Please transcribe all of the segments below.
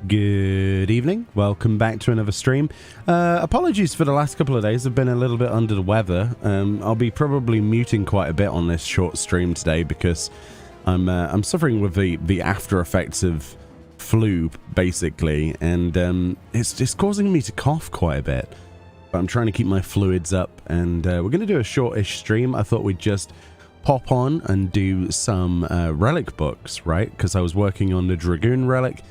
Good evening. Welcome back to another stream. Apologies for the last couple of days. I've been a little bit under the weather. I'll be probably muting quite a bit on this short stream today because I'm suffering with the after effects of flu, basically, and it's just causing me to cough quite a bit. But I'm trying to keep my fluids up, and we're going to do a shortish stream. I thought we'd just pop on and do some relic books, right? Because I was working on the Dragoon relic.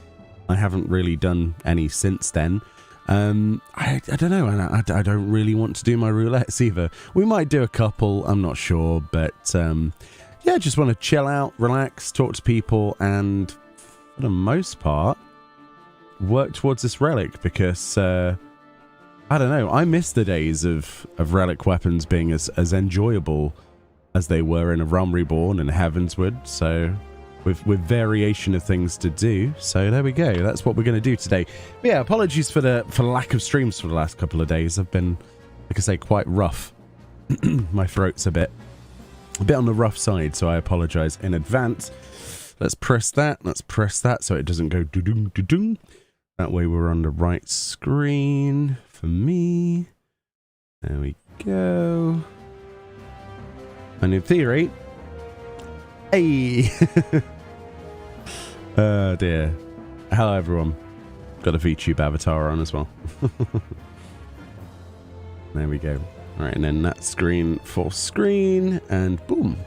I haven't really done any since then. I don't know, and I don't really want to do my roulettes either. We might do a couple, I'm not sure, but yeah, just want to chill out, relax, talk to people, and for the most part, work towards this relic because I don't know, I miss the days of relic weapons being as enjoyable as they were in A Realm Reborn and Heavensward, so with variation of things to do. So there we go. That's what we're going to do today. But yeah, apologies for the lack of streams for the last couple of days. I've been, like I say, quite rough. My throat's a bit on the rough side, so I apologize in advance. Let's press that. Let's press that so it doesn't go doo-doom, doo-doom. That way we're on the right screen for me. There we go. And in theory, hey! Oh dear. Hello everyone. Got a VTube avatar on as well. There we go. Alright, and then that screen, full screen, and boom.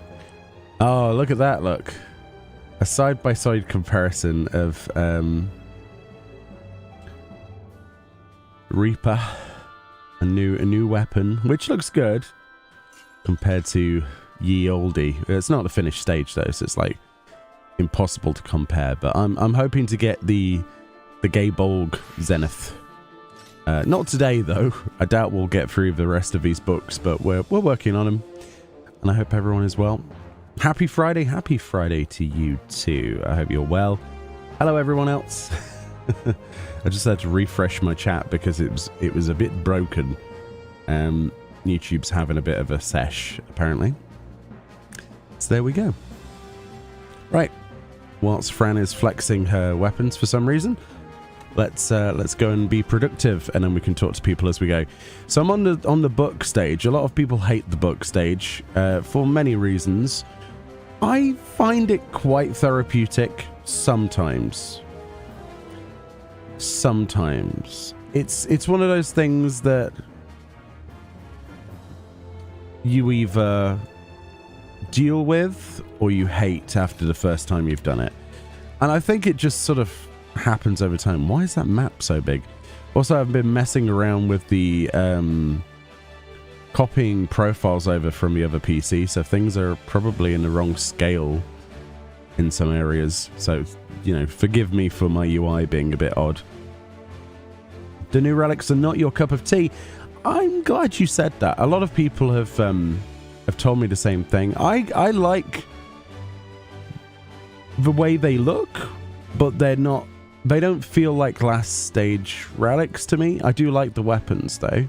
Oh, look at that, look. A side-by-side comparison of Reaper, a new weapon, which looks good compared to Ye Olde. It's not the finished stage though, so it's like impossible to compare. But I'm hoping to get the Gaybolg Zenith. Not today though. I doubt we'll get through the rest of these books, but we're working on them, and I hope everyone is well. Happy Friday to you too. I hope you're well. Hello everyone else. I just had to refresh my chat because it was a bit broken. YouTube's having a bit of a sesh apparently. So there we go. Right, whilst Fran is flexing her weapons for some reason, let's go and be productive, and then we can talk to people as we go. So I'm on the book stage. A lot of people hate the book stage for many reasons. I find it quite therapeutic sometimes. Sometimes it's one of those things that you either deal with or you hate after the first time you've done it, and I think it just sort of happens over time. Why is that map so big? Also, I've been messing around with the copying profiles over from the other PC, so things are probably in the wrong scale in some areas, so you know, forgive me for my UI being a bit odd. The new relics are not your cup of tea. I'm glad you said that. A lot of people have told me the same thing. I like the way they look, but they don't feel like last stage relics to me. I do like the weapons though,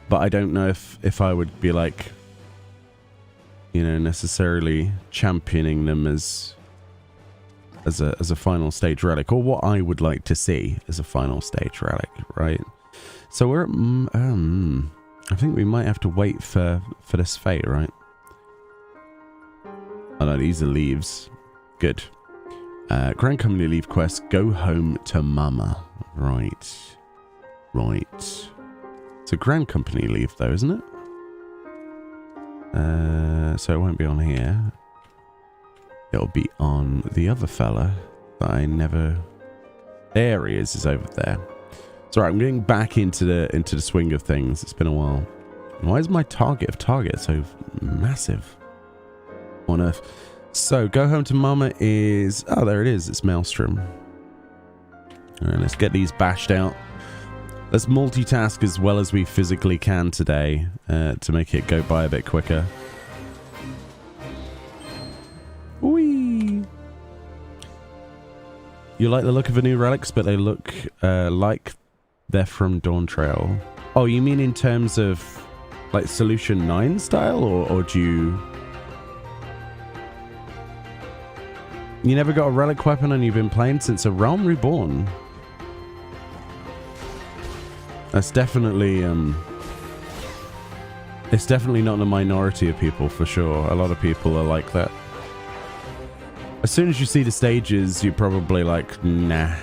but I don't know if I would be like, you know, necessarily championing them as a final stage relic, or what I would like to see as a final stage relic, right? So we're I think we might have to wait for this fate, right? Oh no, these are leaves. Good. Grand Company leave quest. Go home to Mama. Right. Right. It's a Grand Company leave though, isn't it? So it won't be on here. It'll be on the other fella that I never... There he is over there. It's alright, I'm getting back into the swing of things. It's been a while. Why is my target of target so massive on Earth? So, go home to mama is... Oh, there it is. It's Maelstrom. Alright, let's get these bashed out. Let's multitask as well as we physically can today to make it go by a bit quicker. Whee! You like the look of the new relics, but they look like they're from Dawn Trail. Oh, you mean in terms of like Solution 9 style, or do you... You never got a relic weapon and you've been playing since A Realm Reborn? That's definitely, it's definitely not a minority of people, for sure. A lot of people are like that. As soon as you see the stages, you're probably like, nah.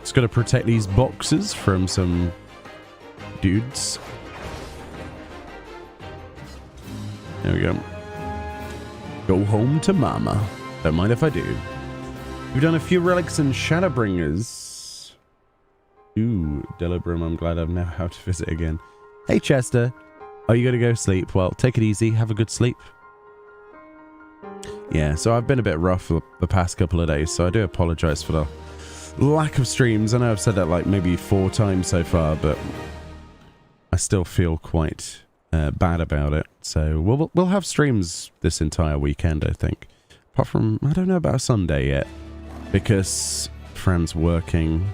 Just gotta protect these boxes from some dudes. There we go. Go home to mama. Don't mind if I do. We've done a few relics and Shadowbringers. Ooh, Delibram, I'm glad I know how to visit again. Hey Chester, are you gonna go sleep? Well, take it easy, have a good sleep. Yeah, so I've been a bit rough for the past couple of days, so I do apologize for the lack of streams. I know I've said that like maybe 4 times so far, but I still feel quite bad about it. So we'll have streams this entire weekend, I think. Apart from, I don't know about Sunday yet, because Fran's working.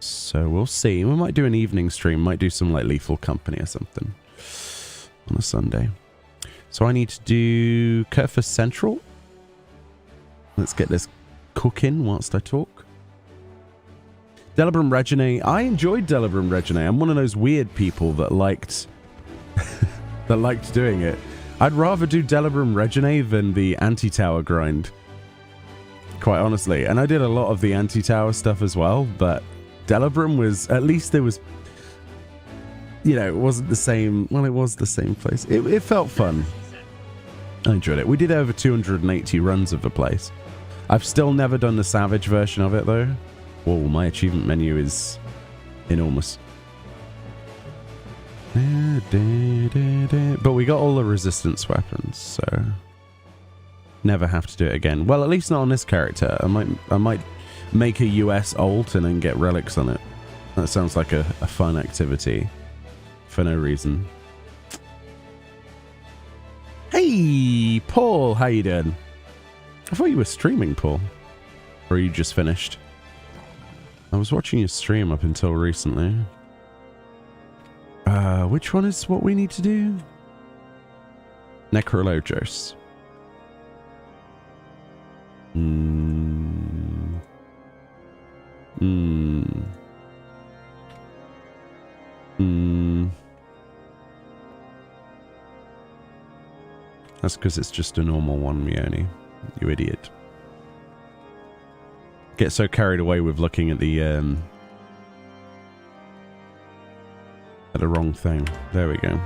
So we'll see. We might do an evening stream, might do some like Lethal Company or something on a Sunday. So I need to do Kerfa Central. Let's get this cooking whilst I talk. Delibram Regine. I enjoyed Delibram Regine. I'm one of those weird people that liked that liked doing it. I'd rather do Delibram Regine than the anti-tower grind, quite honestly. And I did a lot of the anti-tower stuff as well, but Delibram was, at least there was, you know, it wasn't the same. Well, it was the same place. It felt fun. I enjoyed it. We did over 280 runs of the place. I've still never done the Savage version of it though. Whoa, my achievement menu is enormous. But we got all the resistance weapons, so never have to do it again. Well, at least not on this character. I might make a US ult and then get relics on it. That sounds like a fun activity for no reason. Hey, Paul, how you doing? I thought you were streaming, Paul. Or you just finished? I was watching your stream up until recently. Which one is what we need to do? Necrologos. That's because it's just a normal one, Meoni. You idiot. Get so carried away with looking at the wrong thing. There we go.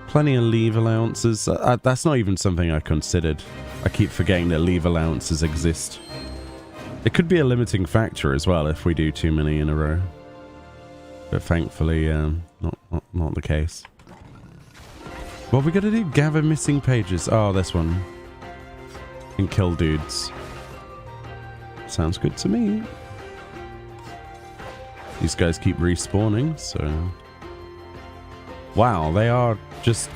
Plenty of leave allowances. That's not even something I considered. I keep forgetting that leave allowances exist. It could be a limiting factor as well if we do too many in a row. But thankfully, not the case. What are we gonna do? Gather missing pages. Oh, this one. And kill dudes. Sounds good to me. These guys keep respawning, so... Wow, they are just...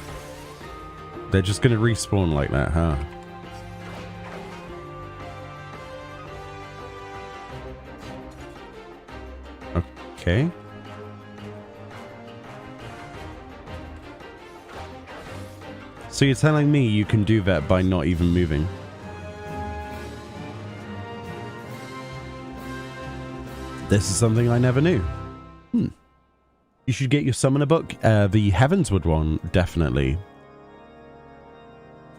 They're just gonna respawn like that, huh? Okay. So you're telling me you can do that by not even moving? This is something I never knew. You should get your summoner book. The Heavenswood one, definitely.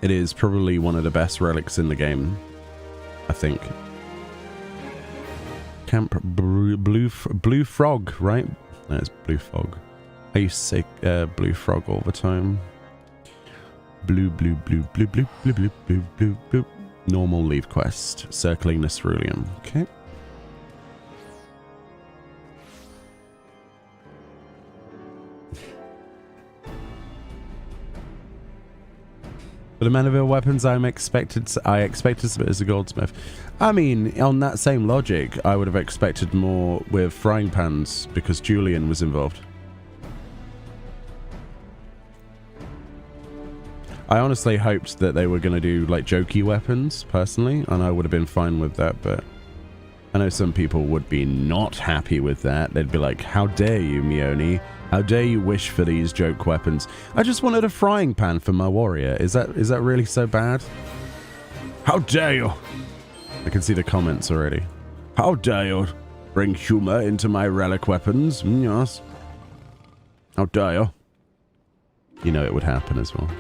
It is probably one of the best relics in the game, I think. Camp Blue Frog, right? No, it's Blue Fog. I used to say Blue Frog all the time. Blue. Normal leave quest. Circling the cerulean. Okay. For the Man-of-Ill weapons, I expected to submit as a goldsmith. I mean, on that same logic, I would have expected more with frying pans because Julian was involved. I honestly hoped that they were going to do like jokey weapons, personally, and I would have been fine with that, but I know some people would be not happy with that. They'd be like, how dare you, Meoni? How dare you wish for these joke weapons? I just wanted a frying pan for my warrior. Is that really so bad? How dare you? I can see the comments already. How dare you bring humor into my relic weapons? Yes. How dare you? You know it would happen as well.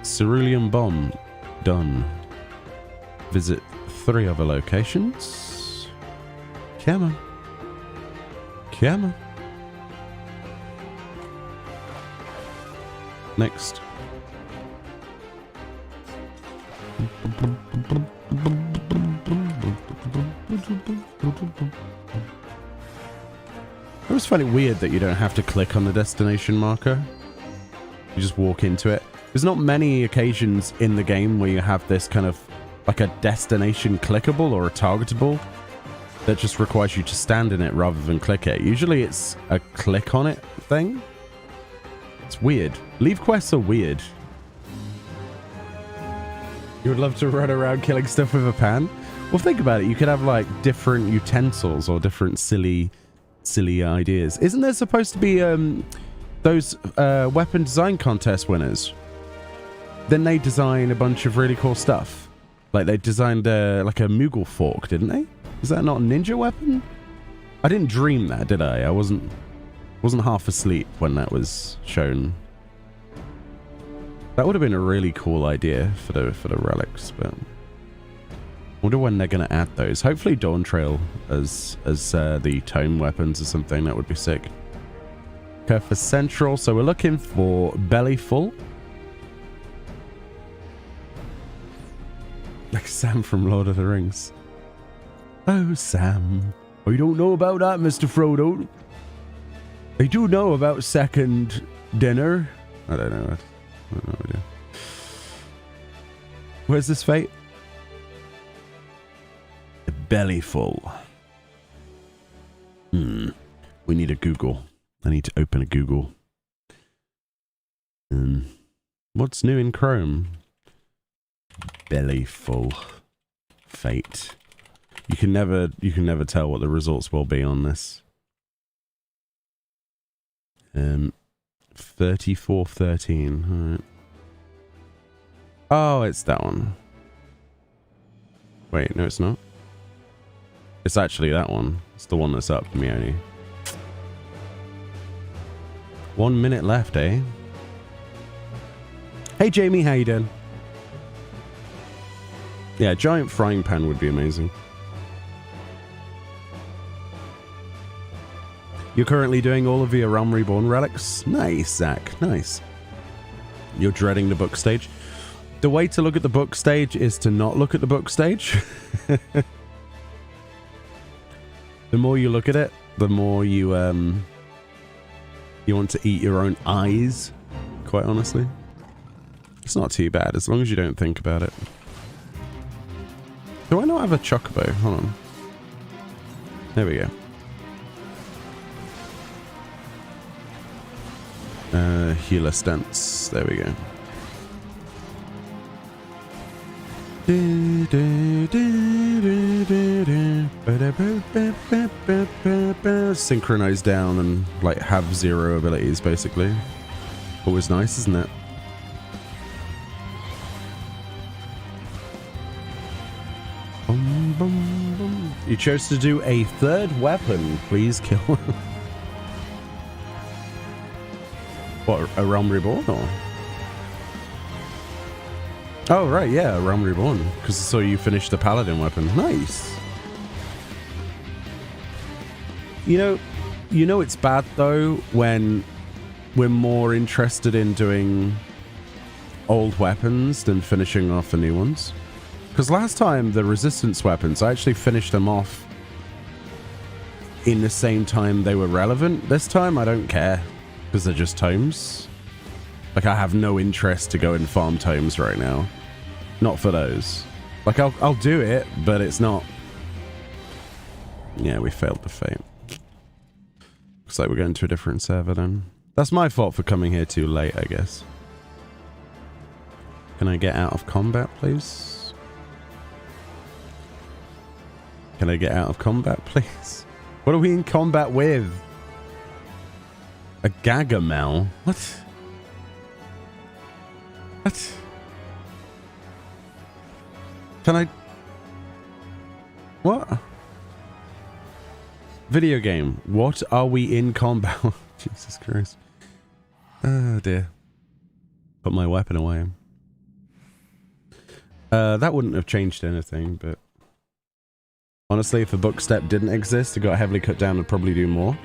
Cerulean bomb done. Visit 3 other locations. Come on. Come on. Next. I always find it weird that you don't have to click on the destination marker. You just walk into it. There's not many occasions in the game where you have this kind of like a destination clickable or a targetable that just requires you to stand in it rather than click it. Usually it's a click on it thing. It's weird. Leave quests are weird. You would love to run around killing stuff with a pan? Well, think about it. You could have like different utensils or different silly ideas. Isn't there supposed to be those weapon design contest winners? Then they design a bunch of really cool stuff. Like they designed like a Moogle fork, didn't they? Is that not a ninja weapon? I didn't dream that, did I? I wasn't half asleep when that was shown. That would have been a really cool idea for the relics, but I wonder when they're gonna add those. Hopefully Dawn Trail as the tome weapons or something. That would be sick. Okay, for Central, so we're looking for Belly Full. Like Sam from Lord of the Rings. Oh, Sam. Oh, you don't know about that, Mr. Frodo? I do know about second dinner. I don't know. I have no idea. Where's this fate? The Belly Full. We need a Google. I need to open a Google. What's new in Chrome? Belly Full. Fate. You can never tell what the results will be on this. 3413. All right. Oh, it's that one. Wait, no, it's not. It's actually that one. It's the one that's up, Meoni. 1 minute left, eh? Hey, Jamie, how you doing? Yeah, a giant frying pan would be amazing. You're currently doing all of your Realm Reborn relics? Nice, Zach. Nice. You're dreading the book stage? The way to look at the book stage is to not look at the book stage. The more you look at it, the more you want to eat your own eyes, quite honestly. It's not too bad, as long as you don't think about it. Do I not have a chocobo? Hold on. There we go. Healer stance. There we go. Synchronize down and like have 0 abilities basically. Always nice, isn't it? You chose to do a 3rd weapon. Please kill him. What, a Realm Reborn or? Oh, right, yeah, a Realm Reborn. Because I saw you finish the Paladin weapon. Nice. You know it's bad, though, when we're more interested in doing old weapons than finishing off the new ones. Because last time, the Resistance weapons, I actually finished them off in the same time they were relevant. This time I don't care because they're just tomes. Like, I have no interest to go and farm tomes right now. Not for those. Like, I'll do it, but it's not... Yeah, we failed the fate. Looks like we're going to a different server then. That's my fault for coming here too late, I guess. Can I get out of combat, please? Can I get out of combat, please? What are we in combat with? A Gagamel? What? What? Can I... What? Video game. What are we in combat? Jesus Christ. Oh dear. Put my weapon away. That wouldn't have changed anything, but... Honestly, if the book step didn't exist, it got heavily cut down, I'd probably do more.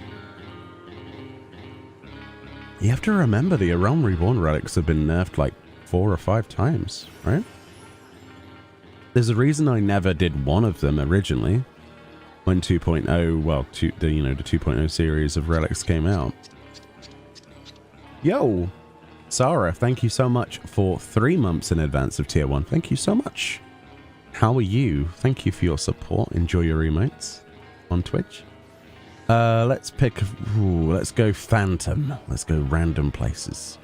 You have to remember the Realm Reborn relics have been nerfed like 4 or 5 times, right? There's a reason I never did one of them originally. When 2.0, well, the 2.0 series of relics came out. Yo! Sarah, thank you so much for 3 months in advance of tier 1. Thank you so much. How are you? Thank you for your support. Enjoy your emotes on Twitch. Let's pick... Ooh, let's go Phantom. Let's go random places.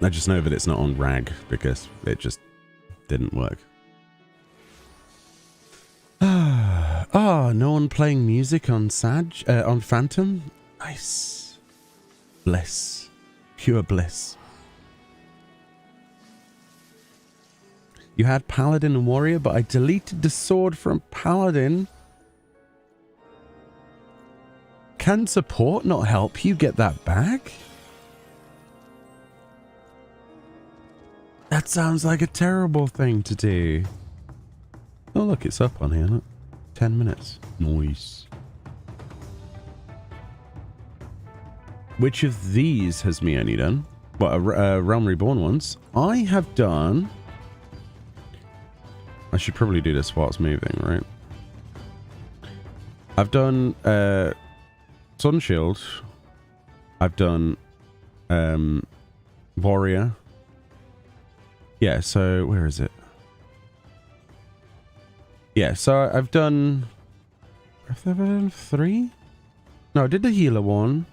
I just know that it's not on Rag because it just didn't work. Ah, no one playing music on on Phantom? Nice. Bliss. Pure bliss. You had Paladin and Warrior, but I deleted the sword from Paladin. Can support not help you get that back? That sounds like a terrible thing to do. Oh, look, it's up on here. Look. 10 minutes. Nice. Which of these has Meoni done? What, Realm Reborn ones? I have done... I should probably do this while it's moving, right? I've done Sword and Shield. I've done Warrior. Yeah, so where is it? Yeah, so I've done 3? No, I did the healer one.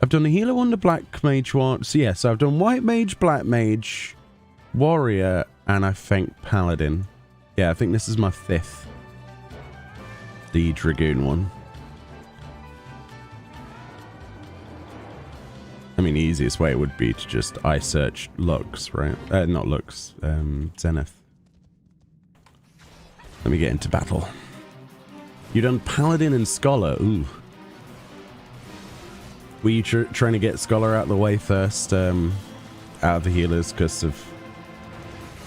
I've done the healer one, the black mage one. So yeah, so I've done white mage, black mage, warrior, and I think paladin. Yeah, I think this is my 5th. The dragoon one. I mean, the easiest way would be to just search Lux, right? Not Lux, Zenith. Let me get into battle. You done Paladin and Scholar. Ooh. Were you trying to get Scholar out of the way first? Out of the healers because of...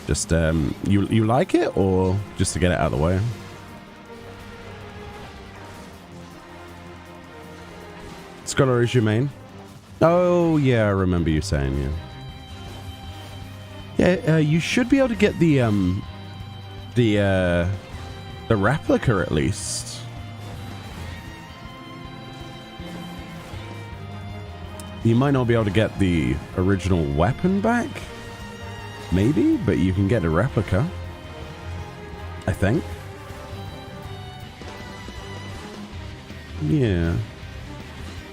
Just, you like it? Or just to get it out of the way? Scholar is your main? Oh, yeah, I remember you saying, yeah. Yeah, you should be able to get the replica at least. You might not be able to get the original weapon back. Maybe, but you can get a replica. I think. Yeah.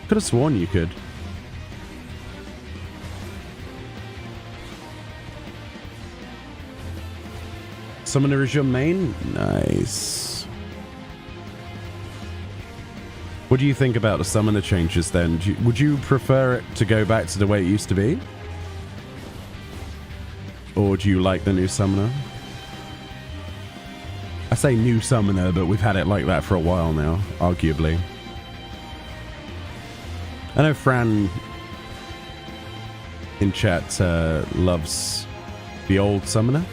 Could have sworn you could. Summoner is your main? Nice. What do you think about the summoner changes then? Would you prefer it to go back to the way it used to be? Or do you like the new summoner? I say new summoner, but we've had it like that for a while now, arguably. I know Fran in chat loves the old summoner.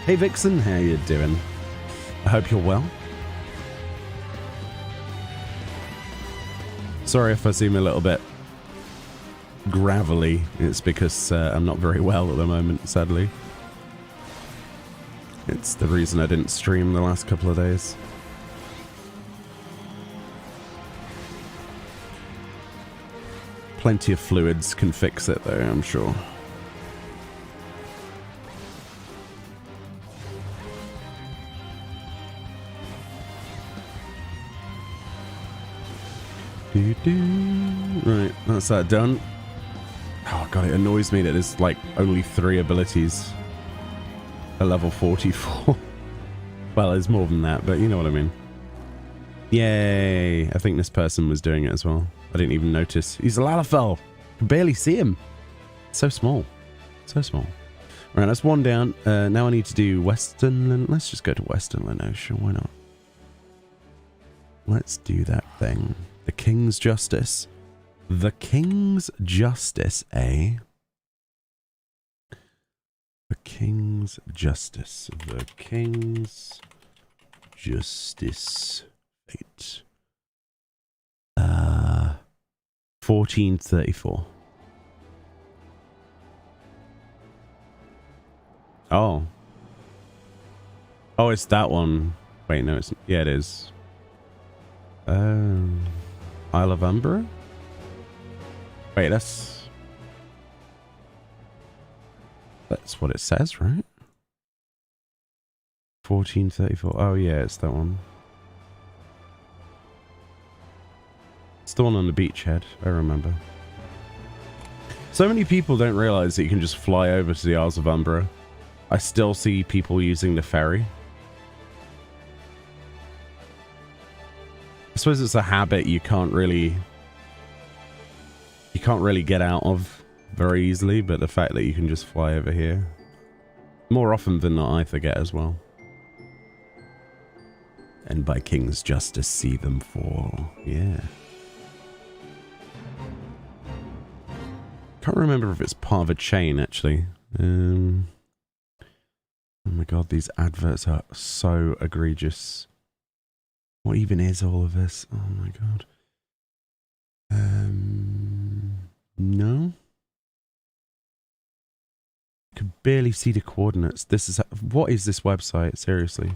Hey Vixen, how you doing? I hope you're well. Sorry if I seem a little bit gravelly. It's because I'm not very well at the moment, sadly. It's the reason I didn't stream the last couple of days. Plenty of fluids can fix it though, I'm sure. Right, that's that done. Oh god, it annoys me that there's like only 3 abilities at level 44. Well, there's more than that, but you know what I mean. Yay! I think this person was doing it as well. I didn't even notice. He's a Lalafell. I can barely see him. So small. So small. Right, that's 1 down. Now I need to do Western. Let's just go to Western Lenosha. Why not? Let's do that thing. The King's Justice. The King's Justice, eh? The King's Justice. The King's Justice. Fate. 1434. Oh. Oh, it's that one. Wait, no, it's... Yeah, it is. Isle of Umbra? Wait, that's what it says, right? 1434. Oh, yeah, it's that one. It's the one on the beachhead, I remember. So many people don't realize that you can just fly over to the Isles of Umbra. I still see people using the ferry. I suppose it's a habit you can't really get out of very easily, but the fact that you can just fly over here, more often than not, I forget as well. And by King's Justice see them fall. Yeah. Can't remember if it's part of a chain, actually. Oh my god, these adverts are so egregious. What even is all of this? Oh my god. No. I could barely see the coordinates. This is... What is this website? Seriously.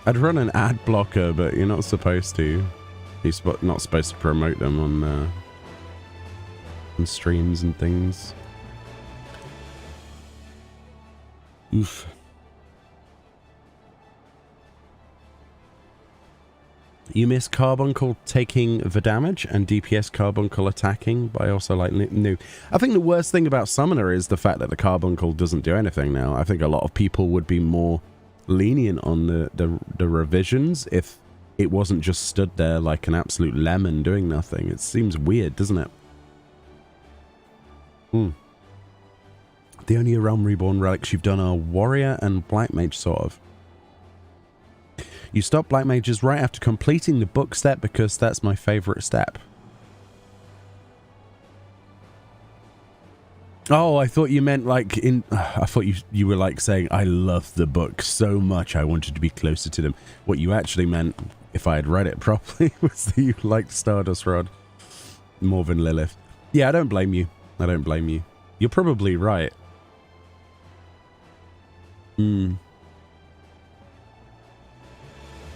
I'd run an ad blocker, but you're not supposed to. You're not supposed to promote them on streams and things. Oof. You miss Carbuncle taking the damage and DPS Carbuncle attacking, but I also like new. I think the worst thing about Summoner is the fact that the Carbuncle doesn't do anything now. I think a lot of people would be more lenient on the revisions if it wasn't just stood there like an absolute lemon doing nothing. It seems weird, doesn't it? The only Realm Reborn relics you've done are Warrior and Black Mage, sort of. You stop Black Mages right after completing the book step because that's my favorite step. Oh, I thought you meant like in... I thought you were like saying, I love the book so much I wanted to be closer to them. What you actually meant, if I had read it properly, was that you liked Stardust Rod more than Lilith. Yeah, I don't blame you. I don't blame you. You're probably right.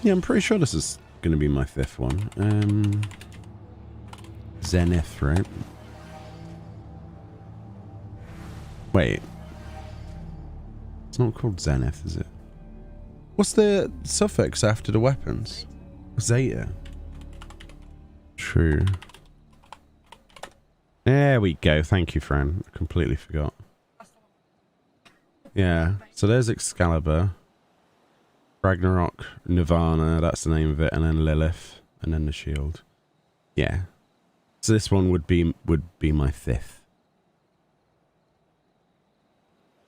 Yeah, I'm pretty sure this is going to be my 5th one. Zenith, right? Wait. It's not called Zenith, is it? What's the suffix after the weapons? Zeta. True. There we go. Thank you, Fran. I completely forgot. Yeah. So there's Excalibur. Ragnarok, Nirvana, that's the name of it, and then Lilith, and then the shield. Yeah. So this one would be my 5th.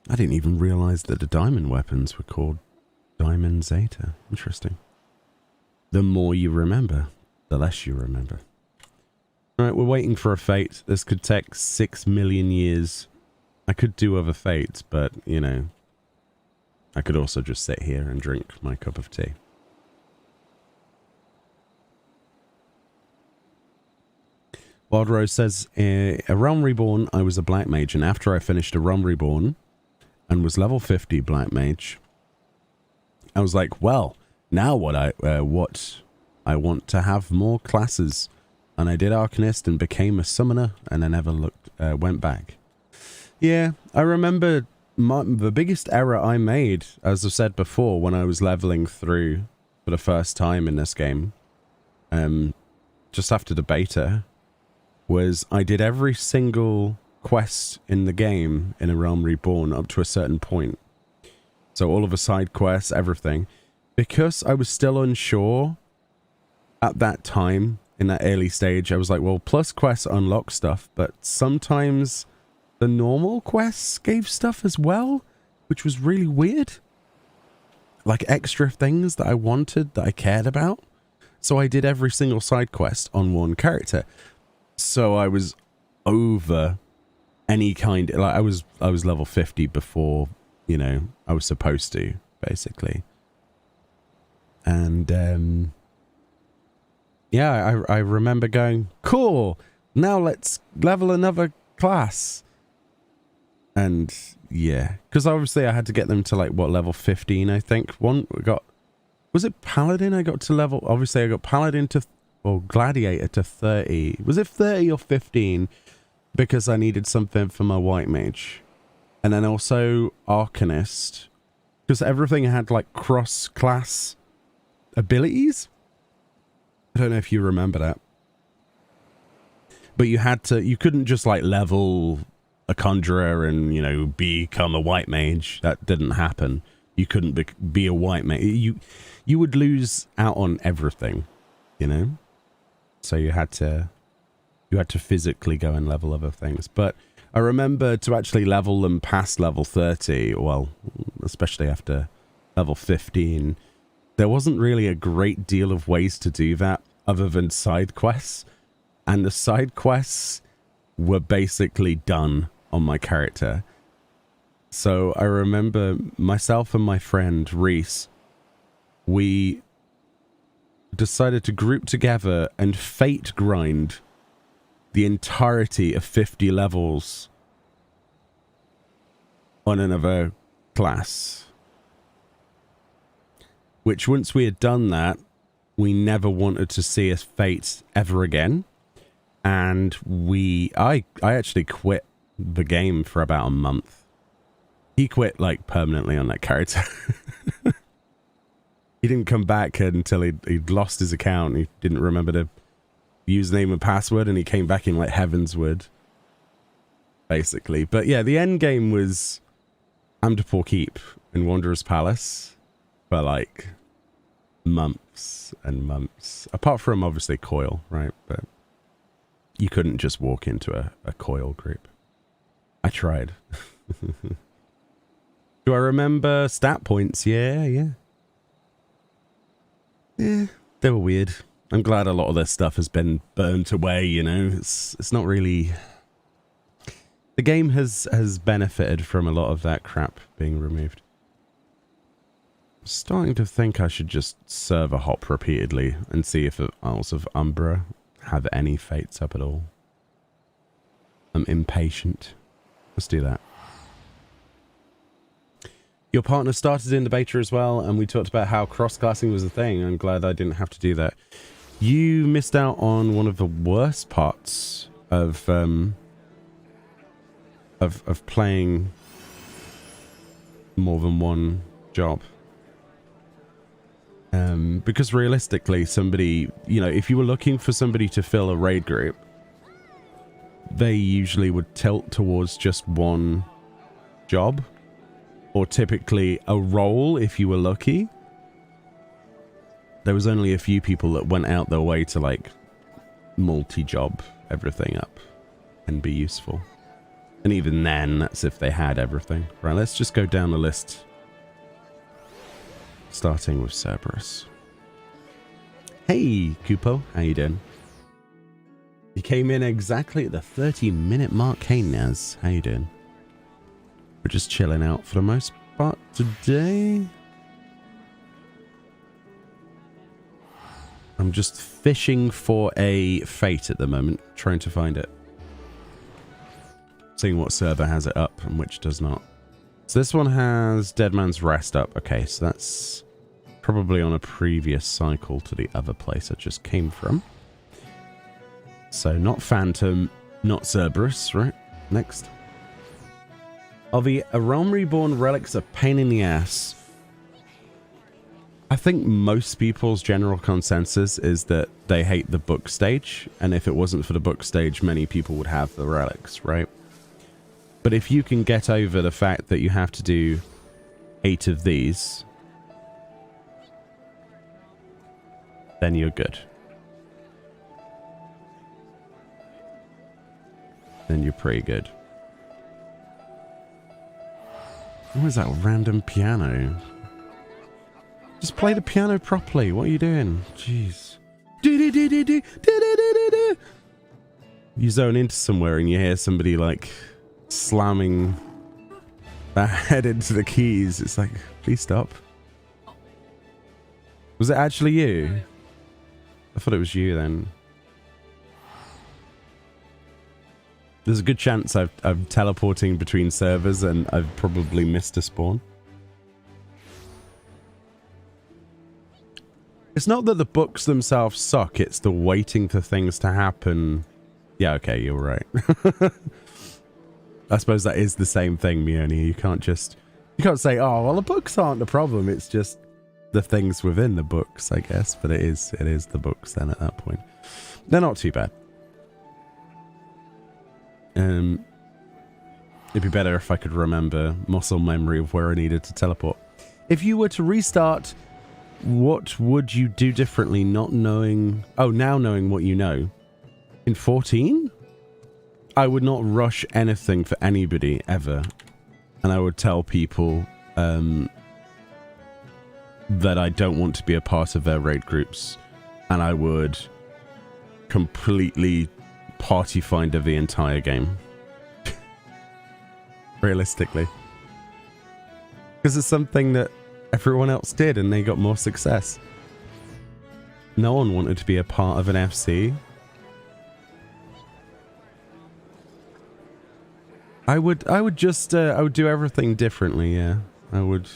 I didn't even realize that the diamond weapons were called Diamond Zeta. Interesting. The more you remember, the less you remember. Alright, we're waiting for a fate. This could take 6 million years. I could do other fates, but, you know, I could also just sit here and drink my cup of tea. Wild Rose says, a Realm Reborn, I was a Black Mage, and after I finished a Realm Reborn and was level 50 Black Mage, I was like, well, now what I want to have more classes. And I did Arcanist and became a Summoner, and I never went back. Yeah, I remember the biggest error I made, as I've said before, when I was leveling through for the first time in this game, just after the beta, was I did every single quest in the game in A Realm Reborn up to a certain point. So all of the side quests, everything. Because I was still unsure at that time, in that early stage, I was like, well, plus quests unlock stuff, but sometimes the normal quests gave stuff as well, which was really weird. Like extra things that I wanted, that I cared about. So I did every single side quest on one character. So I was over any kind, like I was level 50 before, you know, I was supposed to, basically. And yeah, I remember going, cool, now let's level another class. And yeah, because obviously I had to get them to like, what, level 15, I think. One got, was it Paladin? I got to level, obviously I got Paladin to, or Gladiator to 30. Was it 30 or 15? Because I needed something for my White Mage. And then also Arcanist. Because everything had like cross-class abilities. I don't know if you remember that. But you had to, you couldn't just like level a Conjurer and, you know, become a White Mage. That didn't happen. You couldn't be a White Mage. You would lose out on everything, you know? So you had to physically go and level other things. But I remember to actually level them past level 30, well, especially after level 15, there wasn't really a great deal of ways to do that other than side quests. And the side quests were basically done on my character. So I remember myself and my friend Reese, we decided to group together and fate grind the entirety of 50 levels on another class. Which once we had done that, we never wanted to see a fate ever again. And I actually quit the game for about a month. He quit like permanently on that character. He didn't come back until he'd lost his account. He didn't remember the username and password, and he came back in like Heavensward, basically. But yeah, the end game was Amdapor Keep in Wanderer's Palace for like months and months. Apart from obviously Coil, right? But you couldn't just walk into a Coil group. I tried. Do I remember stat points? Yeah. Yeah, they were weird. I'm glad a lot of this stuff has been burnt away, you know. It's not really... The game has benefited from a lot of that crap being removed. I'm starting to think I should just server hop repeatedly and see if the Isles of Umbra have any fates up at all. I'm impatient. Let's do that. Your partner started in the beta as well, and we talked about how cross-classing was a thing. I'm glad I didn't have to do that. You missed out on one of the worst parts of playing more than one job. Because realistically, somebody, you know, if you were looking for somebody to fill a raid group, they usually would tilt towards just one job. Or typically a role if you were lucky. There was only a few people that went out their way to like multi-job everything up and be useful. And even then, that's if they had everything. Right, let's just go down the list. Starting with Cerberus. Hey, Kupo, how you doing? You came in exactly at the 30-minute mark. Hey, Naz, how you doing? We're just chilling out for the most part today. I'm just fishing for a fate at the moment, trying to find it. Seeing what server has it up and which does not. So this one has Dead Man's Rest up. Okay, so that's probably on a previous cycle to the other place I just came from. So not Phantom, not Cerberus, right? Next. Are the A Realm Reborn relics a pain in the ass? I think most people's general consensus is that they hate the book stage, and if it wasn't for the book stage, many people would have the relics, right? But if you can get over the fact that you have to do 8 of these, then you're good. Then you're pretty good. What is that random piano? Just play the piano properly. What are you doing? Jeez. You zone into somewhere and you hear somebody like slamming their head into the keys. It's like, please stop. Was it actually you? I thought it was you then. There's a good chance I'm teleporting between servers and I've probably missed a spawn. It's not that the books themselves suck, it's the waiting for things to happen. Yeah, okay, you're right. I suppose that is the same thing, Meoni. You can't say, oh, well, the books aren't the problem. It's just the things within the books, I guess. But it is the books then at that point. They're not too bad. It'd be better if I could remember muscle memory of where I needed to teleport. If you were to restart, what would you do differently not knowing... Oh, now knowing what you know. In 14? I would not rush anything for anybody, ever. And I would tell people that I don't want to be a part of their raid groups. And I would completely party finder the entire game. Realistically. Because it's something that everyone else did and they got more success. No one wanted to be a part of an FC. I would do everything differently, yeah. I would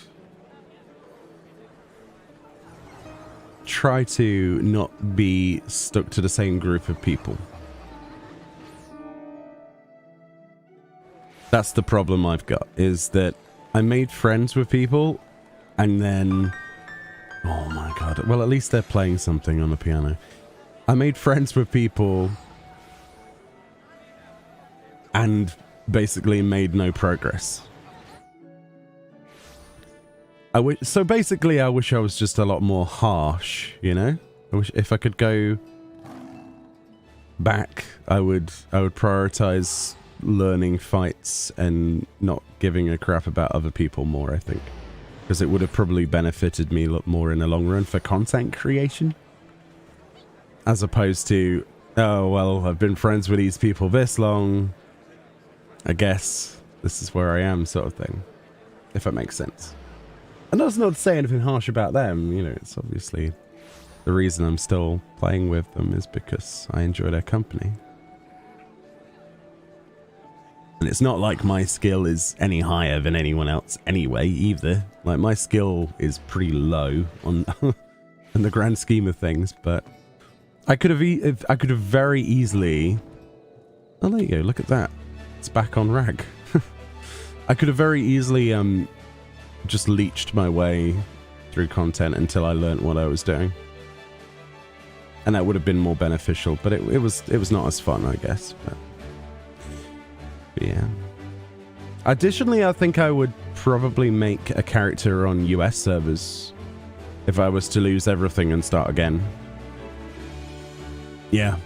try to not be stuck to the same group of people. That's the problem I've got, is that I made friends with people and then... Oh my god. Well, at least they're playing something on the piano. I made friends with people and basically made no progress. So basically, I wish I was just a lot more harsh, you know? I wish if I could go back, I would prioritize learning fights and not giving a crap about other people more, I think. Because it would have probably benefited me a lot more in the long run for content creation. As opposed to, oh, well, I've been friends with these people this long. I guess this is where I am, sort of thing. If that makes sense. And that's not to say anything harsh about them, you know, it's obviously the reason I'm still playing with them is because I enjoy their company. And it's not like my skill is any higher than anyone else anyway, either. Like, my skill is pretty low on in the grand scheme of things, but I could have very easily... Oh, there you go, look at that. It's back on rag. I could have very easily just leeched my way through content until I learnt what I was doing. And that would have been more beneficial, but it was not as fun, I guess. But yeah. Additionally, I think I would probably make a character on US servers if I was to lose everything and start again. Yeah.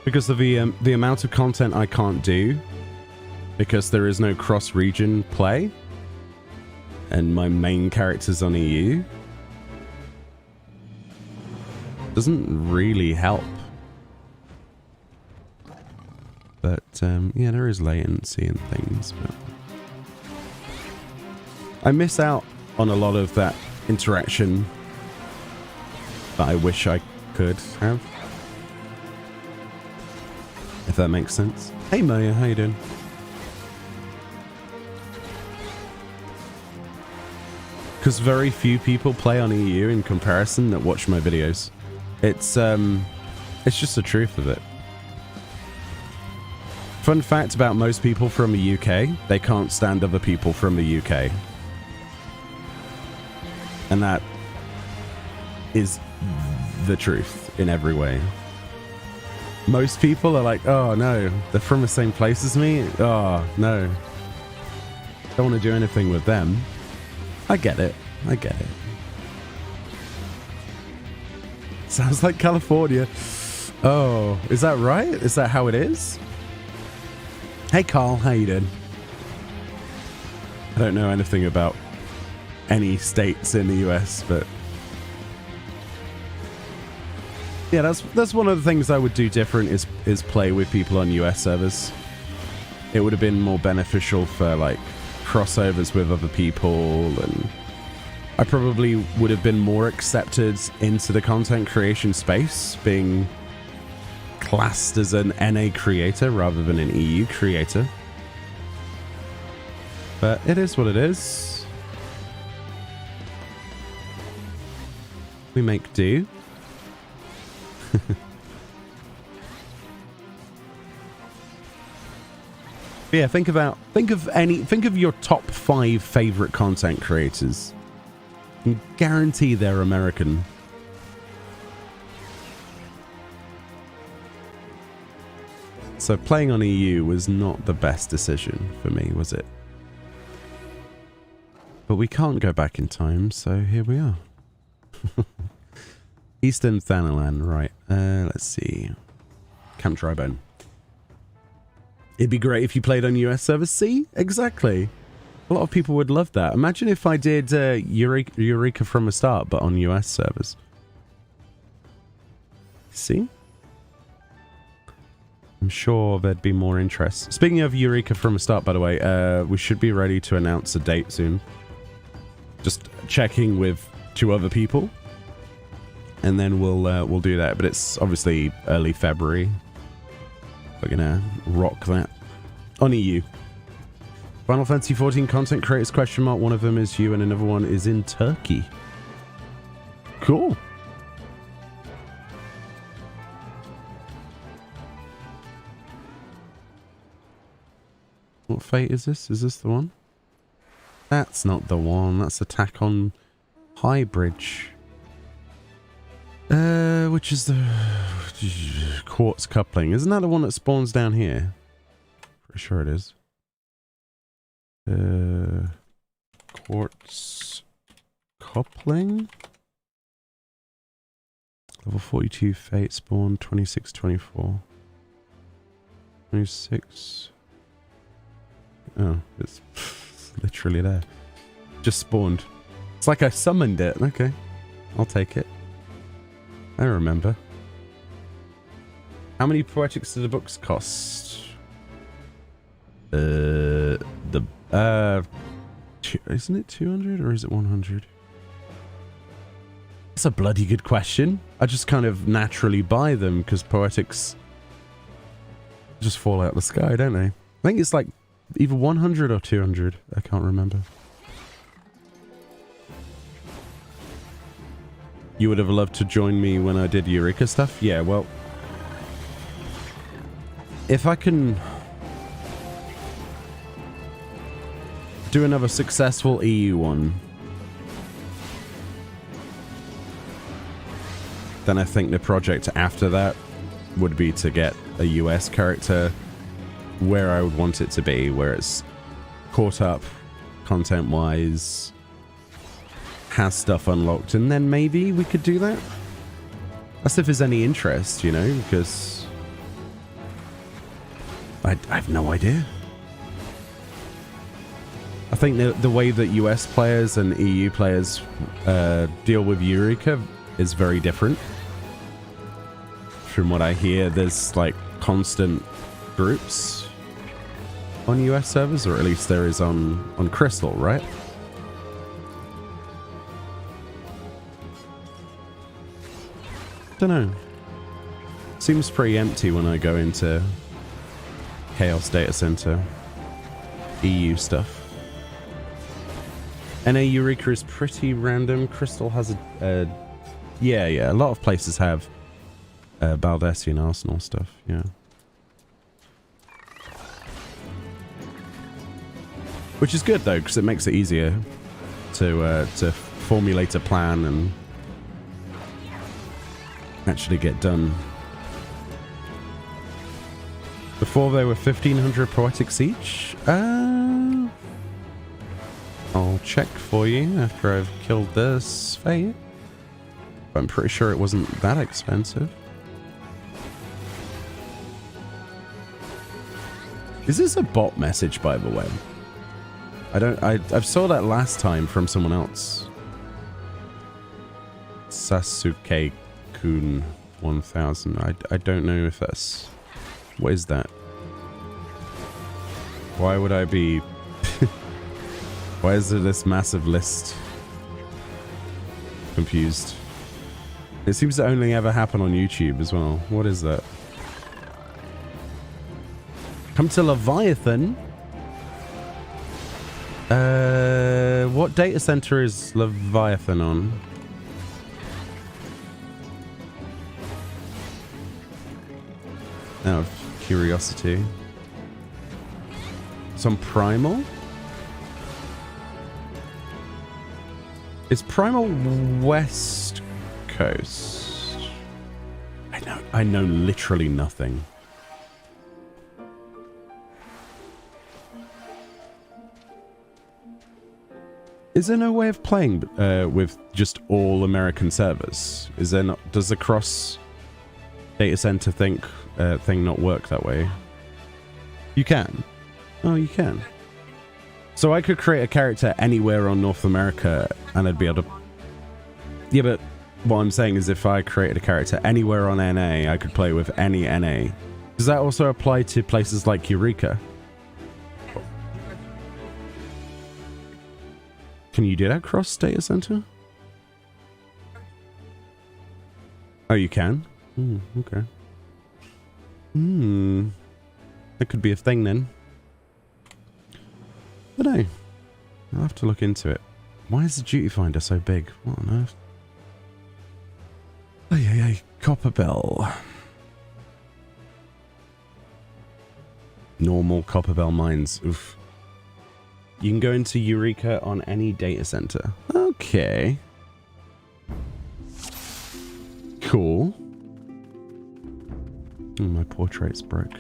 Because of the amount of content I can't do, because there is no cross-region play, and my main character's on EU, doesn't really help. But, yeah, there is latency and things, but I miss out on a lot of that interaction that I wish I could have. If that makes sense. Hey Maya, how you doing? Because very few people play on EU in comparison that watch my videos. It's just the truth of it. Fun fact about most people from the UK, they can't stand other people from the UK. And that is the truth in every way. Most people are like, oh no, they're from the same place as me? Oh no. Don't want to do anything with them. I get it. I get it. Sounds like California. Oh, is that right? Is that how it is? Hey Carl, how you doing? I don't know anything about any states in the US, but yeah, that's one of the things I would do different is play with people on US servers. It would have been more beneficial for like crossovers with other people, and I probably would have been more accepted into the content creation space, being classed as an NA creator rather than an EU creator. But it is what it is. We make do. Yeah, think of your top 5 favorite content creators. I can guarantee they're American. So playing on EU was not the best decision for me, was it? But we can't go back in time, so here we are. Eastern Thanalan, right. Let's see. Camp Drybone. It'd be great if you played on US servers. See? Exactly. A lot of people would love that. Imagine if I did Eureka from the start, but on US servers. See? I'm sure there'd be more interest. Speaking of Eureka from the start, by the way, we should be ready to announce a date soon. Just checking with 2 other people. And then we'll do that. But it's obviously early February. We're gonna rock that on EU. Final Fantasy 14 content creators question mark. One of them is you and another one is in Turkey. Cool. What fate is this? Is this the one? That's not the one. That's Attack on High Bridge. Which is the quartz coupling? Isn't that the one that spawns down here? Pretty sure it is. Quartz coupling. Level 42 fate spawn 26, 24. 26. Oh, it's literally there. Just spawned. It's like I summoned it. Okay. I'll take it. I remember. How many poetics do the books cost? Isn't it 200 or is it 100? That's a bloody good question. I just kind of naturally buy them because poetics just fall out of the sky, don't they? I think it's like either 100 or 200. I can't remember. You would have loved to join me when I did Eureka stuff? Yeah, well, if I can do another successful EU one, then I think the project after that would be to get a US character where I would want it to be, where it's caught up content-wise, has stuff unlocked, and then maybe we could do that. That's if there's any interest, you know, because I have no idea. I think the way that US players and EU players deal with Eureka is very different. From what I hear, there's like constant groups on US servers, or at least there is on Crystal, right? Don't know. Seems pretty empty when I go into Chaos Data Center EU stuff. NA Eureka is pretty random. Crystal has a yeah, a lot of places have Baldessian Arsenal stuff, yeah. Which is good though, because it makes it easier to formulate a plan and actually get done. Before they were 1,500 poetics each? I'll check for you after I've killed this fate. I'm pretty sure it wasn't that expensive. Is this a bot message, by the way? I saw that last time from someone else. Sasuke-kun 1000. I don't know if that's... What is that? Why would I be... Why is there this massive list? Confused. It seems to only ever happen on YouTube as well. What is that? Come to Leviathan? What data center is Leviathan on? Out of curiosity. It's on Primal? It's Primal West Coast. I know literally nothing. Is there no way of playing with just all American servers? Is there not? Does the cross data center thing not work that way? You can. Oh, you can. So I could create a character anywhere on North America, and I'd be able to. Yeah, but what I'm saying is, if I created a character anywhere on NA, I could play with any NA. Does that also apply to places like Eureka? Can you do that cross data center? Oh, you can? Okay. That could be a thing then. But no. I'll have to look into it. Why is the duty finder so big? What on earth? Oh, yeah, Copper Bell. Normal Copper Bell mines. Oof. You can go into Eureka on any data center. Okay. Cool. Oh, my portrait's broke.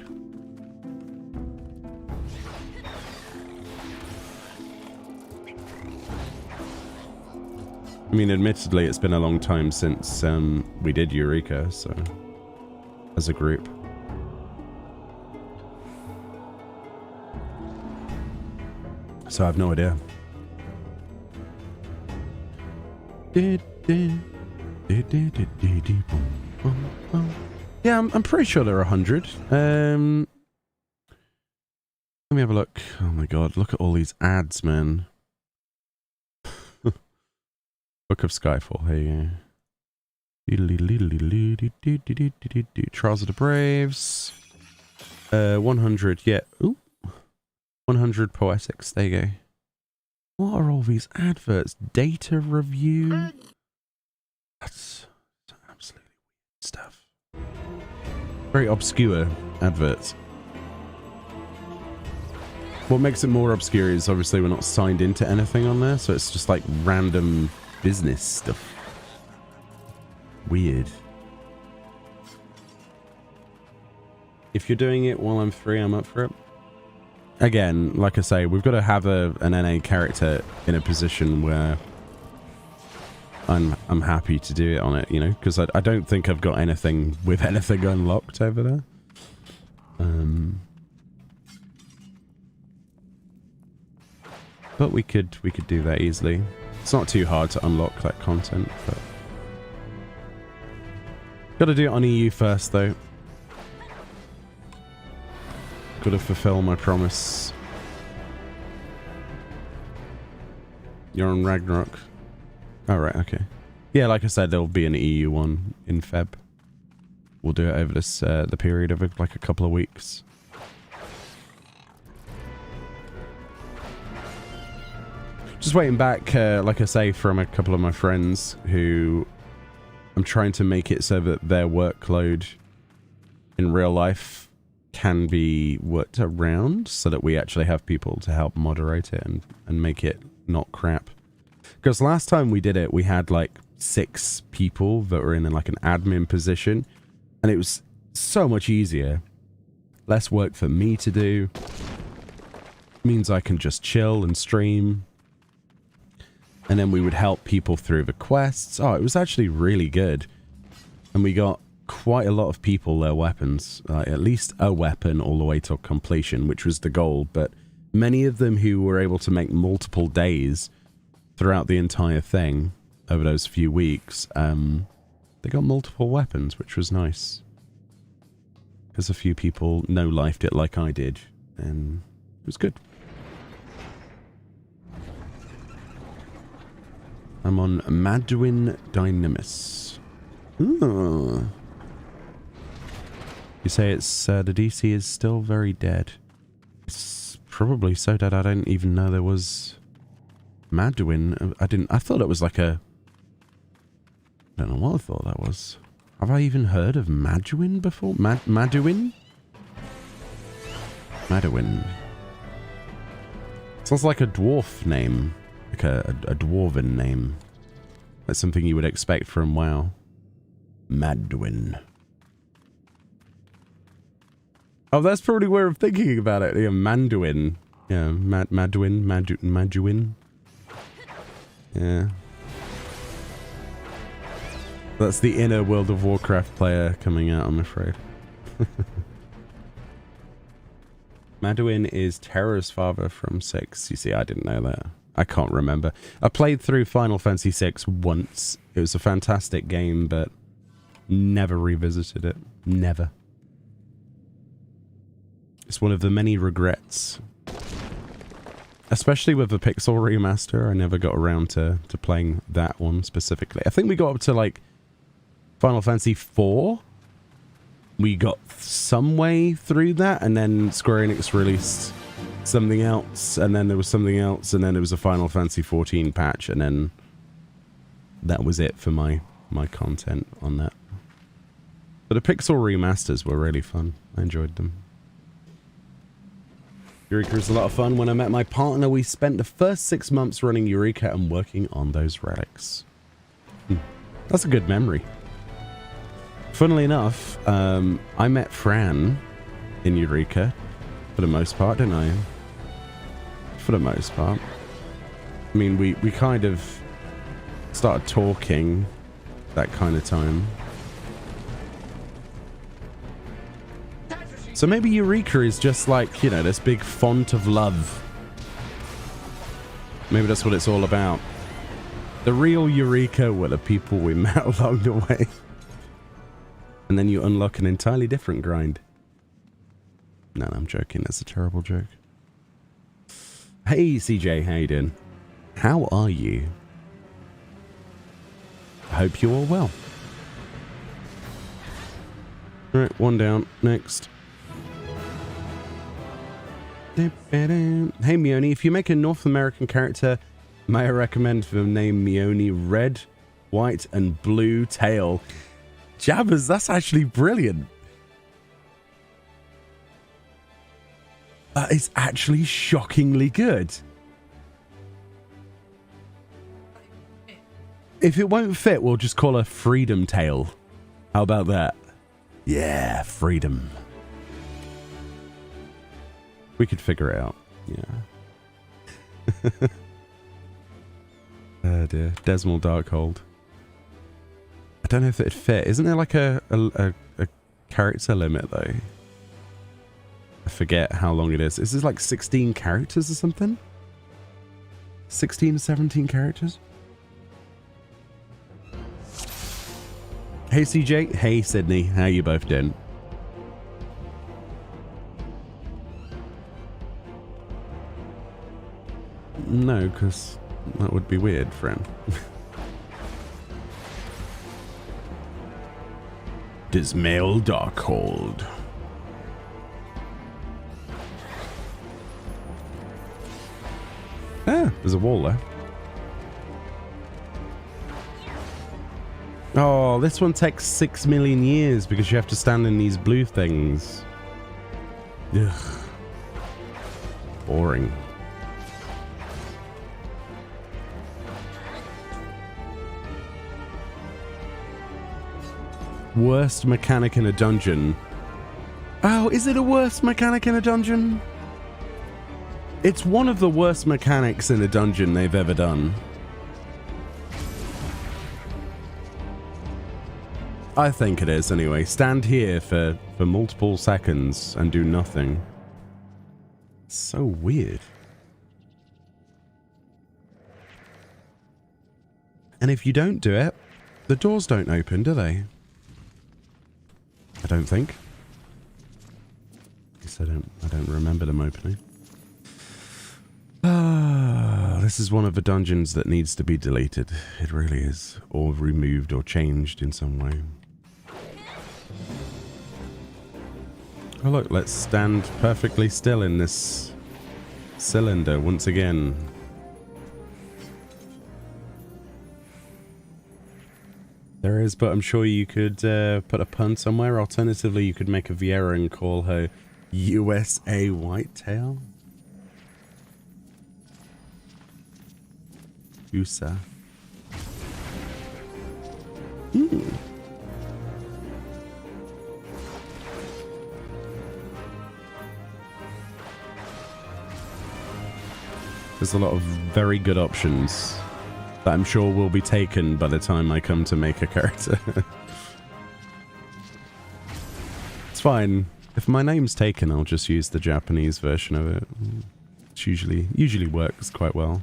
I mean, admittedly, it's been a long time since we did Eureka, so... As a group. So I have no idea. Yeah, I'm pretty sure there are 100. Let me have a look. Oh my god, look at all these ads, man. Book of Skyfall, here you go. Trials of the Braves. 100, yeah. Ooh. 100 poetics, there you go. What are all these adverts? Data review? That's absolutely weird stuff. Very obscure adverts. What makes it more obscure is obviously we're not signed into anything on there, so it's just like random business stuff. Weird. If you're doing it while I'm free, I'm up for it. Again, like I say, we've got to have an NA character in a position where I'm happy to do it on it, you know, because I don't think I've got anything with anything unlocked over there. But we could do that easily. It's not too hard to unlock that content, but got to do it on EU first, though. Got to fulfill my promise. You're on Ragnarok. Oh, right, okay. Yeah, like I said, there'll be an EU one in Feb. we'll do it over this the period of like a couple of weeks. Just waiting back, like I say, from a couple of my friends who I'm trying to make it so that their workload in real life can be worked around so that we actually have people to help moderate it and make it not crap. Because last time we did it, we had like 6 people that were in like an admin position, and it was so much easier. Less work for me to do. Means I can just chill and stream. And then we would help people through the quests. Oh, it was actually really good. And we got quite a lot of people their weapons. At least a weapon all the way to completion, which was the goal. But many of them who were able to make multiple days throughout the entire thing over those few weeks, they got multiple weapons, which was nice. Because a few people no-lifed it like I did. And it was good. I'm on Madwin Dynamis. Ooh. You say it's the DC is still very dead. It's probably so dead I don't even know there was Madwin. I thought it was like a... I don't know what I thought that was. Have I even heard of Madwin before? Madwin? Madwin. Sounds like a dwarf name. Like a dwarven name. That's something you would expect from WoW. Madwin. Oh, that's probably where I'm thinking about it. Yeah, Manduin. Yeah, Madwin. Yeah. That's the inner World of Warcraft player coming out, I'm afraid. Madwin is Terra's father from 6. You see, I didn't know that. I can't remember. I played through Final Fantasy VI once. It was a fantastic game, but never revisited it. Never. It's one of the many regrets. Especially with the Pixel remaster, I never got around to playing that one specifically. I think we got up to like Final Fantasy IV. We got some way through that, and then Square Enix released something else, and then there was something else, and then there was a Final Fantasy XIV patch, and then that was it for my content on that. But the Pixel remasters were really fun. I enjoyed them. Eureka was a lot of fun. When I met my partner, we spent the first 6 months running Eureka and working on those relics. That's a good memory. Funnily enough, I met Fran in Eureka for the most part, didn't I? For the most part. I mean, we kind of started talking that kind of time. So maybe Eureka is just like, you know, this big font of love. Maybe that's what it's all about. The real Eureka were the people we met along the way. And then you unlock an entirely different grind. No, I'm joking. That's a terrible joke. Hey, CJ, how you doing? How are you? I hope you're all well. Alright, one down. Next. Hey, Meoni, if you make a North American character, may I recommend the name Meoni Red, White, and Blue Tail? Jabbers, that's actually brilliant. That is actually shockingly good. If it won't fit, we'll just call her Freedom Tail. How about that? Yeah, freedom. We could figure it out. Yeah. Oh dear. Desmal Darkhold. I don't know if it'd fit. Isn't there like a character limit though? I forget how long it is. Is this like 16 characters or something? 16 or 17 characters? Hey CJ. Hey Sydney. How you both doing? No, because that would be weird, friend. Dismail Darkhold. Ah, there's a wall there. Oh, this one takes 6 million years because you have to stand in these blue things. Ugh. Boring. Worst mechanic in a dungeon. Oh, is it a worst mechanic in a dungeon? It's one of the worst mechanics in a dungeon they've ever done. I think it is anyway. Stand here for multiple seconds and do nothing. It's so weird. And if you don't do it, the doors don't open, do they? I don't think. I guess I don't remember them opening. Ah, this is one of the dungeons that needs to be deleted. It really is. Or removed or changed in some way. Oh look, let's stand perfectly still in this cylinder once again. There is, but I'm sure you could put a pun somewhere. Alternatively, you could make a Viera and call her USA Whitetail. USA. There's a lot of very good options that I'm sure will be taken by the time I come to make a character. It's fine. If my name's taken, I'll just use the Japanese version of it. It usually works quite well.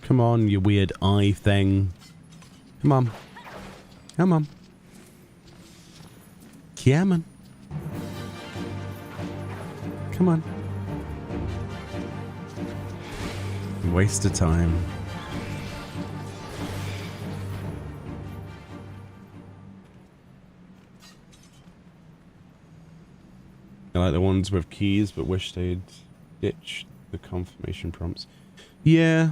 Come on, you weird eye thing. Come on. Come on. Come on. Come on. Waste of time. I like the ones with keys, but wish they'd ditch the confirmation prompts. Yeah.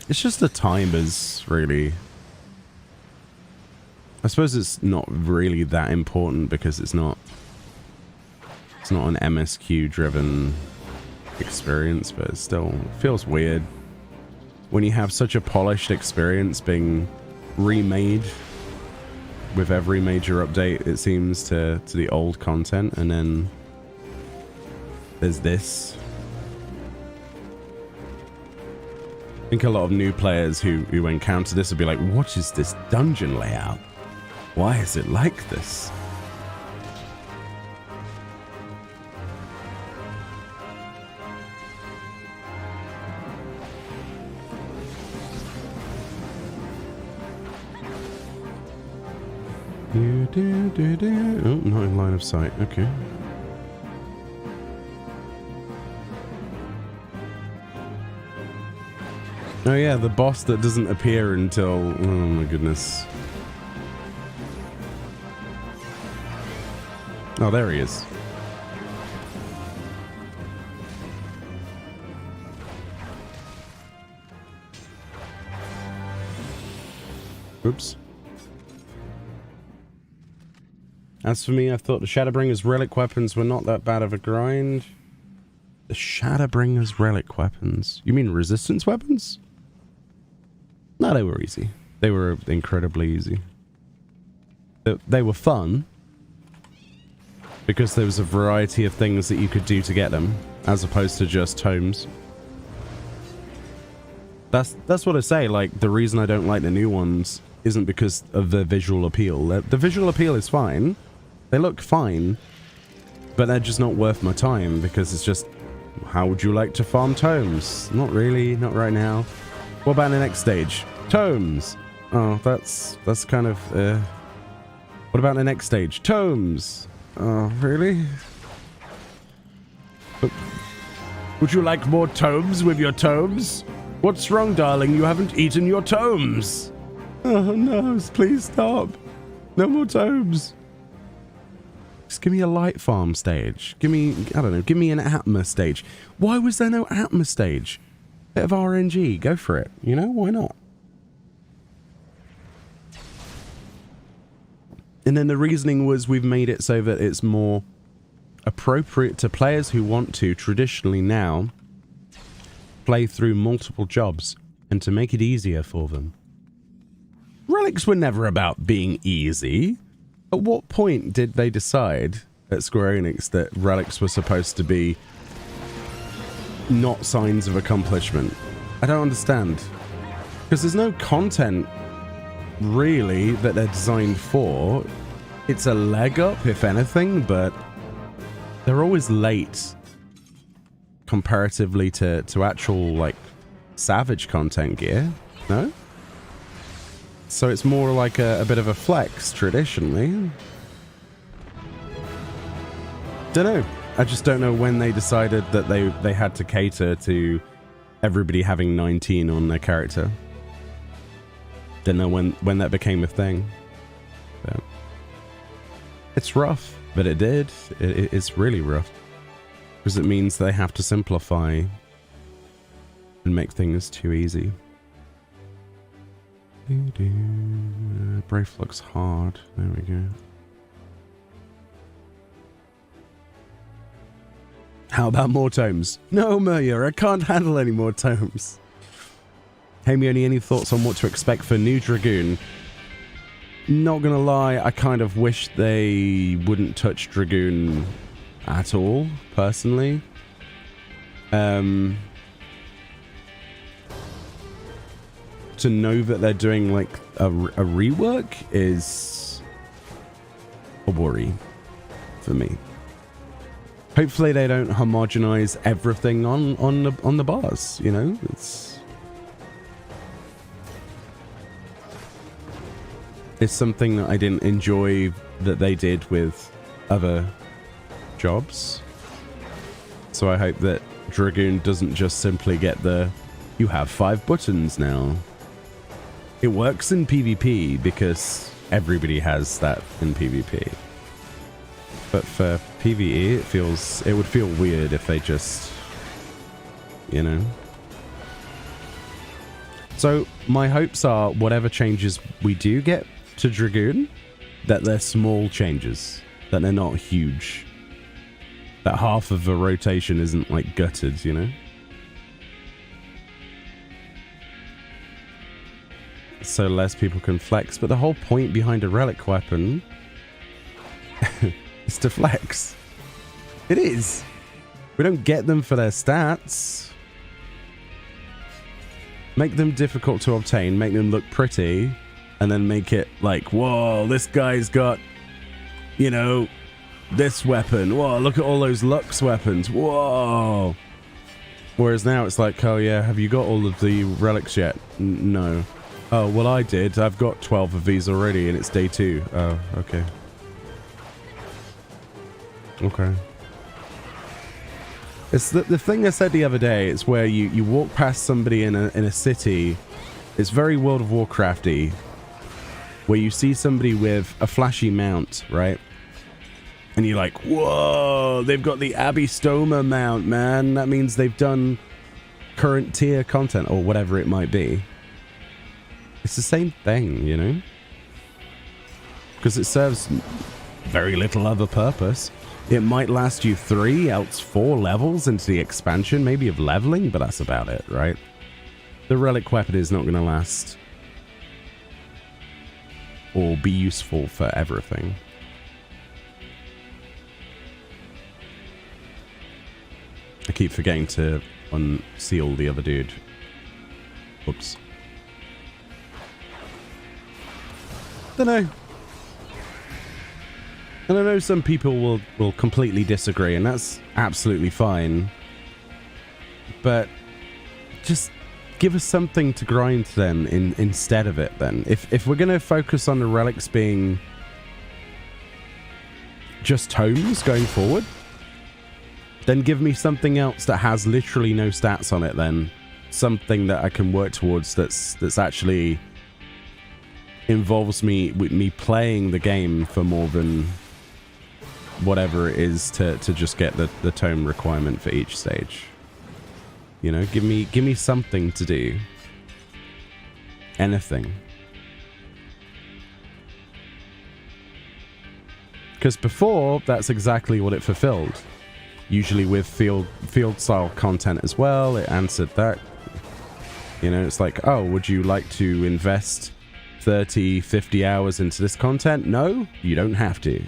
It's just the timers, really. I suppose it's not really that important because it's not an MSQ driven experience, but it still feels weird when you have such a polished experience being remade with every major update, it seems, to the old content, and then there's this. I think a lot of new players who encounter this will be like, what is this dungeon layout? Why is it like this? Oh, not in line of sight. Okay. Oh yeah, the boss that doesn't appear until... Oh my goodness. Oh, there he is. Oops. As for me, I thought the Shadowbringer's relic weapons were not that bad of a grind. The Shadowbringer's relic weapons? You mean resistance weapons? No, they were easy. They were incredibly easy. They were fun because there was a variety of things that you could do to get them, as opposed to just tomes. That's what I say. Like, the reason I don't like the new ones isn't because of the visual appeal. The visual appeal is fine. They look fine, but they're just not worth my time because it's just, how would you like to farm tomes? Not really, not right now. What about the next stage? Tomes. Oh, that's kind of, well, What about the next stage? Tomes. Oh, really? But would you like more tomes with your tomes? What's wrong, darling? You haven't eaten your tomes. Oh, no. Please stop. No more tomes. Just give me a light farm stage. Give me, I don't know, give me an Atma stage. Why was there no Atma stage? Bit of RNG. Go for it. You know, why not? And then the reasoning was we've made it so that it's more appropriate to players who want to traditionally now play through multiple jobs and to make it easier for them. Relics were never about being easy. At what point did they decide at Square Enix that relics were supposed to be not signs of accomplishment? I don't understand. Because there's no content really that they're designed for. It's a leg up, if anything, but they're always late comparatively to actual, like, Savage content gear, no? So it's more like a bit of a flex, traditionally. Dunno. I just don't know when they decided that they had to cater to everybody having 19 on their character. Don't know when that became a thing. But it's rough, but it did. It's really rough. Because it means they have to simplify and make things too easy. Brave looks hard. There we go. How about more tomes? No, Merya, I can't handle any more tomes. Hey, Meoni, any thoughts on what to expect for New Dragoon? Not gonna lie, I kind of wish they wouldn't touch Dragoon at all, personally. To know that they're doing like a rework is a worry for me. Hopefully they don't homogenize everything on the bars, you know? It's something that I didn't enjoy that they did with other jobs. So I hope that Dragoon doesn't just simply get the, you have 5 buttons now. It works in PvP because everybody has that in PvP. But for PvE, it would feel weird if they just, you know. So my hopes are whatever changes we do get to Dragoon, that they're small changes, that they're not huge. That half of the rotation isn't like gutted, you know. So less people can flex, but the whole point behind a relic weapon is to flex. It is. We don't get them for their stats. Make them difficult to obtain, make them look pretty, and then make it like, whoa, this guy's got, you know, this weapon. Whoa, look at all those Lux weapons. Whoa. Whereas now it's like, oh yeah, have you got all of the relics yet? No. Oh, well, I did. I've got 12 of these already, and it's day 2. Oh, okay. Okay. It's the thing I said the other day. It's where you walk past somebody in a city. It's very World of Warcrafty, where you see somebody with a flashy mount, right? And you're like, whoa, they've got the Abbey Stoma mount, man. That means they've done current tier content, or whatever it might be. It's the same thing, you know? Because it serves very little other purpose. It might last you 3, else 4 levels into the expansion, maybe of leveling, but that's about it, right? The relic weapon is not going to last or be useful for everything. I keep forgetting to unseal the other dude. Whoops. Dunno. And I know some people will completely disagree, and that's absolutely fine. But just give us something to grind then instead of it then. If we're going to focus on the relics being just tomes going forward, then give me something else that has literally no stats on it then. Something that I can work towards that's actually involves me with me playing the game for more than whatever it is to just get the tome requirement for each stage. You know, give me something to do. Anything. Because before, that's exactly what it fulfilled. Usually with field style content as well, it answered that. You know, it's like, oh, would you like to invest 30, 50 hours into this content? No, you don't have to.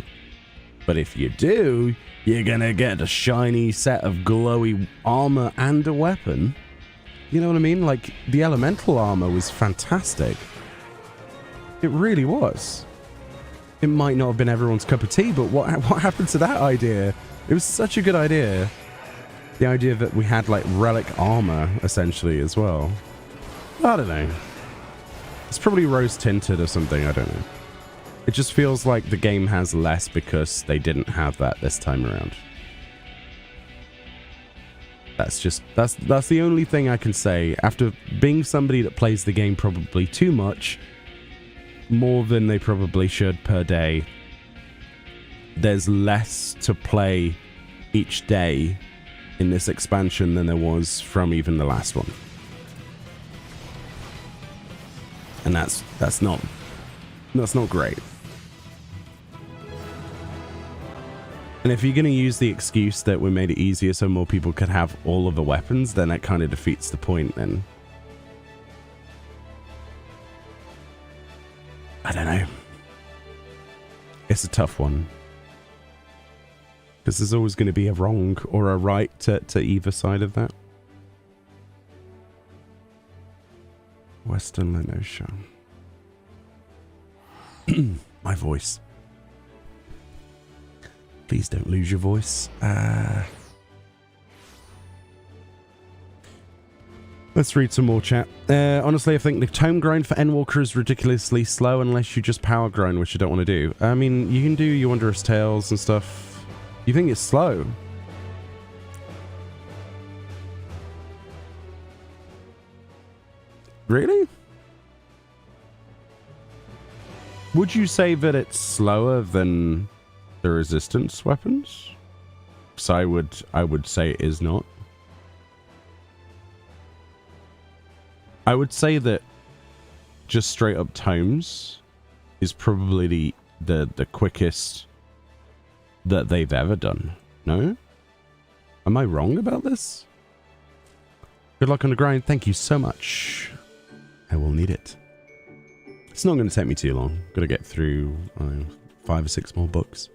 But if you do, you're gonna get a shiny set of glowy armor and a weapon. You know what I mean? Like, the elemental armor was fantastic. It really was. It might not have been everyone's cup of tea, but what happened to that idea? It was such a good idea. The idea that we had, like, relic armor, essentially, as well. I don't know. It's probably rose-tinted or something, I don't know. It just feels like the game has less because they didn't have that this time around. That's the only thing I can say. After being somebody that plays the game probably too much, more than they probably should per day, there's less to play each day in this expansion than there was from even the last one. And that's not great. And if you're going to use the excuse that we made it easier so more people could have all of the weapons, then that kind of defeats the point then. I don't know. It's a tough one. Because there's always going to be a wrong or a right to either side of that. Western Lenosha. My voice. Please don't lose your voice. Let's read some more chat. Honestly, I think the tome grind for Endwalker is ridiculously slow unless you just power grind, which you don't want to do. I mean, you can do your Wondrous Tales and stuff. You think it's slow? Really? Would you say that it's slower than the resistance weapons? So I would say it is not. I would say that just straight up tomes is probably the quickest that they've ever done. No? Am I wrong about this? Good luck on the grind. Thank you so much. I will need it. It's not going to take me too long. Got to get through 5 or 6 more books.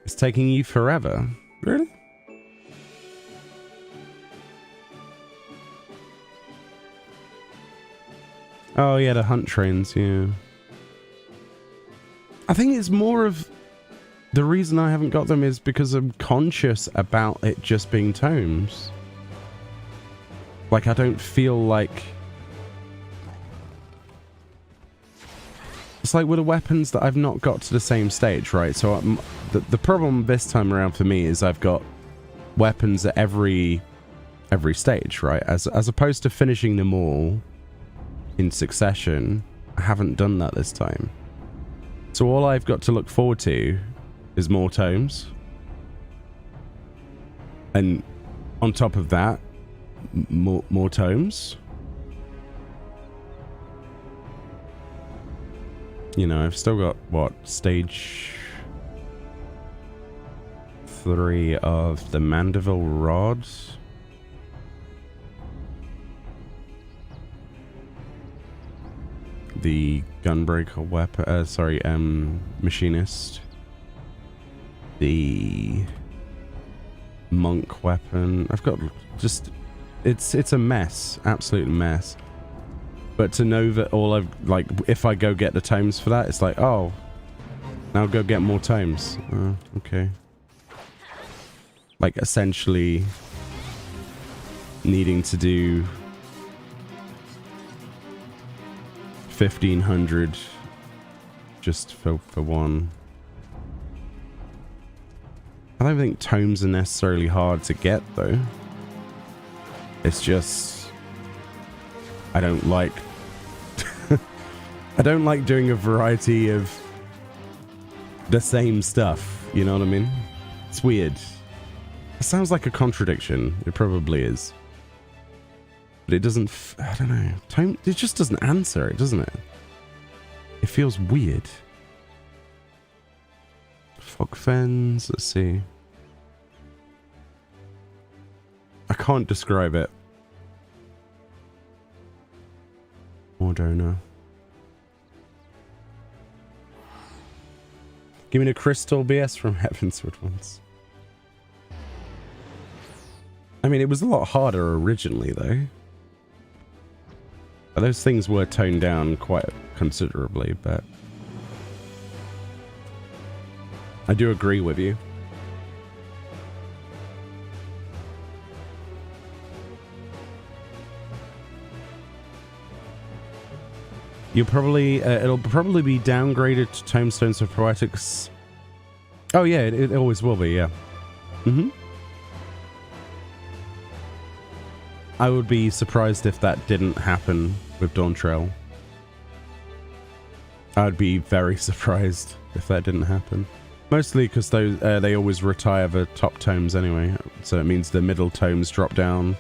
It's taking you forever. Really? Oh yeah, the hunt trains, yeah. I think it's more of the reason I haven't got them is because I'm conscious about it just being tomes. Like, I don't feel like... It's like with the weapons that I've not got to the same stage, right? So the problem this time around for me is I've got weapons at every stage, right? As opposed to finishing them all in succession, I haven't done that this time. So all I've got to look forward to is more tomes. And on top of that, more tomes. You know, I've still got, what, stage 3 of the Mandeville Rod. The Gunbreaker weapon, Machinist. The Monk weapon. I've got just, it's a mess, absolute mess. But to know that all I've, like, if I go get the tomes for that, it's like, oh, now go get more tomes. Okay. Like, essentially needing to do 1,500 just for one. I don't think tomes are necessarily hard to get, though. It's just... I don't like... I don't like doing a variety of the same stuff, you know what I mean? It's weird. It sounds like a contradiction. It probably is. But it doesn't... I don't know. Tome... It just doesn't answer it, doesn't it? It feels weird. Fog fens, let's see. I can't describe it. Or donor. Give me the crystal BS from Heavensward once. I mean, it was a lot harder originally, though. But those things were toned down quite considerably, but... I do agree with you. You'll probably, it'll probably be downgraded to Tomestones of Poetics. Oh yeah, it always will be, yeah. I would be surprised if that didn't happen with Dawntrail. I would be very surprised if that didn't happen. Mostly because they always retire the top tomes anyway, so it means the middle tomes drop down,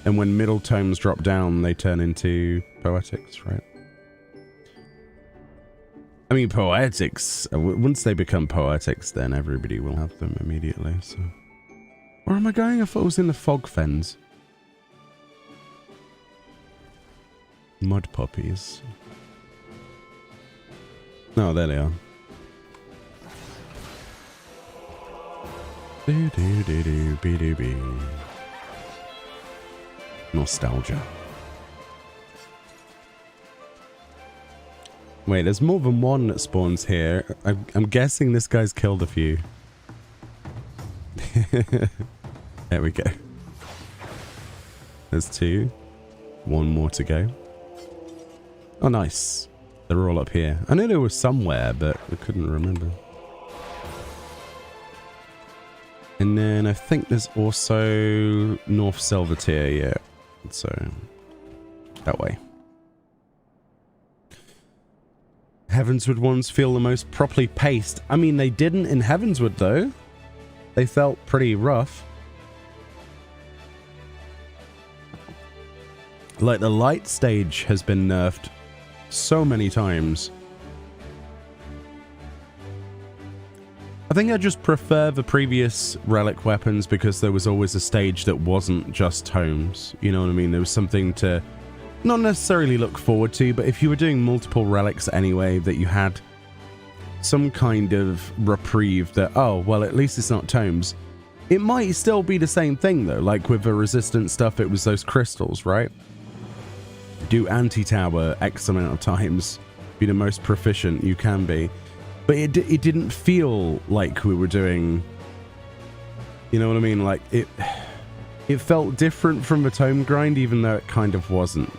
and when middle tomes drop down, they turn into Poetics, right? I mean, Poetics, once they become Poetics, then everybody will have them immediately, so... Where am I going? I thought it was in the Fog Fens. Mud Poppies. Oh, there they are. Do-do-do-do-be-do-be. Nostalgia. Wait, there's more than one that spawns here. I'm guessing this guy's killed a few. There we go. There's two. One more to go. Oh, nice. They're all up here. I knew they were somewhere, but I couldn't remember. And then I think there's also North Silvertier, yeah. So, that way. Heavensward ones feel the most properly paced. I mean, they didn't in Heavensward, though. They felt pretty rough. Like, the light stage has been nerfed so many times. I think I just prefer the previous Relic weapons because there was always a stage that wasn't just tomes. You know what I mean? There was something to not necessarily look forward to, but if you were doing multiple Relics anyway, that you had some kind of reprieve that, oh, well, at least it's not tomes. It might still be the same thing, though. Like with the resistant stuff, it was those crystals, right? Do anti-tower X amount of times. Be the most proficient you can be. But it didn't feel like we were doing... You know what I mean? Like, it felt different from the tome grind, even though it kind of wasn't.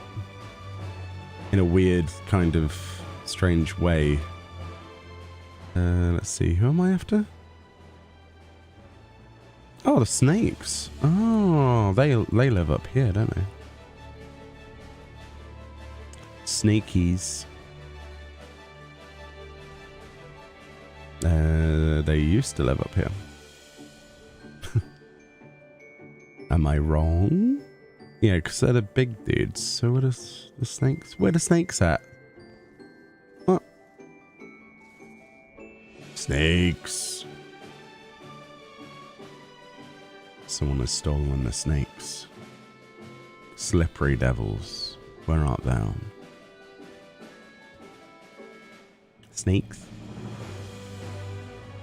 In a weird, kind of strange way. Let's see. Who am I after? Oh, the snakes. Oh, they live up here, don't they? Snakies. They used to live up here. Am I wrong? Yeah, because they're the big dudes. So what is the snakes? Where are the snakes at? What? Snakes. Someone has stolen the snakes. Slippery devils, where art thou? Snakes?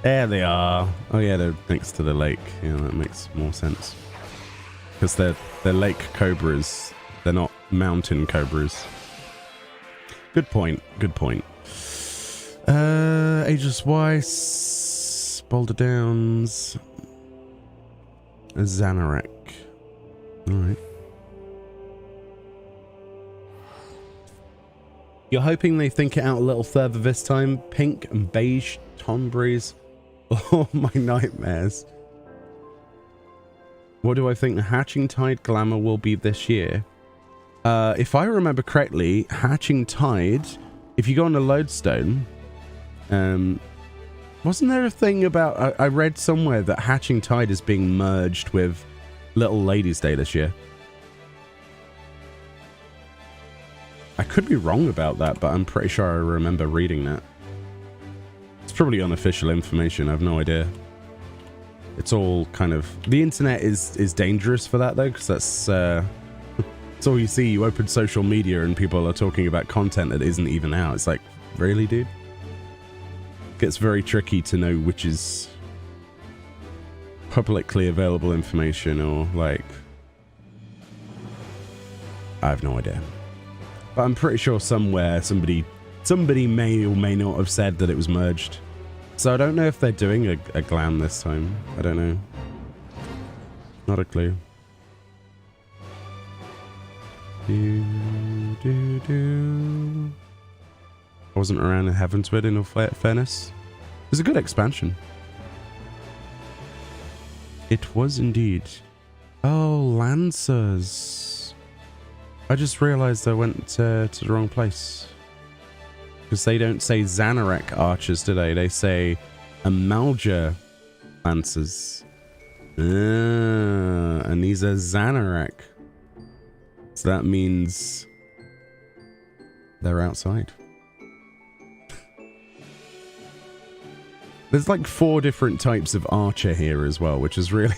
There they are. Oh yeah, they're next to the lake. Yeah, that makes more sense. Because they're lake cobras. They're not mountain cobras. Good point. Good point. Aegis Weiss. Boulder Downs. Xanarek. Alright. You're hoping they think it out a little further this time? Pink and beige Tonbreeze. Oh, my nightmares. What do I think the Hatching Tide glamour will be this year? If I remember correctly, Hatching Tide, if you go on the lodestone, wasn't there a thing about... I read somewhere that Hatching Tide is being merged with Little Ladies Day this year. I could be wrong about that, but I'm pretty sure I remember reading that. It's probably unofficial information, I have no idea. It's all kind of... The internet is dangerous for that, though, because that's all you see. You open social media and people are talking about content that isn't even out. It's like, really, dude? It gets very tricky to know which is publicly available information or, like... I have no idea. But I'm pretty sure somewhere somebody may or may not have said that it was merged. So I don't know if they're doing a glam this time. I don't know. Not a clue. I wasn't around in Heavensward in all fairness. It was a good expansion. It was indeed. Oh, Lancers. I just realized I went to the wrong place. Because they don't say Xanarek archers today. They say Amalja lancers. And these are Xanarek. So that means they're outside. There's like 4 different types of archer here as well, which is really...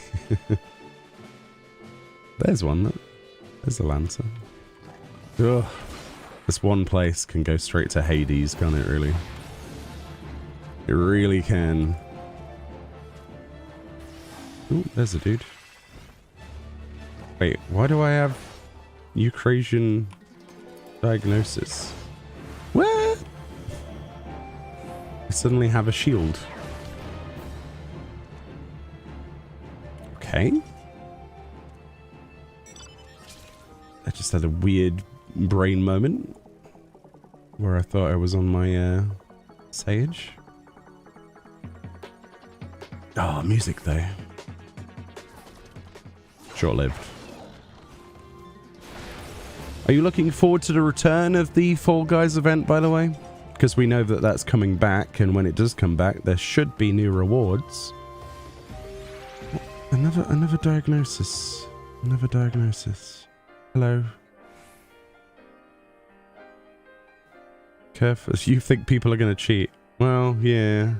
There's one. There's a lancer. Ugh. This one place can go straight to Hades, can't it, really? It really can. Ooh, there's a dude. Wait, why do I have Eucrasian diagnosis? What? I suddenly have a shield. Okay. I just had a weird brain moment where I thought I was on my sage. Oh, music though. Short-lived. Are you looking forward to the return of the Fall Guys event, by the way? Because we know that that's coming back, and when it does come back, there should be new rewards. Another diagnosis. Another diagnosis. Hello. Careful. You think people are going to cheat? Well, yeah.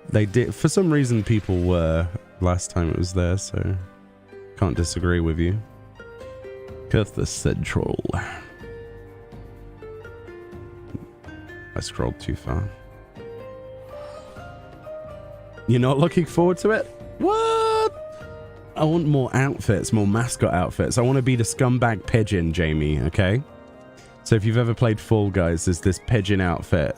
They did. For some reason, people were last time it was there, so can't disagree with you. Curth Central. I scrolled too far. You're not looking forward to it? What? I want more outfits, more mascot outfits. I want to be the scumbag pigeon, Jamie, okay? So if you've ever played Fall Guys, there's this pigeon outfit.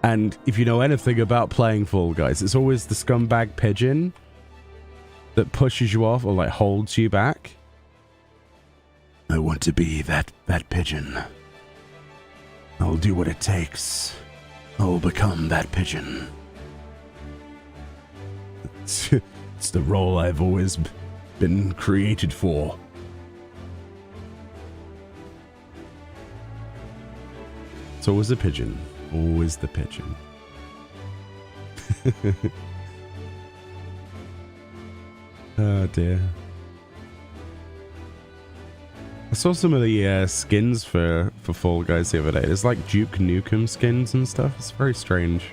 And if you know anything about playing Fall Guys, it's always the scumbag pigeon that pushes you off or like holds you back. I want to be that pigeon. I'll do what it takes. I'll become that pigeon. It's the role I've always been created for. It's always the pigeon. Always the pigeon. Oh dear. I saw some of the skins for Fall Guys the other day. There's like Duke Nukem skins and stuff. It's very strange.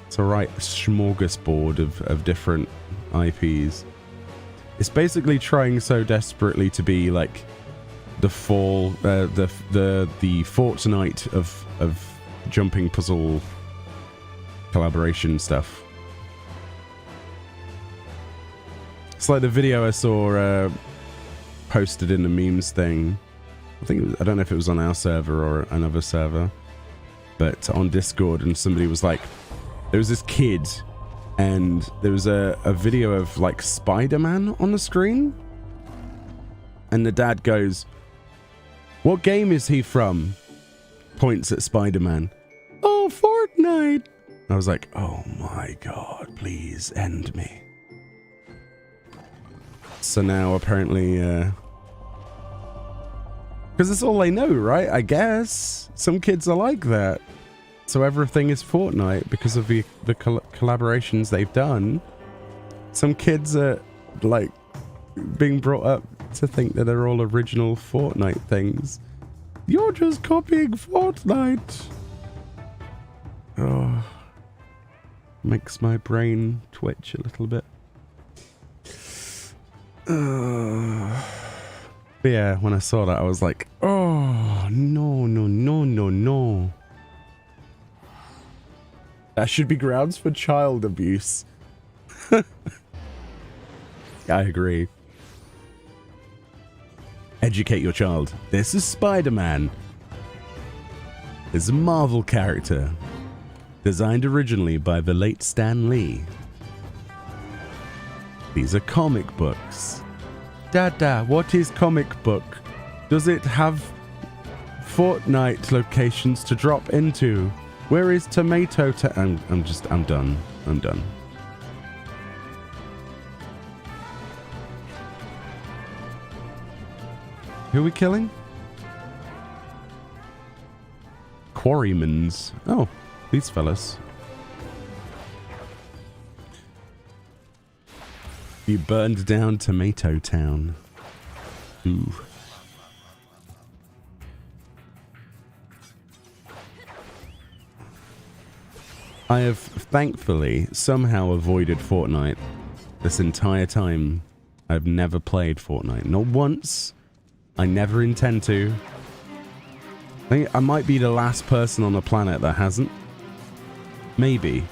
It's a right smorgasbord of different IPs. It's basically trying so desperately to be like the the Fortnite of jumping puzzle collaboration stuff. It's like the video I saw posted in the memes thing. I don't know if it was on our server or another server, but on Discord, and somebody was like, there was this kid and there was a video of like Spider-Man on the screen, and the dad goes, "What game is he from?" Points at Spider-Man. "Oh, Fortnite." I was like, oh my god, please end me. So now apparently, because it's all they know, right? I guess some kids are like that. So everything is Fortnite because of the collaborations they've done. Some kids are like being brought up to think that they're all original Fortnite things. You're just copying Fortnite. Oh, makes my brain twitch a little bit. But yeah, when I saw that, I was like, oh, no, no, no, no, no. That should be grounds for child abuse. I agree. Educate your child. This is Spider-Man. It's a Marvel character. Designed originally by the late Stan Lee. These are comic books. Dada, what is comic book? Does it have Fortnite locations to drop into? Where is Tomato I'm done. I'm done. Who are we killing? Quarrymans. Oh, these fellas. You burned down Tomato Town. Ooh. I have thankfully somehow avoided Fortnite this entire time. I've never played Fortnite. Not once. I never intend to. I think I might be the last person on the planet that hasn't. Maybe.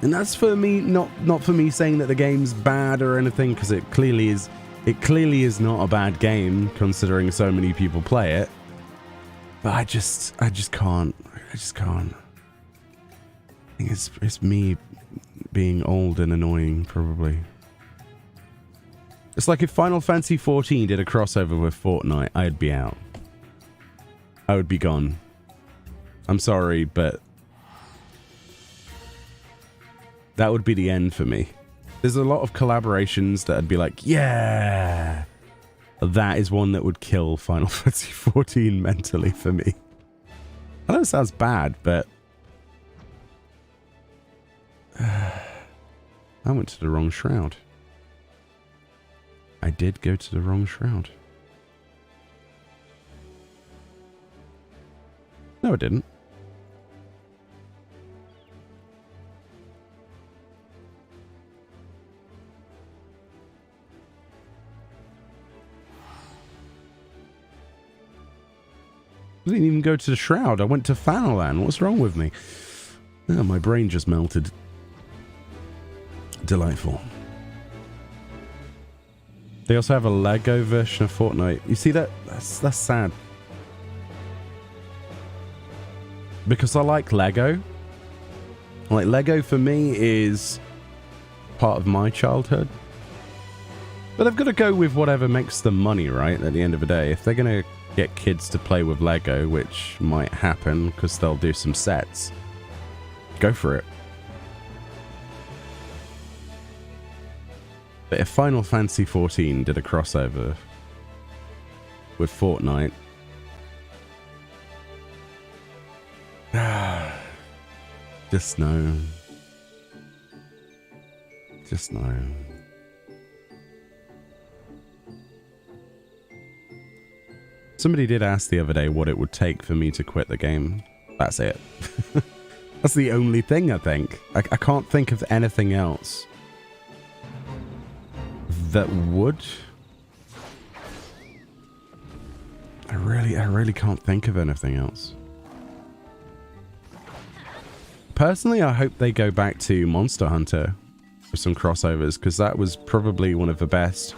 And that's for me, not for me saying that the game's bad or anything, because it clearly is. It clearly is not a bad game, considering so many people play it. But I just can't. I just can't. I think it's me being old and annoying, probably. It's like if Final Fantasy XIV did a crossover with Fortnite, I'd be out. I would be gone. I'm sorry, but that would be the end for me. There's a lot of collaborations that I'd be like, yeah! That is one that would kill Final Fantasy XIV mentally for me. I know it sounds bad, but I went to the wrong shroud. I did go to the wrong shroud. No, I didn't. I didn't even go to the shroud. I went to Fanalan. What's wrong with me? Oh, my brain just melted. Delightful. They also have a Lego version of Fortnite. You see that? That's sad. Because I like Lego. Like, Lego for me is part of my childhood. But they've got to go with whatever makes them money, right? At the end of the day. If they're going to get kids to play with Lego, which might happen because they'll do some sets, go for it. But if Final Fantasy XIV did a crossover with Fortnite, just no. Just no. Somebody did ask the other day what it would take for me to quit the game. That's it. That's the only thing, I think. I can't think of anything else that would. I really can't think of anything else. Personally, I hope they go back to Monster Hunter with some crossovers, because that was probably one of the best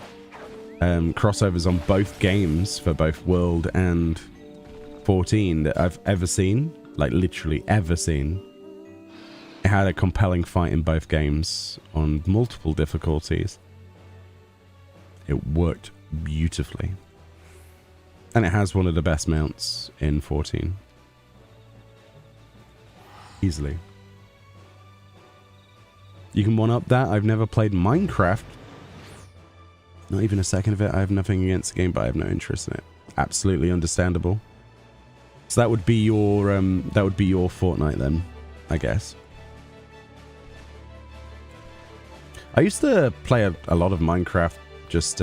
crossovers on both games for both World and 14 that I've ever seen. Like, literally ever seen. It had a compelling fight in both games on multiple difficulties. It worked beautifully. And it has one of the best mounts in 14. Easily. You can one-up that. I've never played Minecraft Not even a second of it. I have nothing against the game, but I have no interest in it. Absolutely understandable. So that would be your Fortnite then, I guess. I used to play a lot of Minecraft, just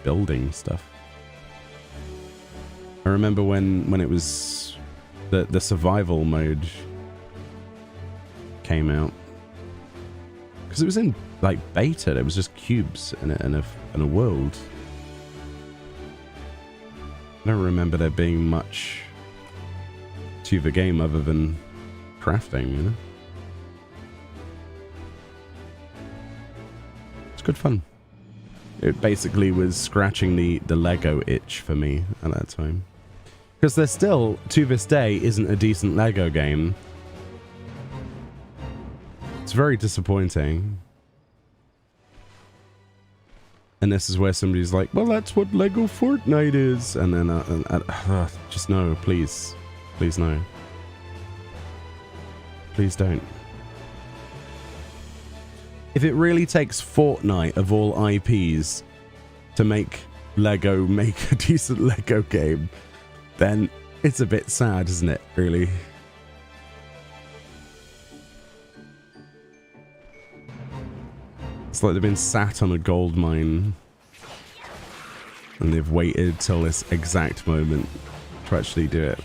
building stuff. I remember when it was the survival mode came out, because it was in like beta. It was just cubes and a world. I don't remember there being much to the game other than crafting, you know? It's good fun. It basically was scratching the Lego itch for me at that time. Because there still, to this day, isn't a decent Lego game. It's very disappointing. And this is where somebody's like, well, that's what Lego Fortnite is. And then, just no, please. Please no. Please don't. If it really takes Fortnite of all IPs to make Lego make a decent Lego game, then it's a bit sad, isn't it, really? It's like they've been sat on a gold mine and they've waited till this exact moment to actually do it.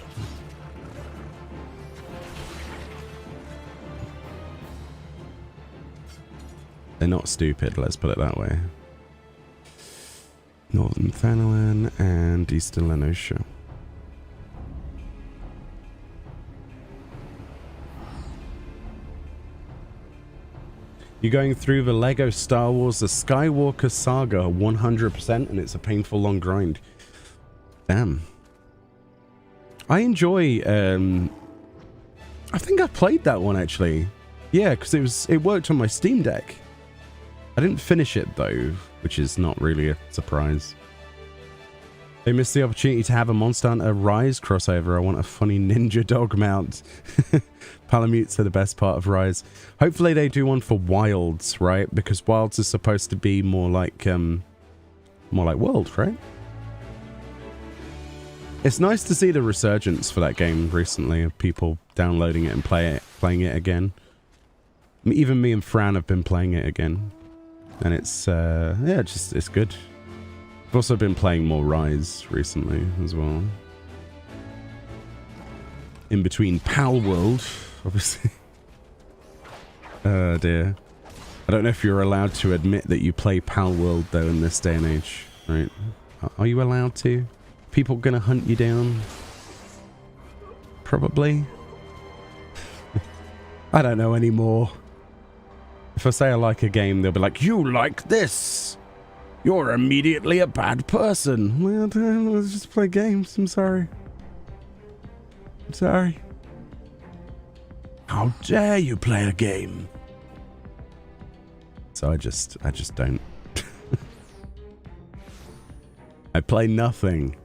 They're not stupid, let's put it that way. Northern Thanalan and Eastern Lenosha. You're going through the Lego Star Wars The Skywalker Saga 100%, and it's a painful long grind. Damn. I enjoy, I think I played that one actually. Yeah, because it worked on my Steam Deck. I didn't finish it though, which is not really a surprise. They missed the opportunity to have a Monster Hunter Rise crossover. I want a funny ninja dog mount. Palamutes are the best part of Rise. Hopefully they do one for Wilds, right? Because Wilds is supposed to be more like World, right? It's nice to see the resurgence for that game recently of people downloading it and playing it again. Even me and Fran have been playing it again. And it's, yeah, it's good. I've also been playing more Rise recently as well. In between Pal World, obviously. Oh dear. I don't know if you're allowed to admit that you play Pal World though in this day and age, right? Are you allowed to? People gonna hunt you down? Probably. I don't know anymore. If I say I like a game, they'll be like, you like this! You're immediately a bad person. Well, let's just play games. I'm sorry. I'm sorry. How dare you play a game? So I just don't. I play nothing.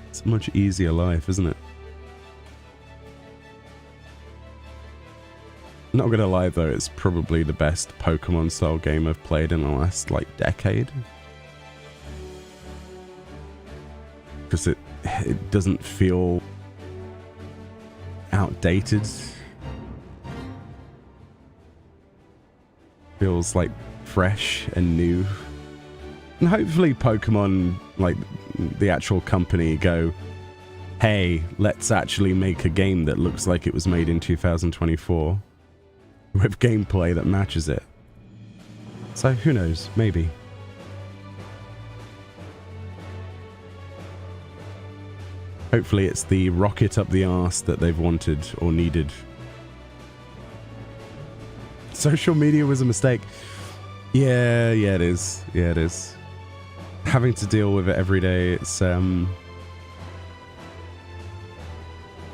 It's a much easier life, isn't it? Not gonna lie though, it's probably the best Pokemon style game I've played in the last like decade. Because it doesn't feel outdated. Feels like fresh and new. And hopefully Pokemon, like the actual company, go, hey, let's actually make a game that looks like it was made in 2024. With gameplay that matches it. So who knows, maybe. Hopefully it's the rocket up the arse that they've wanted or needed. Social media was a mistake. Yeah, it is. Yeah, it is. Having to deal with it every day,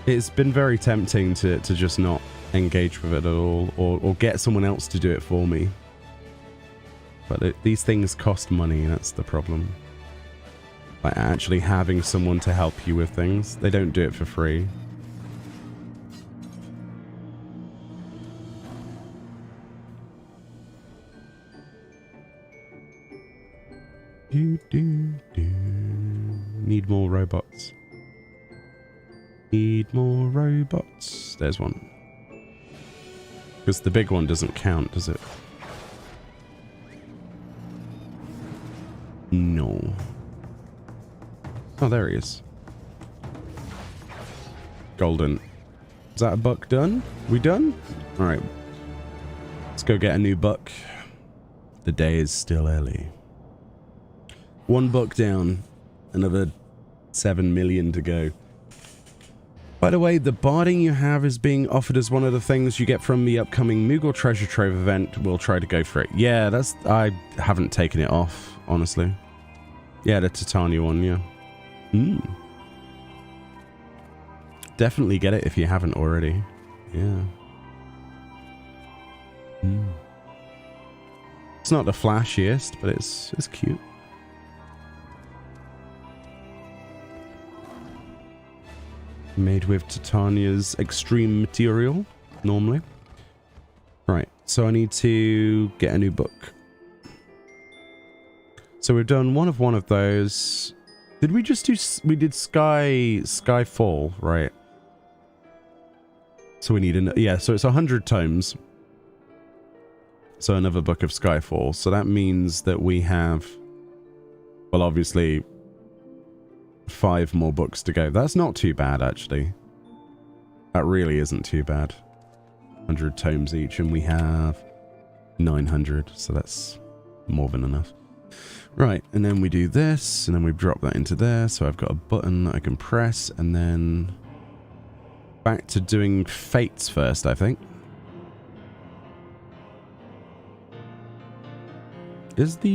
it's been very tempting to just not engage with it at all, or get someone else to do it for me. But these things cost money, that's the problem. Like actually having someone to help you with things, they don't do it for free. Need more robots. Need more robots. There's one. Because the big one doesn't count, does it? No. Oh, there he is. Golden. Is that a buck done? We done? Alright. Let's go get a new buck. The day is still early. One buck down. Another 7 million to go. By the way, the barding you have is being offered as one of the things you get from the upcoming Moogle Treasure Trove event. We'll try to go for it. Yeah, that's... I haven't taken it off, honestly. Yeah, the Titania one, yeah. Definitely get it if you haven't already. Yeah. It's not the flashiest, but it's cute. Made with Titania's extreme material, normally. Right, so I need to get a new book. So we've done one of those. Did we just do... We did Skyfall, right? So we need... Yeah, so it's 100 tomes. So another book of Skyfall. So that means that we have... Well, obviously... 5 more books to go. That's not too bad, actually. That really isn't too bad. 100 tomes each, and we have 900, so that's more than enough. Right, and then we do this, and then we drop that into there, so I've got a button that I can press, and then back to doing fates first, I think. Is the...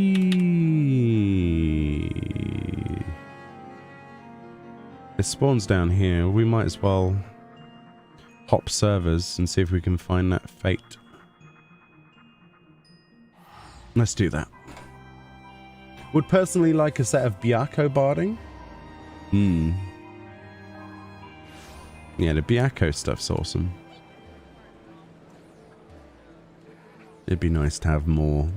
It spawns down here. We might as well hop servers and see if we can find that fate. Let's do that. Would personally like a set of Byakko barding. Yeah, the Byakko stuff's awesome. It'd be nice to have more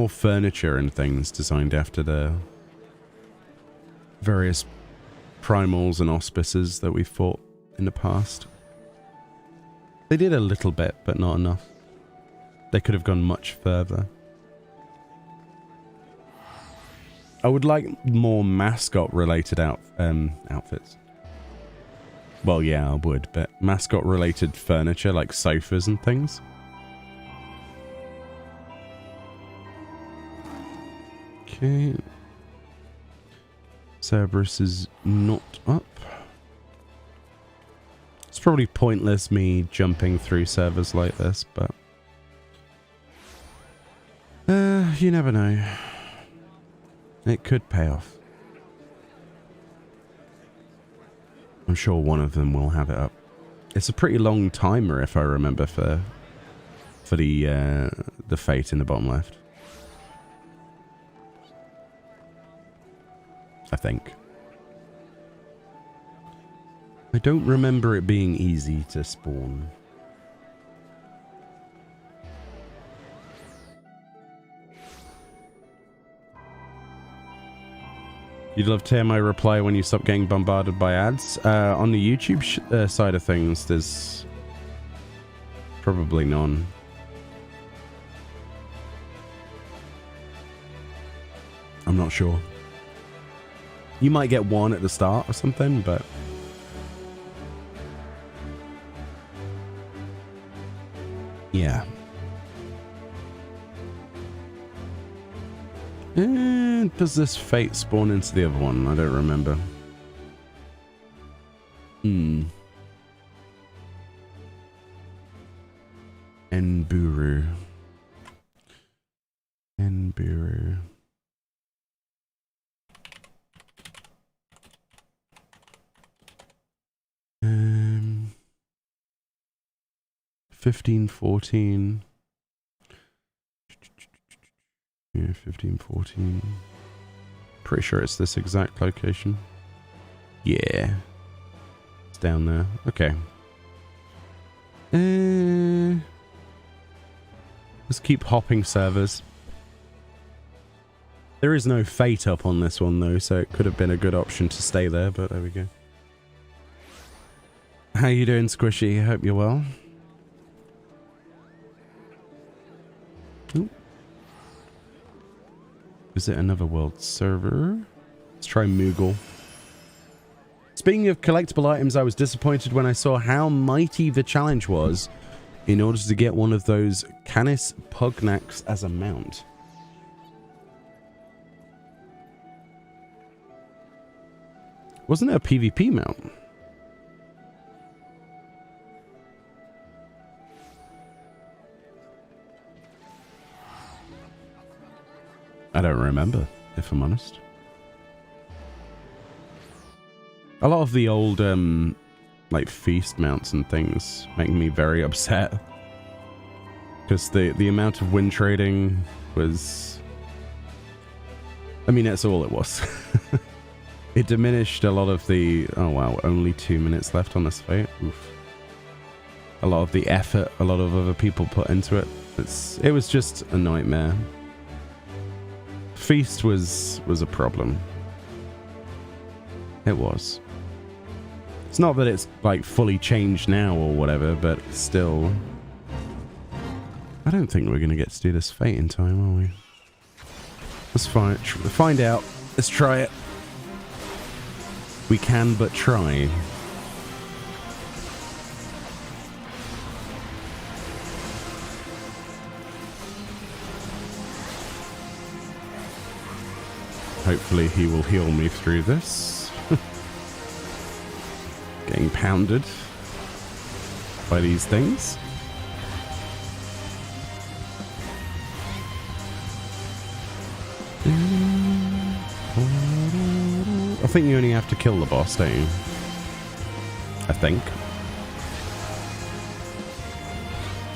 furniture and things designed after the various primals and auspices that we fought in the past. They did a little bit, but not enough. They could have gone much further. I would like more mascot-related outfits. Well, yeah, I would, but mascot-related furniture, like sofas and things. Okay. Cerberus is not up. It's probably pointless me jumping through servers like this, but... you never know. It could pay off. I'm sure one of them will have it up. It's a pretty long timer, if I remember, for the fate in the bottom left. I think. I don't remember it being easy to spawn. You'd love to hear my reply when you stop getting bombarded by ads. On the YouTube side of things, there's probably none. I'm not sure. You might get one at the start or something, but... yeah. Does this fate spawn into the other one? I don't remember. Enburu. Enburu. 1514. Yeah, 1514. Pretty sure it's this exact location. Yeah. It's down there. Okay. Let's keep hopping servers. There is no fate up on this one though, so it could have been a good option to stay there, but there we go. How you doing, Squishy? Hope you're well. Ooh. Visit another world server. Let's try Moogle. Speaking of collectible items, I was disappointed when I saw how mighty the challenge was in order to get one of those Canis Pugnax as a mount. Wasn't it a PvP mount? I don't remember, if I'm honest. A lot of the old, like, feast mounts and things make me very upset. Because the amount of win trading was... I mean, that's all it was. It diminished a lot of the... Oh, wow, only 2 minutes left on this fight. Oof. A lot of the effort a lot of other people put into it. It was just a nightmare. Feast was a problem. It was. It's not that it's like fully changed now or whatever, but still. I don't think we're going to get to do this fate in time, are we? Let's find out. Let's try it. We can but try. Hopefully he will heal me through this. Getting pounded by these things. I think you only have to kill the boss, don't you? I think.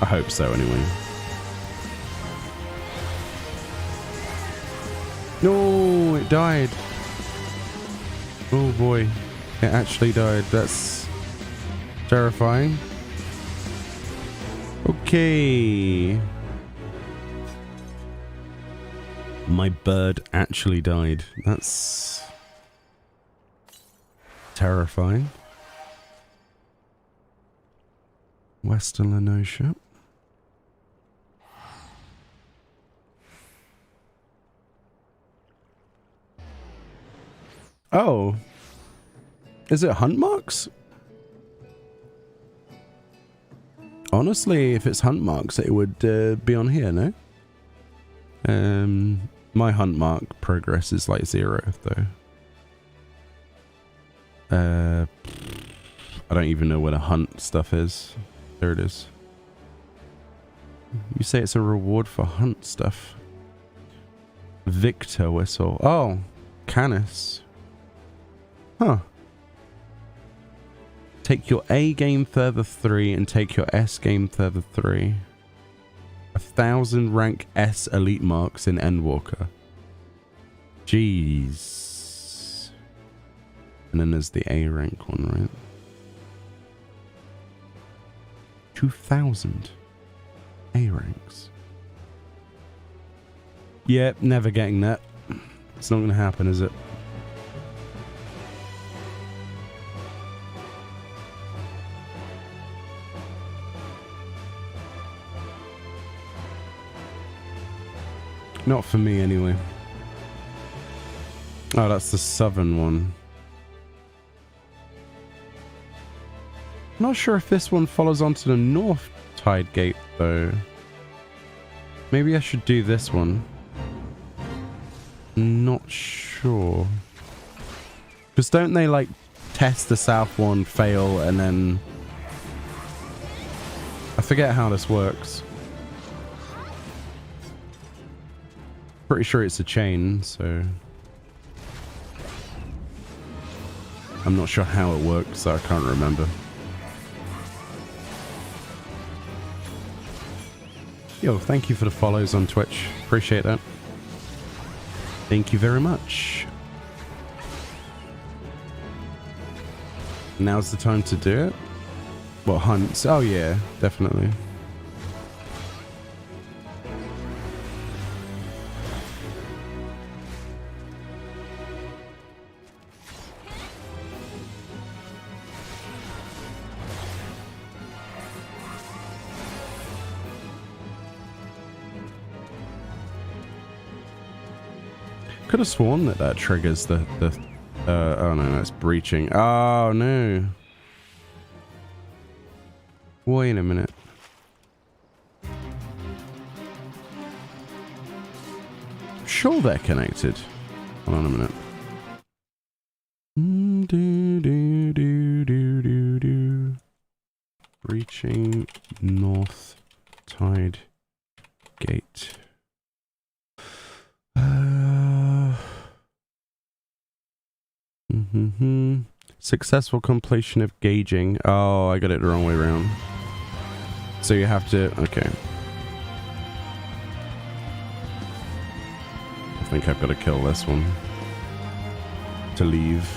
I hope so, anyway. No, it died. Oh boy, it actually died. That's terrifying. Okay. My bird actually died. That's terrifying. Western Lenosha. Oh. Is it hunt marks? Honestly, if it's hunt marks, it would be on here, no? My hunt mark progress is like 0, though. I don't even know where the hunt stuff is. There it is. You say it's a reward for hunt stuff. Victor whistle. Oh, Canis. Huh. Take your A game further 3 and take your S game further 3. 1,000 rank S elite marks in Endwalker. Jeez. And then there's the A rank one, right? 2,000 A ranks. Yep, never getting that. It's not going to happen, is it? Not for me, anyway. Oh, that's the southern one. Not sure if this one follows on to the north tide gate, though. Maybe I should do this one. Not sure. Because don't they, like, test the south one, fail, and then... I forget how this works. Pretty sure it's a chain, so... I'm not sure how it works, so I can't remember. Yo, thank you for the follows on Twitch. Appreciate that. Thank you very much. Now's the time to do it. What, hunts? Oh yeah, definitely. Could have sworn that that triggers the oh no, that's breaching. Oh no. Wait a minute. Sure they're connected. Hold on a minute. Reaching North Tide Gate. Successful completion of gauging. Oh, I got it the wrong way around. So you have to... Okay. I think I've got to kill this one to leave.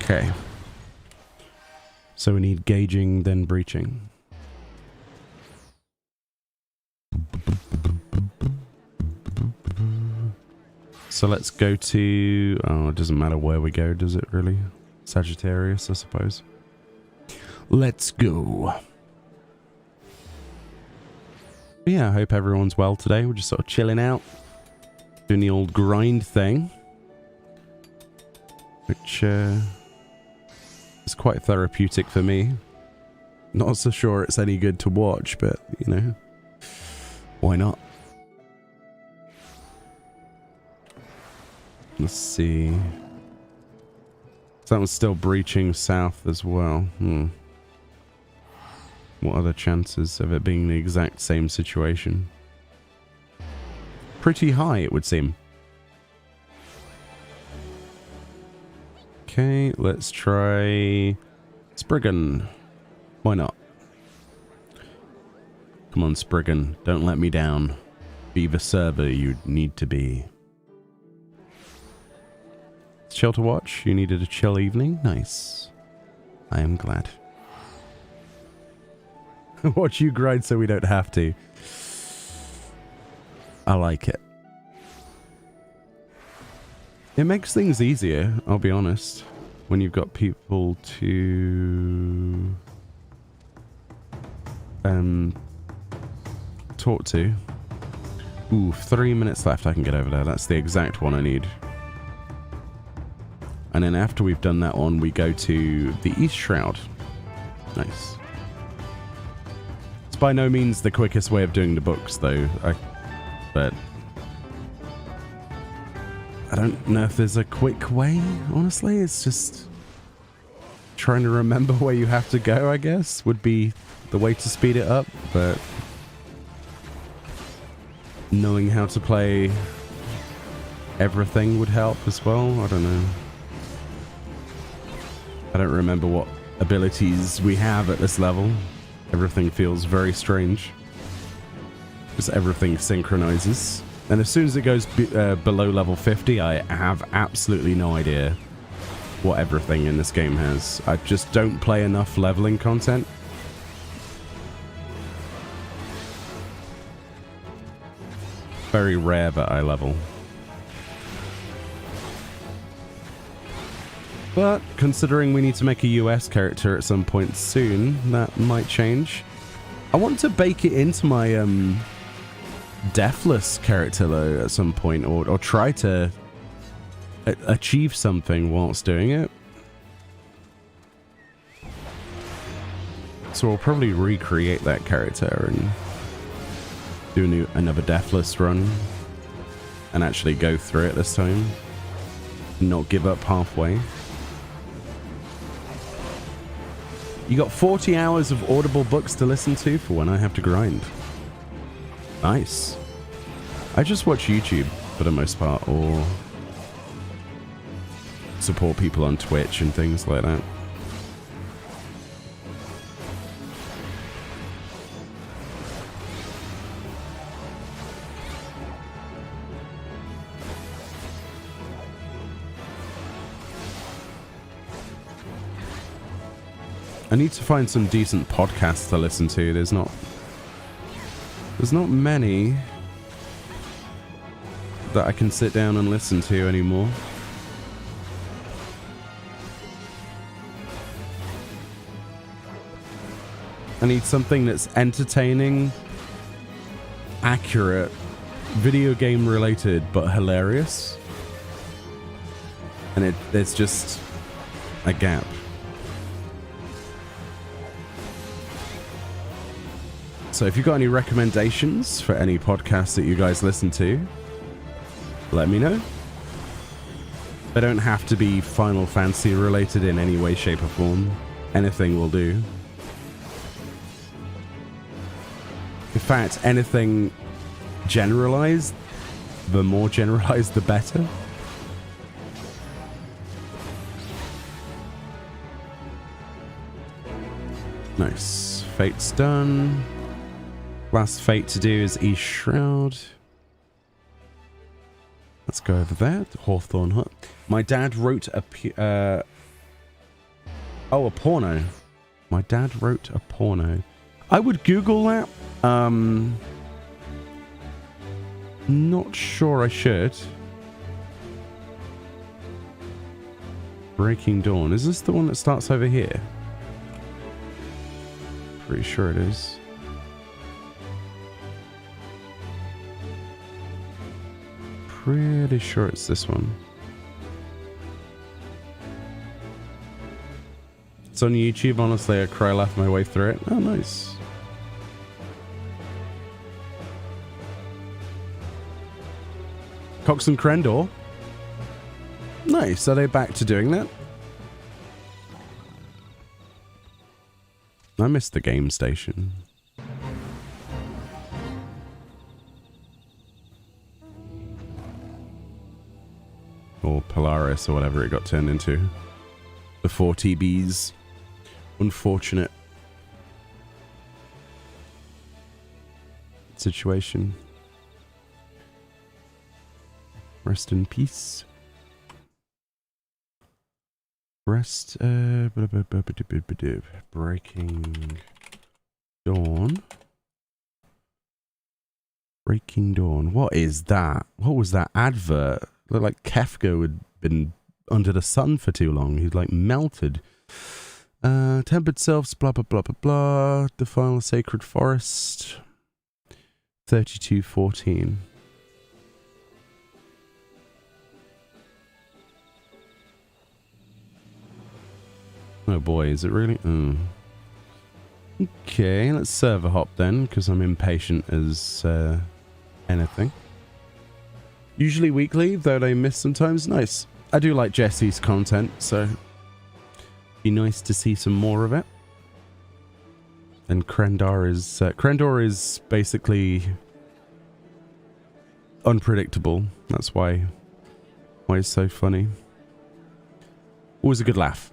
Okay. So we need gauging, then breaching. So let's go to... Oh, it doesn't matter where we go, does it really? Sagittarius, I suppose. Let's go. But yeah, I hope everyone's well today. We're just sort of chilling out. Doing the old grind thing. Which is quite therapeutic for me. Not so sure it's any good to watch, but, you know, why not? Let's see. So that one's still breaching south as well. What are the chances of it being the exact same situation? Pretty high, it would seem. Okay, let's try Spriggan. Why not? Come on, Spriggan. Don't let me down. Be the server you need to be. Chill to watch. You needed a chill evening. Nice. I am glad. Watch you grind so we don't have to. I like it. It makes things easier, I'll be honest, when you've got people to talk to. Ooh, 3 minutes left. I can get over there. That's the exact one I need. And then after we've done that one, we go to the East Shroud. Nice. It's by no means the quickest way of doing the books, though. But I don't know if there's a quick way, honestly. It's just trying to remember where you have to go, I guess, would be the way to speed it up. But knowing how to play everything would help as well. I don't know. I don't remember what abilities we have at this level. Everything feels very strange. Because everything synchronizes. And as soon as it goes below level 50, I have absolutely no idea what everything in this game has. I just don't play enough leveling content. Very rare that I level. But considering we need to make a US character at some point soon, that might change. I want to bake it into my deathless character though at some point, or try to achieve something whilst doing it. So I'll probably recreate that character and do another deathless run and actually go through it this time. Not give up halfway. You got 40 hours of Audible books to listen to for when I have to grind. Nice. I just watch YouTube for the most part, or support people on Twitch and things like that. I need to find some decent podcasts to listen to. There's not many that I can sit down and listen to anymore. I need something that's entertaining, accurate, video game related, but hilarious. And there's just a gap. So if you've got any recommendations for any podcasts that you guys listen to, let me know. They don't have to be Final Fantasy related in any way, shape or form. Anything will do. In fact, anything generalized, the more generalized, the better. Nice. Fate's done. Last fate to do is East Shroud. Let's go over there. Hawthorne Hut. My dad wrote a porno. My dad wrote a porno. I would Google that. Not sure I should. Breaking Dawn. Is this the one that starts over here? Pretty sure it is. Pretty sure it's this one. It's on YouTube. Honestly, I cry laugh my way through it. Oh, nice. Cox and Crendor. Nice. Are they back to doing that? I missed the game station. Or Polaris or whatever it got turned into. The 4TBs. Unfortunate situation. Rest in peace. Rest. Breaking Dawn. Breaking Dawn. What is that? What was that advert? Looked like Kefka had been under the sun for too long. He's like melted. Tempered selves, blah, blah, blah, blah, blah. Defile Sacred Forest. 3214. Oh boy, is it really? Okay, let's server hop then, because I'm impatient as anything. Usually weekly, though they miss sometimes. Nice. I do like Jesse's content, so be nice to see some more of it. And Crendor is basically unpredictable. That's why it's so funny. Always a good laugh.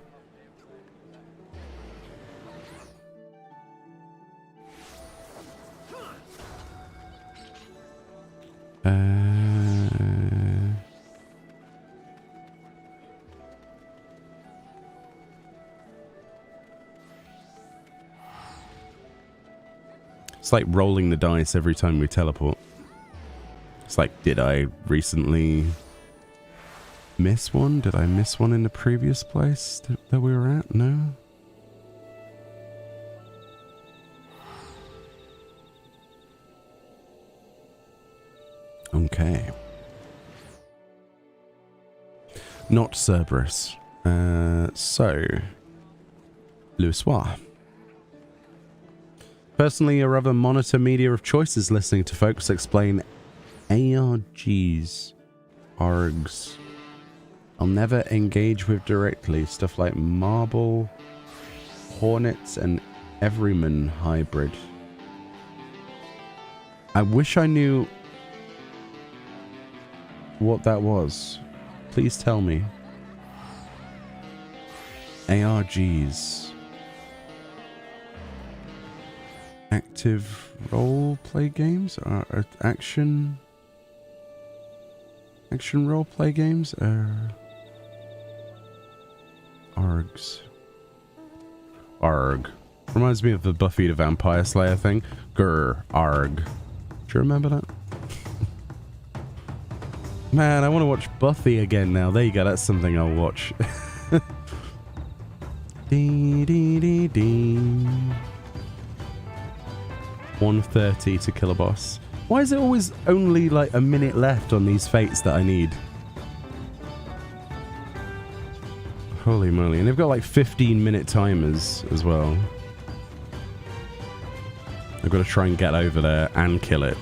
It's like rolling the dice every time we teleport. It's like, did I recently miss one? Did I miss one in the previous place that we were at? No? Okay. Not Cerberus. So, Louisois. Personally, a rather monitor media of choice is listening to folks explain ARGs. ARGs. I'll never engage with directly. Stuff like Marble, Hornets, and Everyman hybrid. I wish I knew what that was. Please tell me. ARGs. Active role play games? Action role play games? ARGs. ARG. Reminds me of the Buffy the Vampire Slayer thing. Grr. ARG. Do you remember that? Man, I want to watch Buffy again now. There you go. That's something I'll watch. Dee, dee, dee, dee. 130 to kill a boss. Why is it always only like a minute left on these fates that I need? Holy moly. And they've got like 15-minute timers as well. I've got to try and get over there and kill it.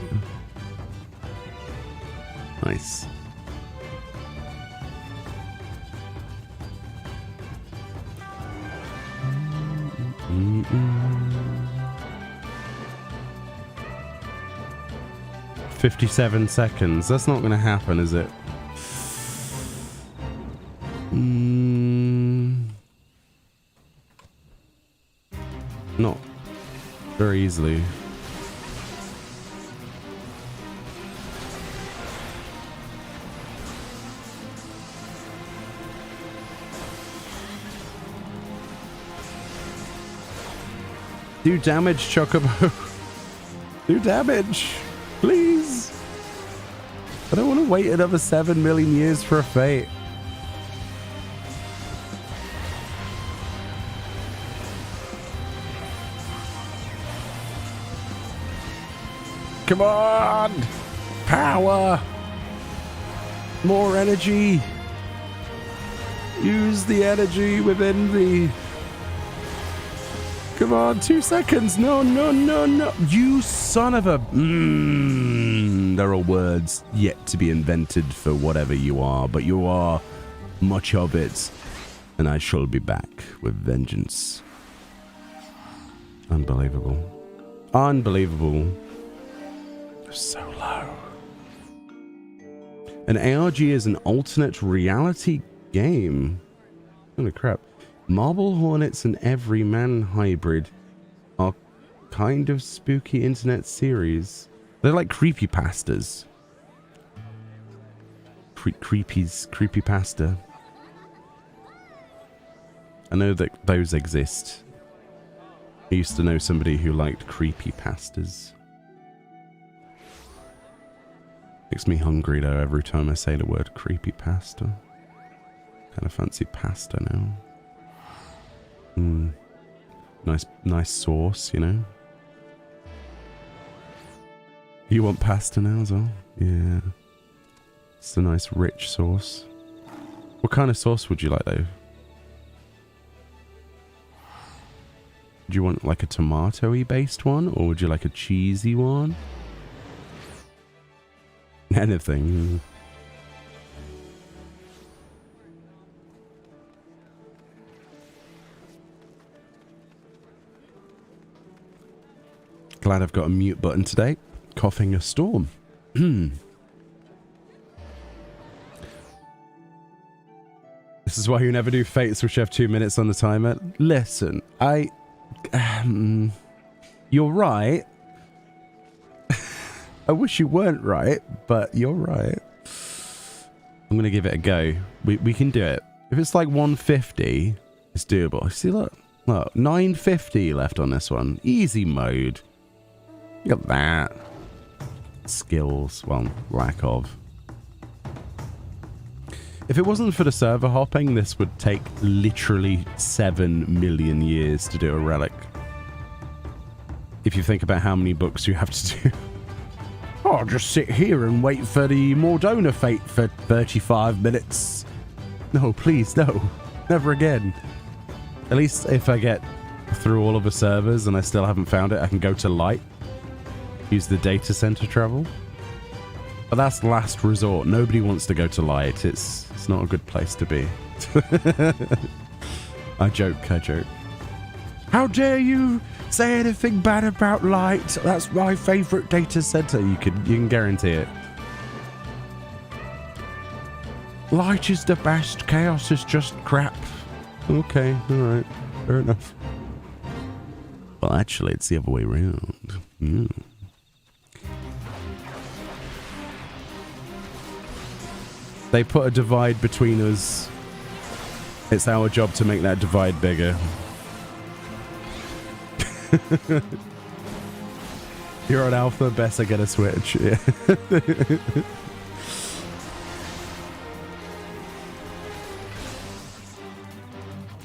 Nice. Mm-mm. 57 seconds. That's not going to happen, is it? Not very easily. Do damage, Chocobo. Do damage. Please. I don't want to wait another 7 million years for a fate. Come on! Power! More energy! Use the energy within the... Come on, 2 seconds! No, no, no, no! You son of a... There are words yet to be invented for whatever you are, but you are much of it, and I shall be back with vengeance. Unbelievable. Unbelievable. So low. An ARG is an alternate reality game. Holy crap. Marble Hornets and Everyman Hybrid are kind of spooky internet series. They're like creepypastas. Creepypasta. I know that those exist. I used to know somebody who liked creepypastas. Makes me hungry though every time I say the word creepypasta. Kind of fancy pasta now. Nice sauce, you know. You want pasta now as well? Yeah. It's a nice rich sauce. What kind of sauce would you like though? Do you want like a tomato-y based one, or would you like a cheesy one? Anything. Glad I've got a mute button today. Coughing a storm. This is why you never do fates which have 2 minutes on the timer. Listen, you're right. I wish you weren't right, but you're right. I'm going to give it a go. We can do it. If it's like 150, it's doable. See, look, 950 left on this one. Easy mode. Look at that. Skills, well, lack of. If it wasn't for the server hopping, this would take literally 7 million years to do a relic. If you think about how many books you have to do. Oh, I'll just sit here and wait for the Mordona fate for 35 minutes. No, please, no. Never again. At least if I get through all of the servers and I still haven't found it, I can go to light. Use the data center travel. But that's last resort. Nobody wants to go to light. It's not a good place to be. I joke. How dare you say anything bad about light? That's my favorite data center. You can guarantee it. Light is the best. Chaos is just crap. Okay, all right, fair enough. Well, actually, it's the other way around. They put a divide between us. It's our job to make that divide bigger. You're on alpha, better get a switch. Yeah.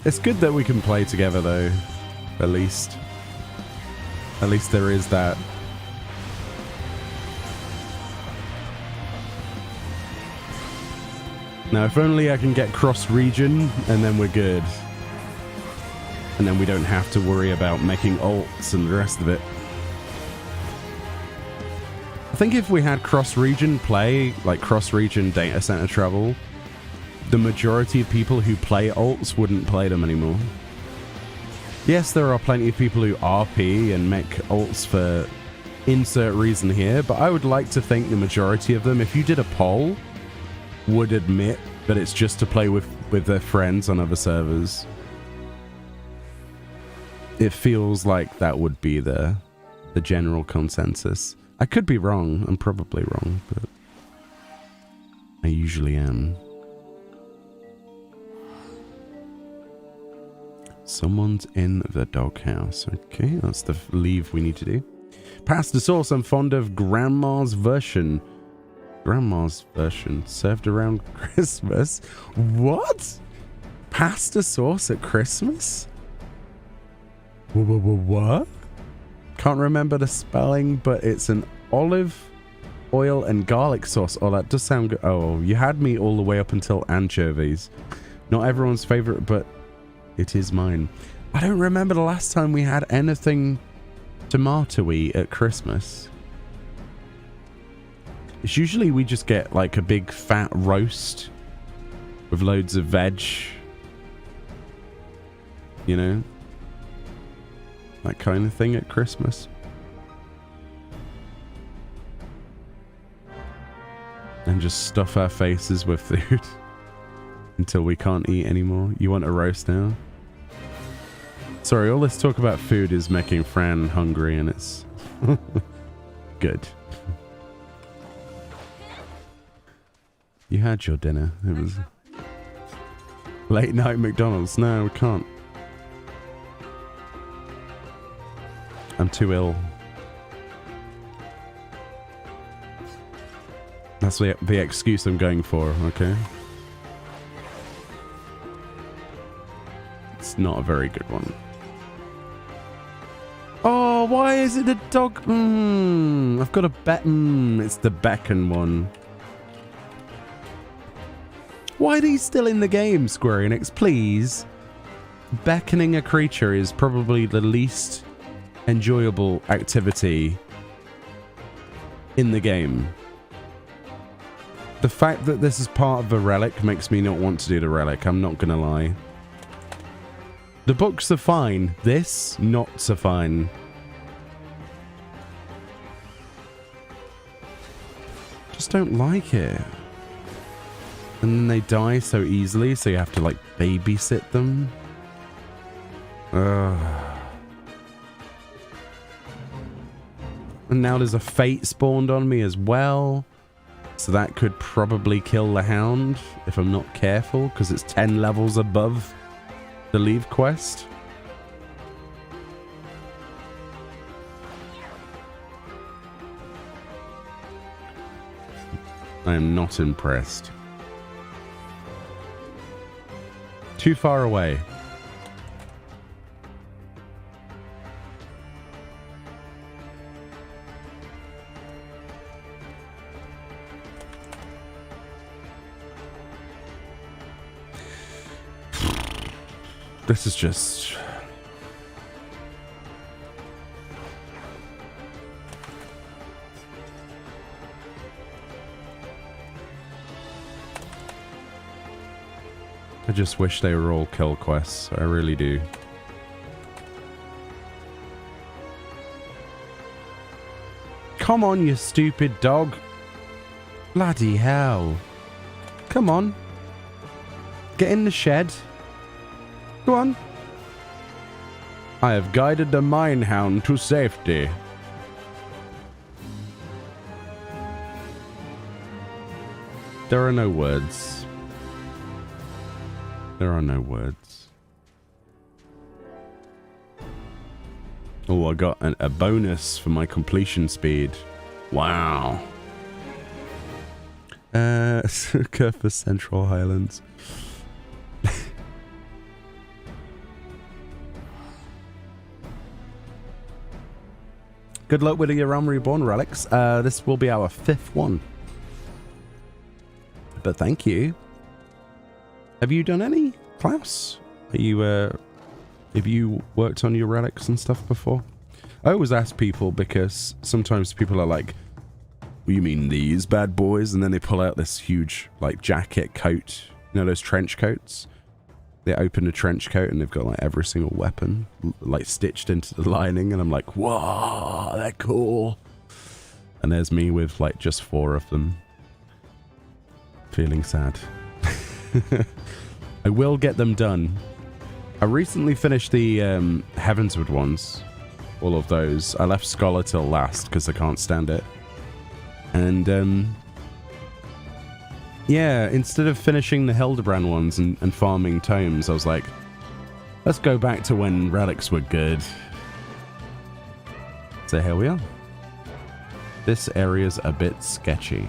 It's good that we can play together though. At least there is that. Now, if only I can get cross-region, and then we're good. And then we don't have to worry about making ults and the rest of it. I think if we had cross-region play, like cross-region data center travel, the majority of people who play ults wouldn't play them anymore. Yes, there are plenty of people who RP and make ults for insert reason here, but I would like to think the majority of them, if you did a poll, would admit that it's just to play with their friends on other servers. It feels like that would be the general consensus. I could be wrong. I'm probably wrong, but I usually am. Someone's in the doghouse. Okay, that's the leave we need to do. Pasta sauce. I'm fond of Grandma's version. Grandma's version served around Christmas. What? Pasta sauce at Christmas? What? Can't remember the spelling, but it's an olive oil and garlic sauce. Oh, that does sound good. Oh, you had me all the way up until anchovies. Not everyone's favorite, but it is mine. I don't remember the last time we had anything tomatoey at Christmas. It's usually we just get like a big fat roast with loads of veg. You know? That kind of thing at Christmas. And just stuff our faces with food until we can't eat anymore. You want a roast now? Sorry, all this talk about food is making Fran hungry, and it's good. You had your dinner. It was late night McDonald's. No, we can't. I'm too ill. That's the excuse I'm going for, okay? It's not a very good one. Oh, why is it the dog? I've got a bet. It's the beckon one. Why are these still in the game, Square Enix? Please. Beckoning a creature is probably the least enjoyable activity in the game. The fact that this is part of the Relic makes me not want to do the Relic. I'm not gonna lie. The books are fine. This, not so fine. Just don't like it. And then they die so easily, so you have to like babysit them. And now there's a fate spawned on me as well. So that could probably kill the hound if I'm not careful, because it's 10 levels above the leave quest. I am not impressed. Too far away. This is just... I just wish they were all kill quests. I really do. Come on, you stupid dog. Bloody hell. Come on. Get in the shed. Go on. I have guided the minehound to safety. There are no words. There are no words. Oh, I got a bonus for my completion speed. Wow. Suka for Central Highlands. Good luck with your Realm Reborn relics. This will be our 5th one. But thank you. Have you done any, Klaus? Are you, have you worked on your relics and stuff before? I always ask people because sometimes people are like, you mean these bad boys? And then they pull out this huge, like, jacket coat. You know those trench coats? They open a trench coat and they've got, like, every single weapon, like, stitched into the lining. And I'm like, whoa, they're cool. And there's me with, like, just 4 of them. Feeling sad. I will get them done. I recently finished the Heavensward ones. All of those. I left Scholar till last because I can't stand it. And, yeah, instead of finishing the Hildebrand ones and farming tomes, I was like, let's go back to when relics were good. So here we are. This area's a bit sketchy.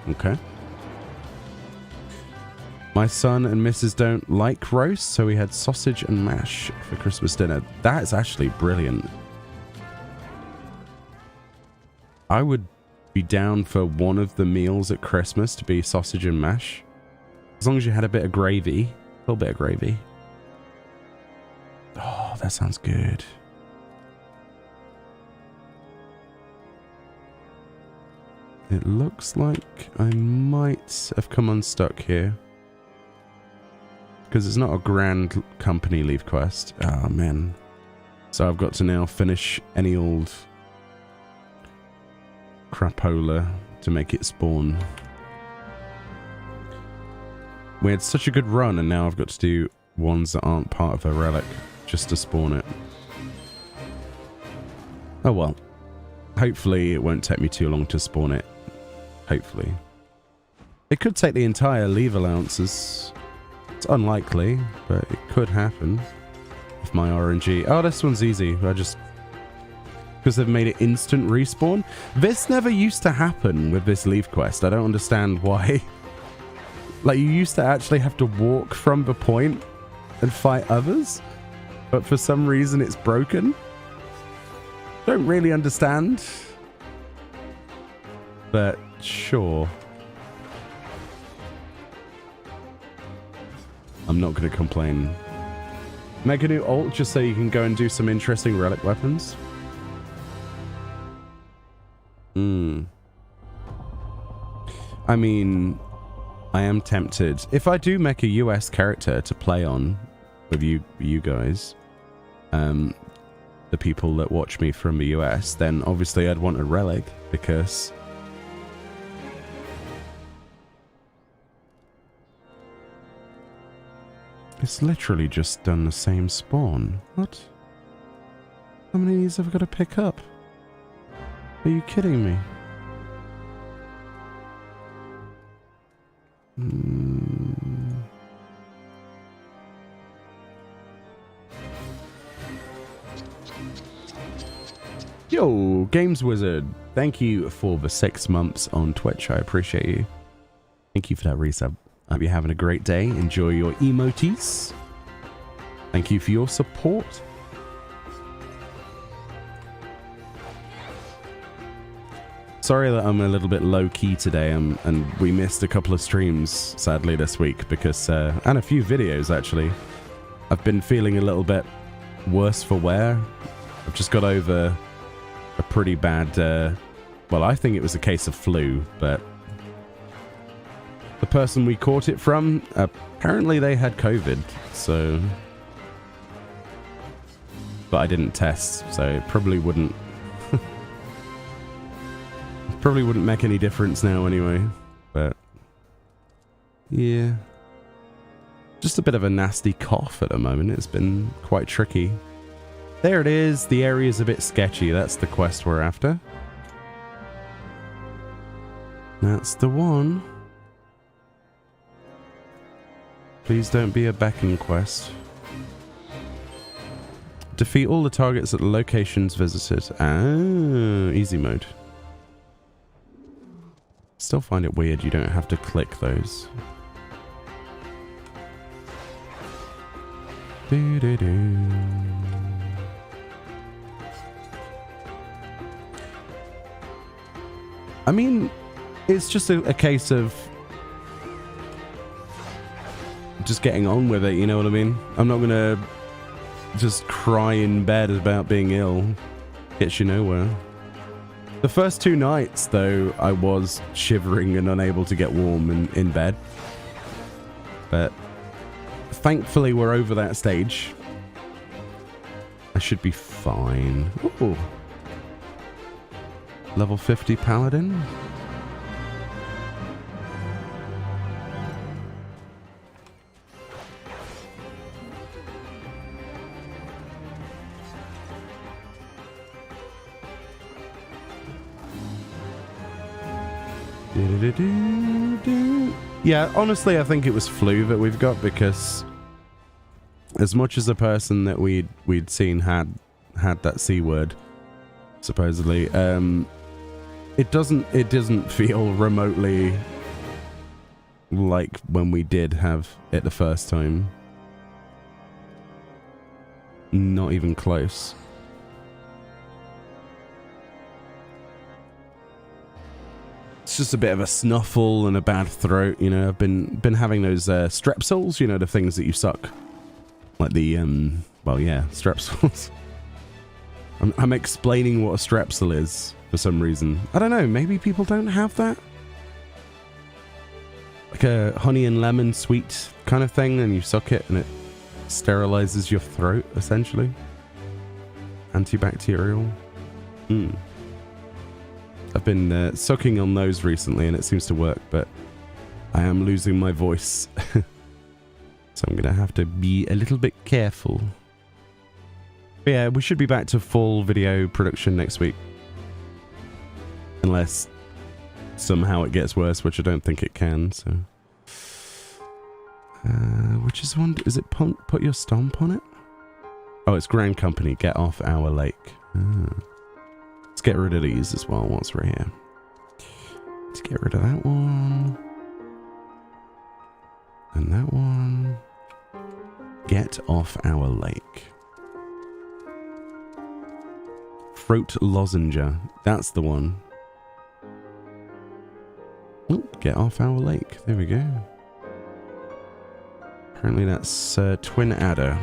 Okay. My son and Mrs. don't like roast, so we had sausage and mash for Christmas dinner. That is actually brilliant. I would be down for one of the meals at Christmas to be sausage and mash. As long as you had a bit of gravy. A little bit of gravy. Oh, that sounds good. It looks like I might have come unstuck here. Because it's not a grand company leave quest. Oh, man. So I've got to now finish any old crapola to make it spawn. We had such a good run and now I've got to do ones that aren't part of a relic just to spawn it. Oh well. Hopefully it won't take me too long to spawn it. Hopefully. It could take the entire leave allowances. It's unlikely, but it could happen. With my RNG. Oh, this one's easy. I just... because they've made it instant respawn. This never used to happen with this leave quest. I don't understand why. Like, you used to actually have to walk from the point and fight others. But for some reason it's broken. Don't really understand. But sure. I'm not going to complain. Make a new ult just so you can go and do some interesting relic weapons. I mean, I am tempted. If I do make a US character to play on with you guys, the people that watch me from the US, then obviously I'd want a relic because it's literally just done the same spawn. What? How many of these have I got to pick up? Are you kidding me? Yo, Games Wizard, thank you for the 6 months on Twitch. I appreciate you. Thank you for that resub. I hope you're having a great day. Enjoy your emotes. Thank you for your support. Sorry that I'm a little bit low-key today, and we missed a couple of streams, sadly, this week, because, and a few videos, actually. I've been feeling a little bit worse for wear. I've just got over a pretty bad, well, I think it was a case of flu, but the person we caught it from, apparently they had COVID, so... But I didn't test, so it probably wouldn't... Probably wouldn't make any difference now anyway, but yeah. Just a bit of a nasty cough at the moment. It's been quite tricky. There it is. The area's a bit sketchy. That's the quest we're after. That's the one. Please don't be a Beacon quest. Defeat all the targets at the locations visited. Ah, easy mode. Still find it weird you don't have to click those. I mean, it's just a case of just getting on with it, you know what I mean? I'm not gonna just cry in bed about being ill. Gets you nowhere. The first 2 nights, though, I was shivering and unable to get warm in bed. But thankfully, we're over that stage. I should be fine. Ooh. Level 50 Paladin. Yeah, honestly, I think it was flu that we've got, because as much as a person that we'd seen had that C word, supposedly, it doesn't feel remotely like when we did have it the first time. Not even close. It's just a bit of a snuffle and a bad throat, you know. I've been having those strepsils, you know, the things that you suck, like the well, yeah, strepsils. I'm explaining what a strepsil is for some reason. I don't know. Maybe people don't have that, like a honey and lemon sweet kind of thing, and you suck it and it sterilizes your throat, essentially. Antibacterial. I've been sucking on those recently and it seems to work, but I am losing my voice. So I'm going to have to be a little bit careful. But yeah, we should be back to full video production next week. Unless somehow it gets worse, which I don't think it can, so... which is one... Is it put your stomp on it? Oh, it's Grand Company. Get off our lake. Let's get rid of these as well once we're here. Let's get rid of that one. And that one. Get off our lake. Fruit lozenger. That's the one. Ooh, get off our lake. There we go. Apparently that's Twin Adder.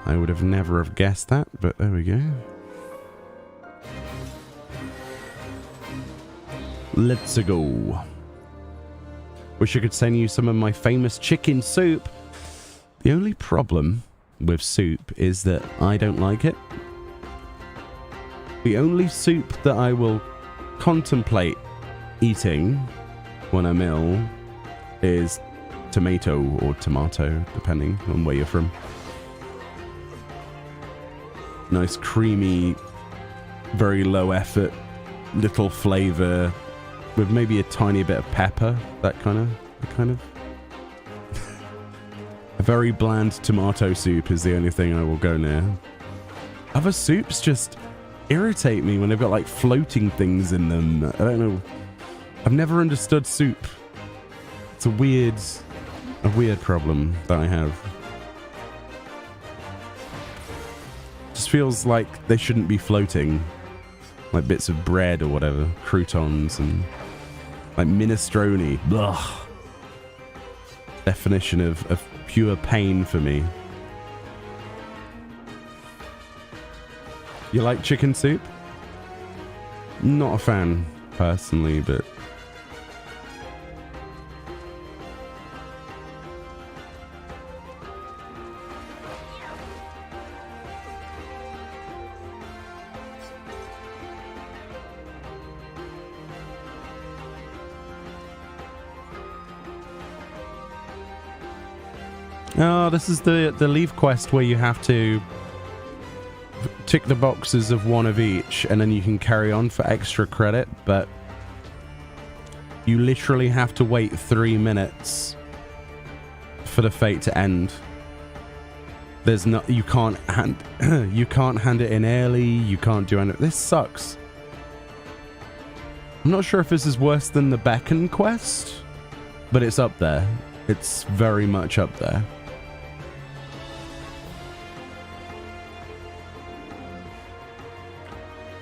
I would have never have guessed that, but there we go. Let's go. Wish I could send you some of my famous chicken soup. The only problem with soup is that I don't like it. The only soup that I will contemplate eating when I'm ill is tomato or tomato, depending on where you're from. Nice, creamy, very low effort, little flavor, with maybe a tiny bit of pepper. That kind of. A very bland tomato soup is the only thing I will go near. Other soups just irritate me when they've got like floating things in them. I don't know. I've never understood soup. It's a weird problem that I have. Just feels like they shouldn't be floating, like bits of bread or whatever, croutons and like minestrone. Ugh. Definition of pure pain for me. You like chicken soup? Not a fan personally, but oh, this is the leave quest where you have to tick the boxes of one of each and then you can carry on for extra credit, but you literally have to wait 3 minutes for the fate to end. There's not, you can't hand it in early, you can't do anything. This sucks. I'm not sure if this is worse than the Beacon quest, but it's up there. It's very much up there.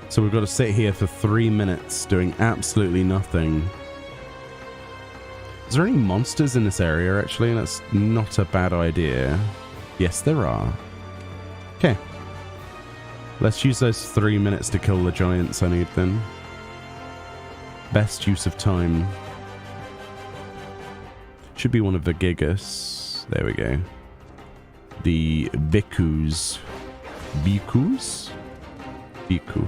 So we've got to sit here for 3 minutes doing absolutely nothing. Is there any monsters in this area, actually? That's not a bad idea. Yes, there are. Okay. Let's use those 3 minutes to kill the giants I need then. Best use of time. Should be one of the gigas. There we go. The bhikkhus. Bhikkhus? Bhikkhu.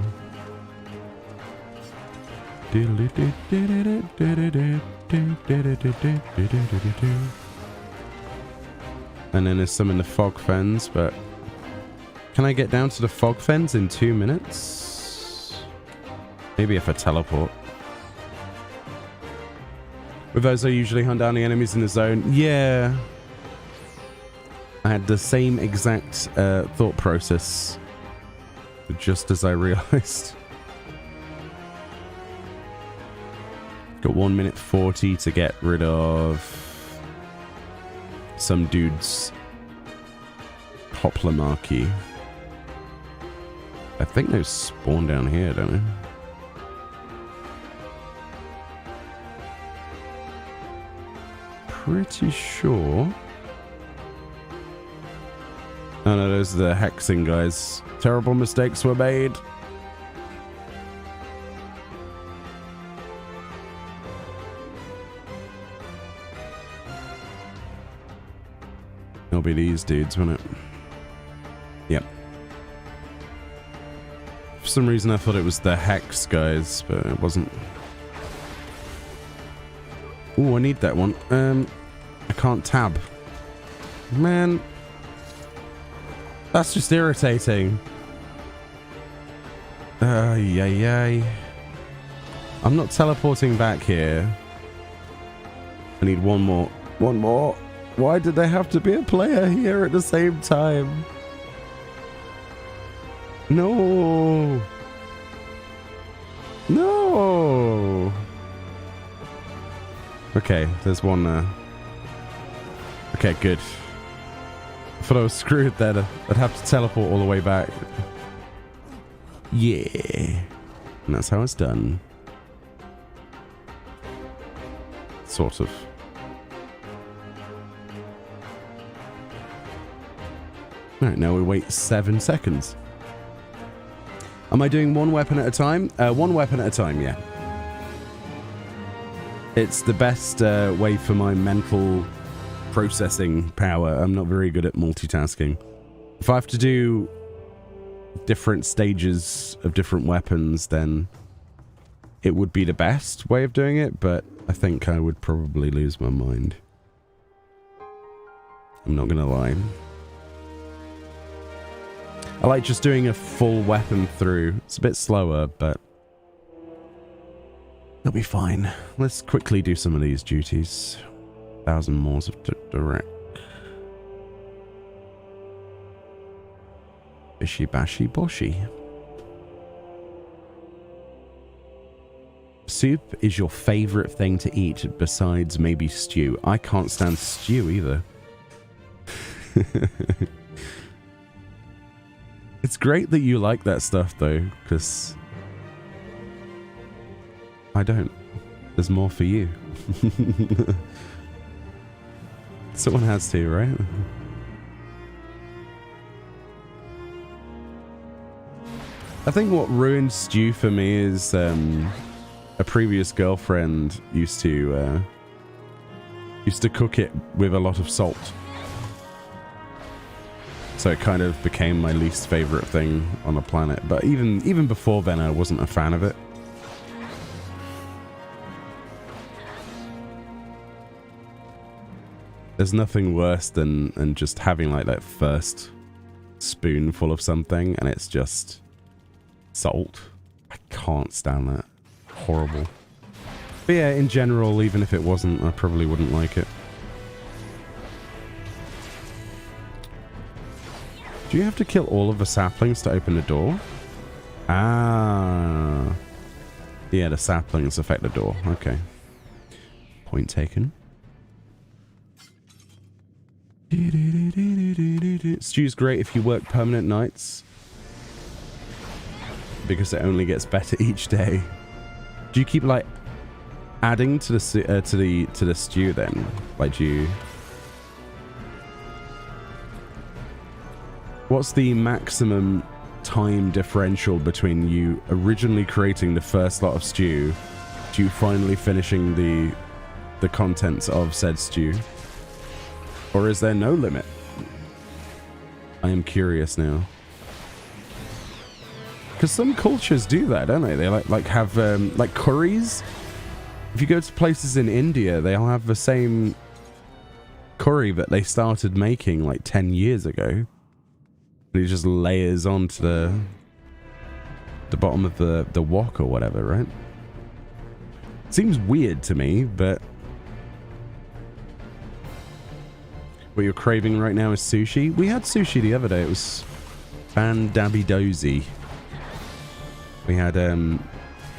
And then there's some in the fog fens, but can I get down to the fog fens in 2 minutes? Maybe if I teleport. With those, I usually hunt down the enemies in the zone. Yeah. I had the same exact thought process, just as I realized. Got 1 minute 40 to get rid of some dude's poplar marquee. I think those spawn down here, don't they? Pretty sure. Oh no, those are the hexing guys. Terrible mistakes were made. It'll be these dudes, won't it? Yep. For some reason I thought it was the hex guys, but it wasn't. Oh, I need that one. I can't tab. Man. That's just irritating. Yay. I'm not teleporting back here. I need one more. One more. Why did there have to be a player here at the same time? No. No. Okay, there's one there. Okay, good. I thought I was screwed then. I'd have to teleport all the way back. Yeah. And that's how it's done. Sort of. Alright, now we wait 7 seconds. Am I doing one weapon at a time? One weapon at a time, yeah. It's the best way for my mental processing power. I'm not very good at multitasking. If I have to do different stages of different weapons, then it would be the best way of doing it, but I think I would probably lose my mind. I'm not gonna lie. I like just doing a full weapon through. It's a bit slower, but it'll be fine. Let's quickly do some of these duties. 1,000 more of direct. Bishy bashy boshy. Soup is your favorite thing to eat besides maybe stew. I can't stand stew either. It's great that you like that stuff though, because I don't. There's more for you. Someone has to, right? I think what ruined stew for me is a previous girlfriend used to cook it with a lot of salt. So it kind of became my least favorite thing on the planet. But even before then, I wasn't a fan of it. There's nothing worse than just having like that first spoonful of something and it's just salt. I can't stand that. Horrible. But yeah, in general, even if it wasn't, I probably wouldn't like it. Do you have to kill all of the saplings to open the door? Ah. Yeah, the saplings affect the door. Okay. Point taken. Stew's great if you work permanent nights, because it only gets better each day. Do you keep like adding to the stew then? Like, do you... What's the maximum time differential between you originally creating the first lot of stew to you finally finishing the contents of said stew? Or is there no limit? I am curious now. Because some cultures do that, don't they? They like have like curries. If you go to places in India, they'll have the same curry that they started making like 10 years ago. And it just layers onto the bottom of the wok or whatever, right? Seems weird to me, but what you're craving right now is sushi. We had sushi the other day. It was fan-dabby-dozy. We had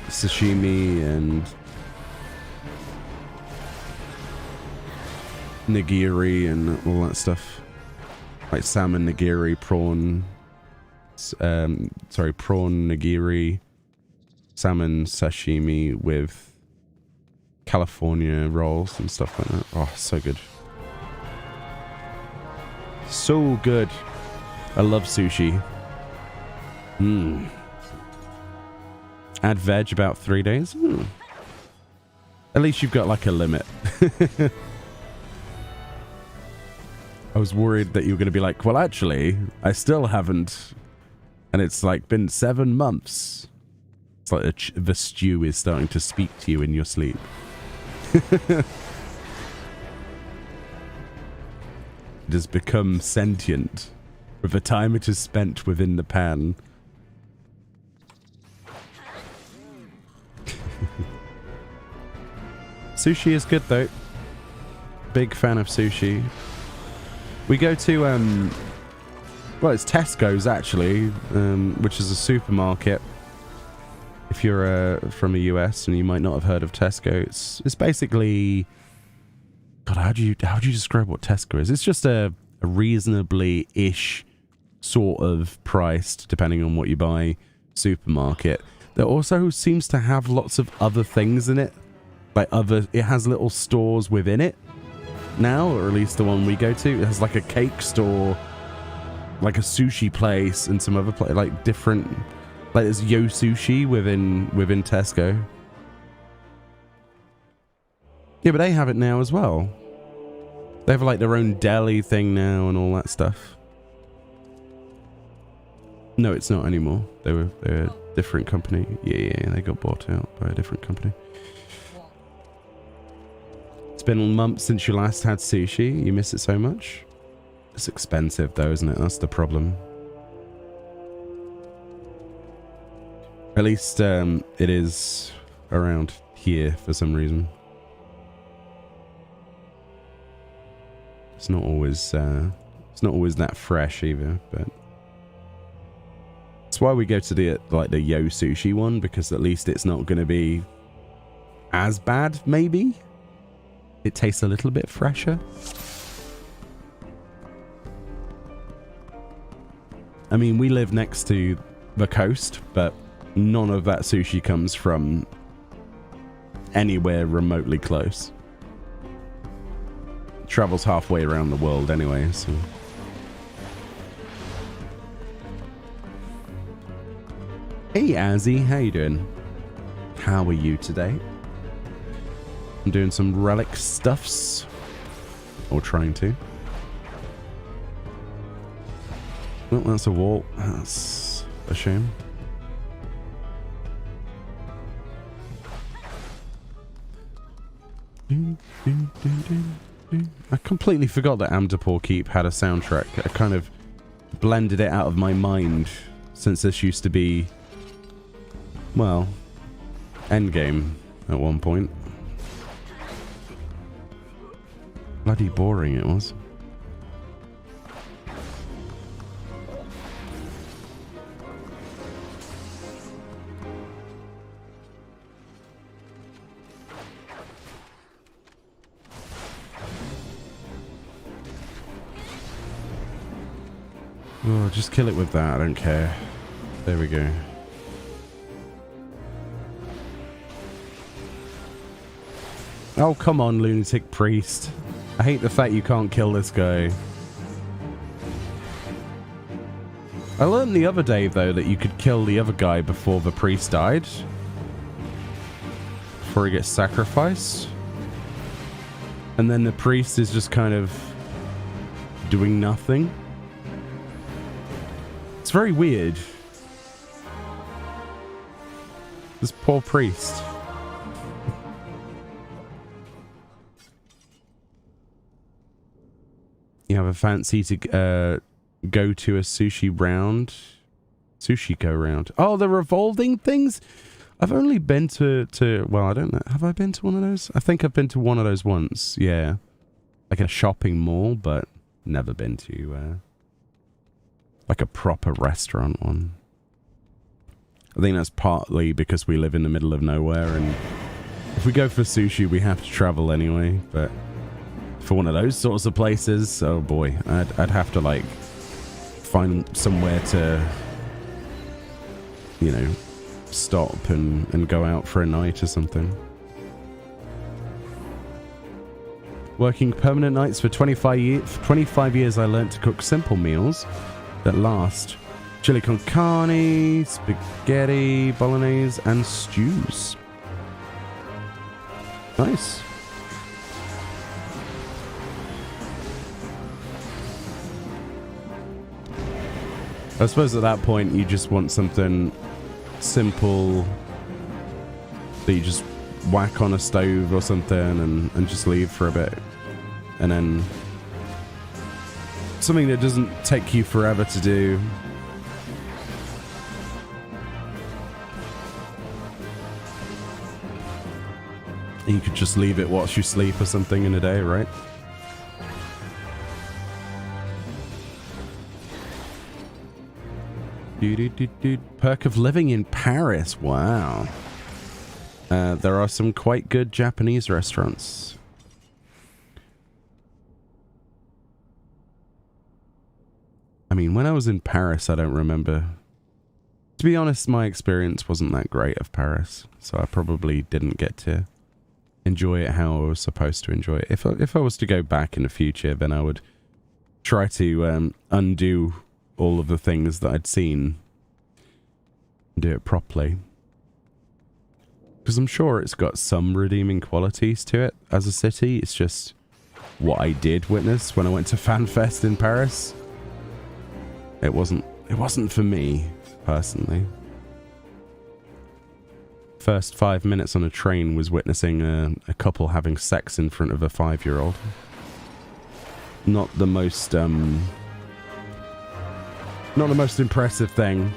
sashimi and nigiri and all that stuff. Like salmon nigiri, prawn... prawn nigiri, salmon sashimi with California rolls and stuff like that. Oh, so good. So good. I love sushi. Add veg about 3 days. At least you've got like a limit. I was worried that you were going to be like, well, actually, I still haven't. And it's like been 7 months. It's like the stew is starting to speak to you in your sleep. It has become sentient with the time it is spent within the pan. Sushi is good though. Big fan of sushi. We go to well, it's Tesco's actually, which is a supermarket. If you're from the US and you might not have heard of Tesco, it's basically, God, how do you describe what Tesco is? It's just a reasonably-ish sort of priced, depending on what you buy, supermarket. There also seems to have lots of other things in it. Like it has little stores within it now, or at least the one we go to. It has like a cake store, like a sushi place, and some other place, like different, like there's Yo Sushi within Tesco. Yeah, but they have it now as well. They have like their own deli thing now and all that stuff. No, it's not anymore. They're a different company. Yeah, they got bought out by a different company. It's been months since you last had sushi. You miss it so much. It's expensive though, isn't it? That's the problem. At least it is around here for some reason. It's not always that fresh either, but that's why we go to the Yo Sushi one, because at least it's not going to be as bad. Maybe it tastes a little bit fresher. I mean, we live next to the coast, but none of that sushi comes from anywhere remotely close. It travels halfway around the world anyway, so. Hey Azzy, how you doing? How are you today? I'm doing some relic stuffs. Or trying to. Well, that's a wall. That's a shame. I completely forgot that Amdapur Keep had a soundtrack. I kind of blended it out of my mind, since this used to be, well, Endgame at one point. Bloody boring it was. Oh, just kill it with that, I don't care. There we go. Oh, come on, lunatic priest. I hate the fact you can't kill this guy. I learned the other day, though, that you could kill the other guy before the priest died. Before he gets sacrificed. And then the priest is just kind of doing nothing. It's very weird. This poor priest. You have a fancy to go to a sushi round? Sushi go round. Oh, the revolving things? I've only been to well, I don't know. Have I been to one of those? I think I've been to one of those once. Yeah. Like a shopping mall, but never been to like a proper restaurant one. I think that's partly because we live in the middle of nowhere, and if we go for sushi, we have to travel anyway, but for one of those sorts of places, oh boy, I'd have to like find somewhere to, you know, stop and go out for a night or something. Working permanent nights for 25 years, I learnt to cook simple meals that last. Chili con carne, spaghetti, bolognese, and stews. Nice. I suppose at that point you just want something simple that you just whack on a stove or something and just leave for a bit. And then something that doesn't take you forever to do. You could just leave it whilst you sleep or something in a day, right? Perk of living in Paris. Wow. There are some quite good Japanese restaurants. I mean, when I was in Paris, I don't remember. To be honest, my experience wasn't that great of Paris, so I probably didn't get to enjoy it how I was supposed to enjoy it. If I was to go back in the future, then I would try to undo all of the things that I'd seen and do it properly. Because I'm sure it's got some redeeming qualities to it as a city. It's just what I did witness when I went to FanFest in Paris. It wasn't for me, personally. First 5 minutes on a train was witnessing a couple having sex in front of a 5-year-old. Not the most impressive thing.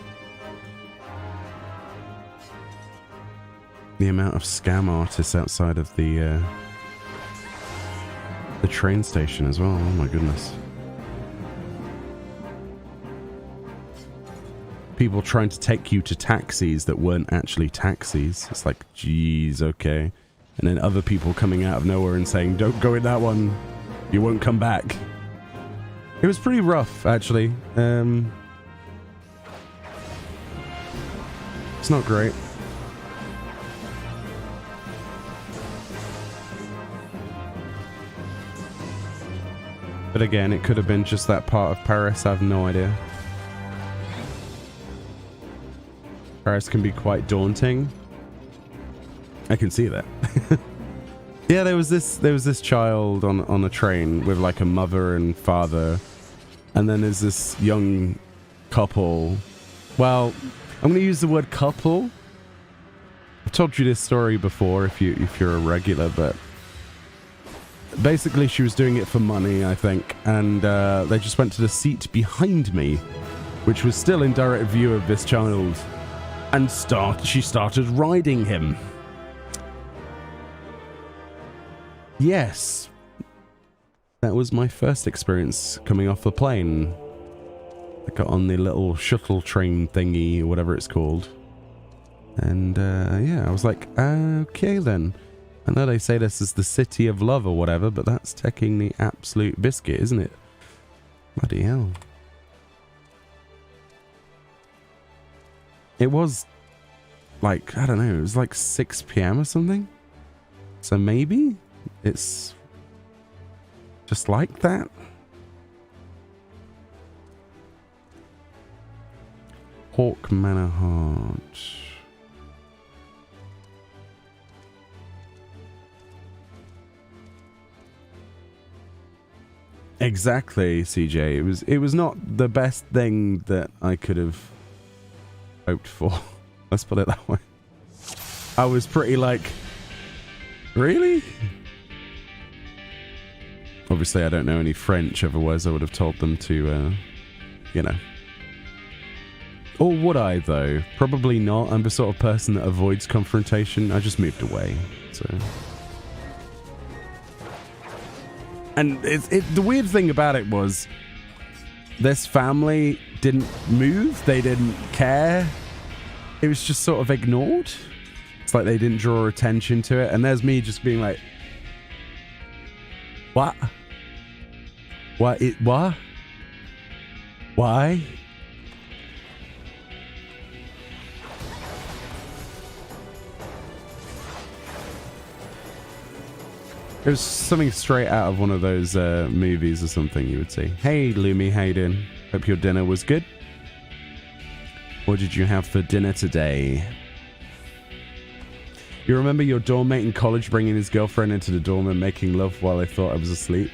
The amount of scam artists outside of the train station as well. Oh my goodness. People trying to take you to taxis that weren't actually taxis. It's like, geez, okay. And then other people coming out of nowhere and saying, don't go in that one. You won't come back. It was pretty rough, actually. It's not great. But again, it could have been just that part of Paris. I have no idea. Paris can be quite daunting. I can see that. Yeah, there was this child on a train with like a mother and father, and then there's this young couple. Well, I'm going to use the word couple. I've told you this story before if you're a regular, but basically she was doing it for money, I think, and they just went to the seat behind me, which was still in direct view of this child. And she started riding him. Yes. That was my first experience coming off the plane. I got on the little shuttle train thingy, or whatever it's called. And, yeah, I was like, okay then. I know they say this is the city of love or whatever, but that's taking the absolute biscuit, isn't it? Bloody hell. It was like, I don't know, it was like 6 p.m. or something. So maybe It's just like that. Hawk Manor Heart. Exactly, CJ. It was not the best thing that I could have hoped for. Let's put it that way. I was pretty like, really? Obviously, I don't know any French, otherwise I would have told them to, you know. Or would I, though? Probably not. I'm the sort of person that avoids confrontation. I just moved away, so... And the weird thing about it was, this family didn't move, they didn't care. It was just sort of ignored. It's like they didn't draw attention to it, and there's me just being like, what? What? What? Why? It was something straight out of one of those movies or something you would see. Hey, Lumi, how you doing? Hope your dinner was good. What did you have for dinner today? You remember your dorm mate in college bringing his girlfriend into the dorm and making love while they thought I was asleep?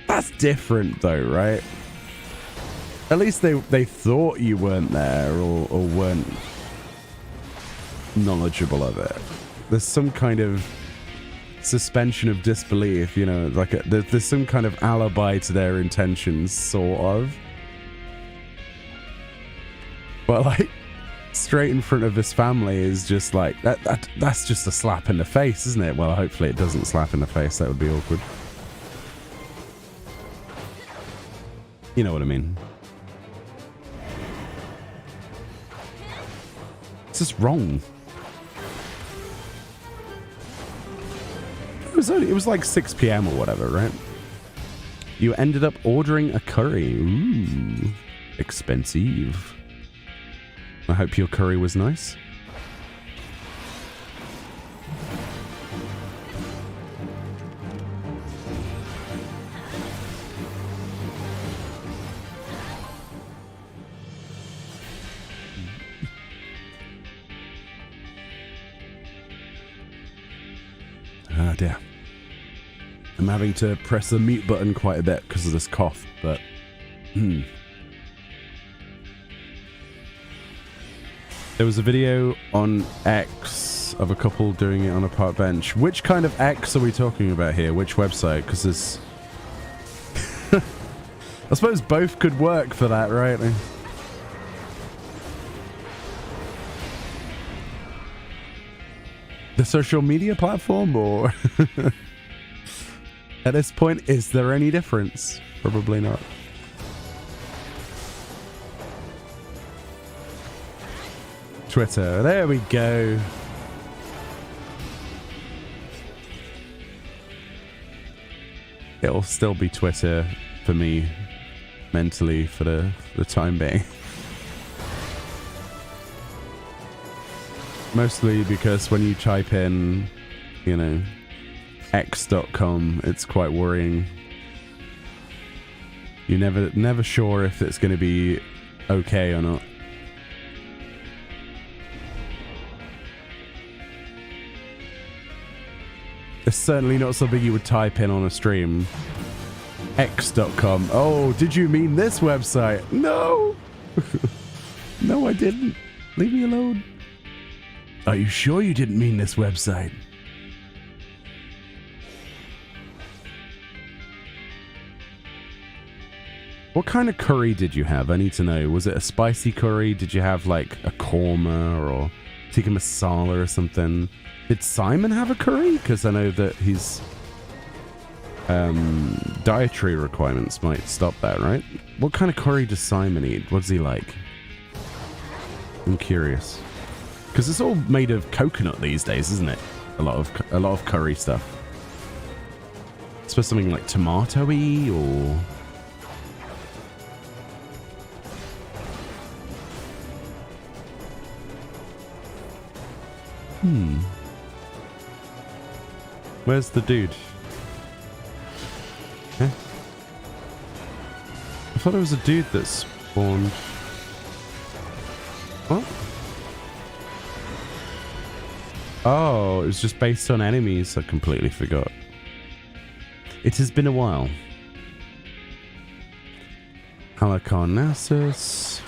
That's different though, right? At least they thought you weren't there or weren't knowledgeable of it. There's some kind of suspension of disbelief, you know, like there's some kind of alibi to their intentions, sort of. But like, straight in front of this family is just like, that's just a slap in the face, isn't it? Well, hopefully it doesn't slap in the face, that would be awkward. You know what I mean? It's just wrong. It was like 6 p.m. or whatever, right? You ended up ordering a curry. Ooh, expensive. I hope your curry was nice. Ah, dear. I'm having to press the mute button quite a bit because of this cough, but... There was a video on X of a couple doing it on a park bench. Which kind of X are we talking about here? Which website? Because there's... I suppose both could work for that, right? The social media platform, or... At this point, is there any difference? Probably not. Twitter. There we go. It'll still be Twitter for me, mentally, for the time being. Mostly because when you type in, you know, x.com, it's quite worrying. You're never sure if it's going to be okay or not. It's certainly not something you would type in on a stream. X.com. Oh, did you mean this website? No! No, I didn't. Leave me alone. Are you sure you didn't mean this website? What kind of curry did you have? I need to know. Was it a spicy curry? Did you have like a korma or tikka masala or something? Did Simon have a curry? Because I know that his dietary requirements might stop that, right? What kind of curry does Simon eat? What does he like? I'm curious. Because it's all made of coconut these days, isn't it? A lot of curry stuff. I suppose something like tomato-y or... Where's the dude? Huh? I thought it was a dude that spawned. What? Oh, it was just based on enemies. I completely forgot. It has been a while. Halicarnassus.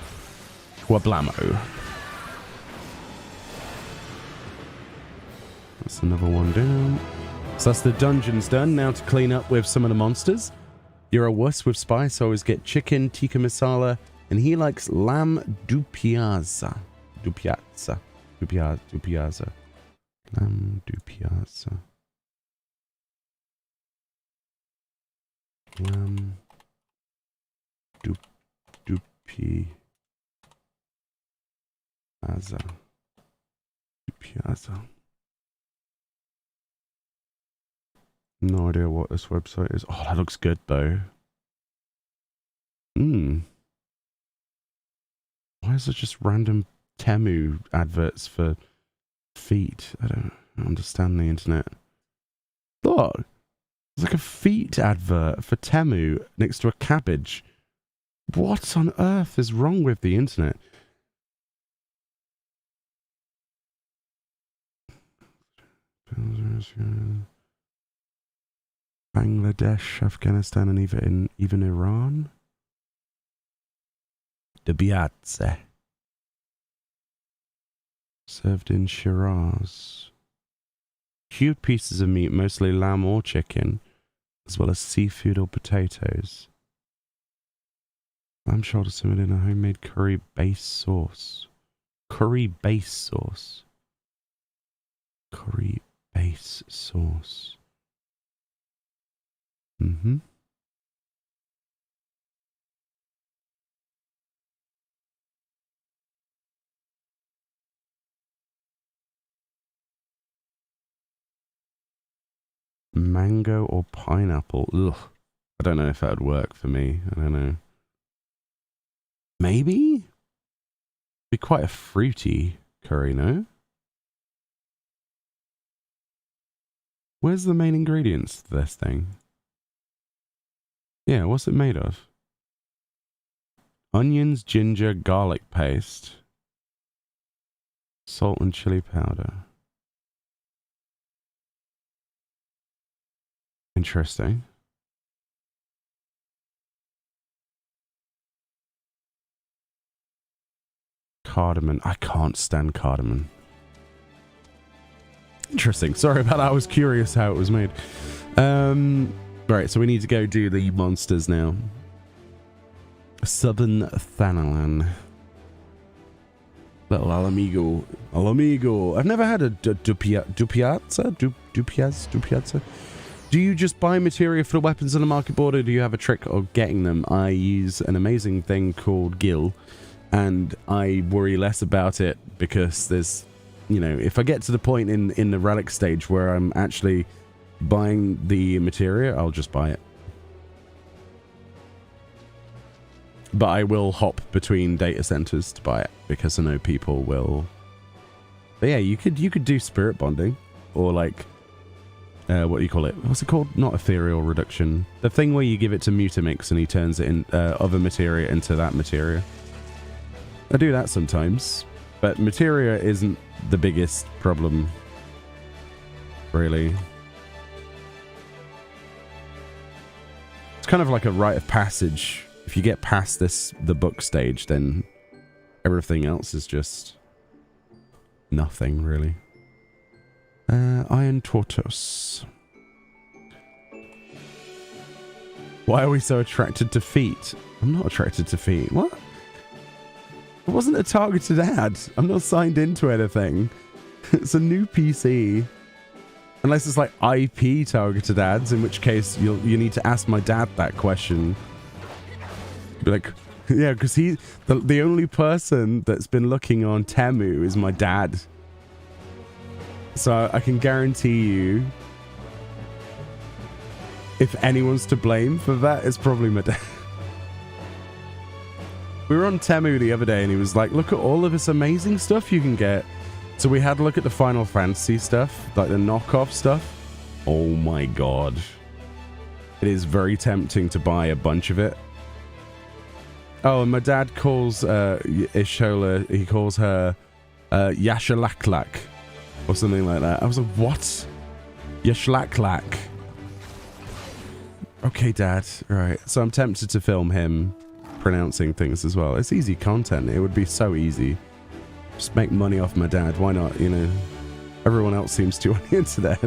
Quablamo. That's another one down. So that's the dungeons done. Now to clean up with some of the monsters. You're a wuss with spice. So always get chicken, tikka masala, and he likes lamb dupiazza. Dupiazza. Lamb dupiazza. Lamb dupiazza. No idea what this website is. Oh, that looks good though. Why is it just random Temu adverts for feet? I don't understand the internet. Look, it's like a feet advert for Temu next to a cabbage. What on earth is wrong with the internet? Bangladesh, Afghanistan, and even Iran. The Biatze. Served in Shiraz. Cute pieces of meat, mostly lamb or chicken, as well as seafood or potatoes. Lamb shoulder simmered in a homemade curry base sauce. Curry base sauce. Curry base sauce. Mango or pineapple? Ugh. I don't know if that would work for me. I don't know. Maybe? Be quite a fruity curry, no? Where's the main ingredients to this thing? Yeah, what's it made of? Onions, ginger, garlic paste, salt and chili powder. Interesting. Cardamom. I can't stand cardamom. Interesting. Sorry about that. I was curious how it was made. Right, so we need to go do the monsters now. Southern Thanalan. Little Alamigo. Alamigo. I've never had a dupiazza. Do you just buy materia for the weapons on the market board, or do you have a trick of getting them? I use an amazing thing called Gil, and I worry less about it because there's, you know, if I get to the point in the relic stage where I'm actually buying the materia, I'll just buy it. But I will hop between data centers to buy it because I know people will. But yeah, you could do spirit bonding or like what do you call it? What's it called? Not ethereal reduction. The thing where you give it to Mutamix and he turns it in other materia into that materia. I do that sometimes, but materia isn't the biggest problem, really. It's kind of like a rite of passage. If you get past the book stage, then everything else is just nothing, really. Iron Tortoise. Why are we so attracted to feet? I'm not attracted to feet. What? It wasn't a targeted ad. I'm not signed into anything. It's a new PC. Unless it's like IP targeted ads, in which case you need to ask my dad that question. Be like, yeah, because the only person that's been looking on Temu is my dad. So I can guarantee you, if anyone's to blame for that, it's probably my dad. We were on Temu the other day and he was like, look at all of this amazing stuff you can get. So we had a look at the Final Fantasy stuff, like the knockoff stuff. Oh my god. It is very tempting to buy a bunch of it. Oh, and my dad calls Ishola, he calls her Yashalaklak or something like that. I was like, what? Yashlaklak. Okay, Dad. Right. So I'm tempted to film him pronouncing things as well. It's easy content. It would be so easy. Just make money off my dad. Why not? You know, everyone else seems to on the internet.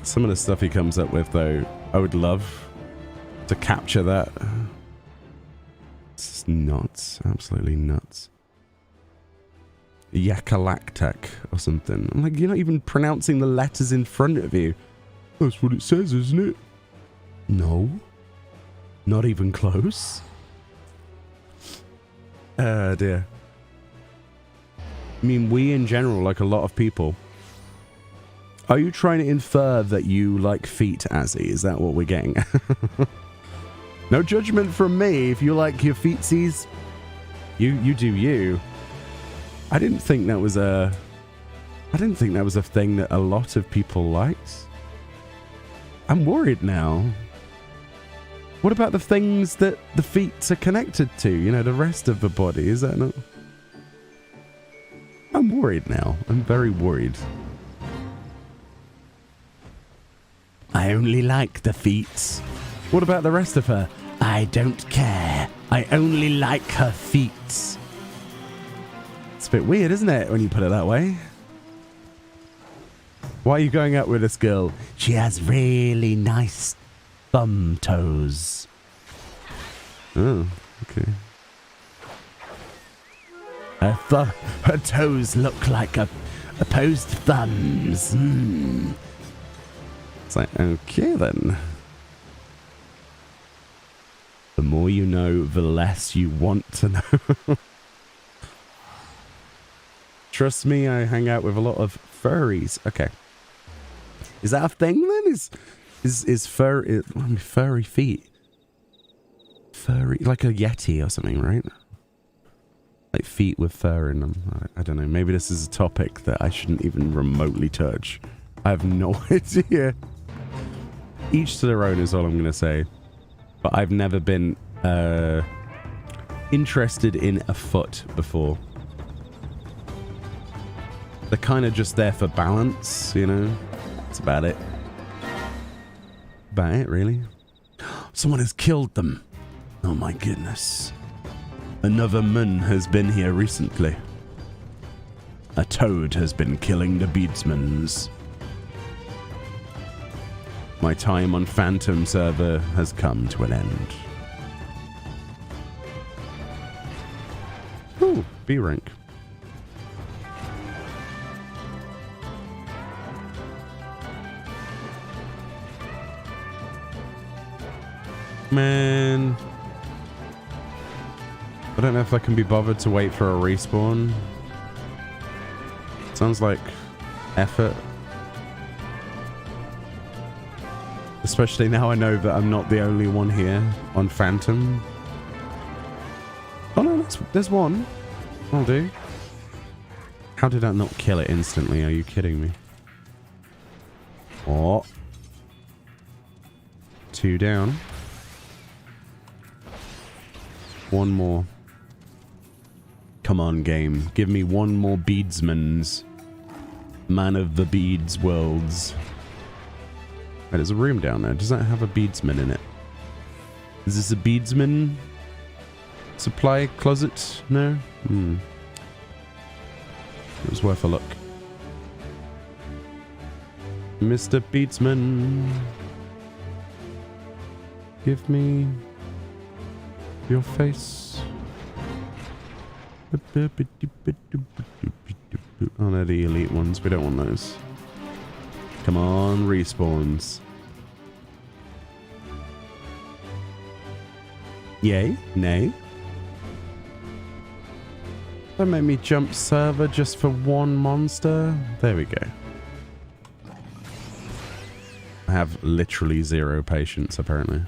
Some of the stuff he comes up with, though, I would love to capture that. It's nuts. Absolutely nuts. Yakalaktak or something. I'm like, you're not even pronouncing the letters in front of you. That's what it says, isn't it? No. Not even close. Dear. I mean, we in general, like a lot of people. Are you trying to infer that you like feet, Azzy? Is that what we're getting? No judgment from me. If you like your feetsies, you do you. I didn't think that was a thing that a lot of people liked. I'm worried now. What about the things that the feet are connected to? You know, the rest of the body. Is that not? I'm worried now. I'm very worried. I only like the feet. What about the rest of her? I don't care. I only like her feet. It's a bit weird, isn't it, when you put it that way? Why are you going out with this girl? She has really nice thumb toes. Oh, okay. Her toes look like opposed thumbs. It's like, okay then. The more you know, the less you want to know. Trust me, I hang out with a lot of furries. Okay. Is that a thing then? Is furry feet? Furry, like a yeti or something, right? Like feet with fur in them. I don't know. Maybe this is a topic that I shouldn't even remotely touch. I have no idea. Each to their own is all I'm going to say. But I've never been interested in a foot before. They're kind of just there for balance, you know? That's about it. About it, really. Someone has killed them. Oh my goodness. Another mun has been here recently. A toad has been killing the beadsmans. My time on Phantom server has come to an end. Ooh, B rank. Man. I don't know if I can be bothered to wait for a respawn. Sounds like effort. Especially now I know that I'm not the only one here on Phantom. Oh no, there's one. I'll do. How did that not kill it instantly? Are you kidding me? Oh. 2 down. 1 more. Come on, game. Give me 1 more beadsman's. Man of the beads worlds. Right, there's a room down there. Does that have a beadsman in it? Is this a beadsman supply closet? No? It was worth a look. Mr. Beadsman. Give me your face. Oh no, the elite ones. We don't want those. Come on, respawns. Yay? Nay? Don't make me jump server just for 1 monster. There we go. I have literally 0 patience, apparently.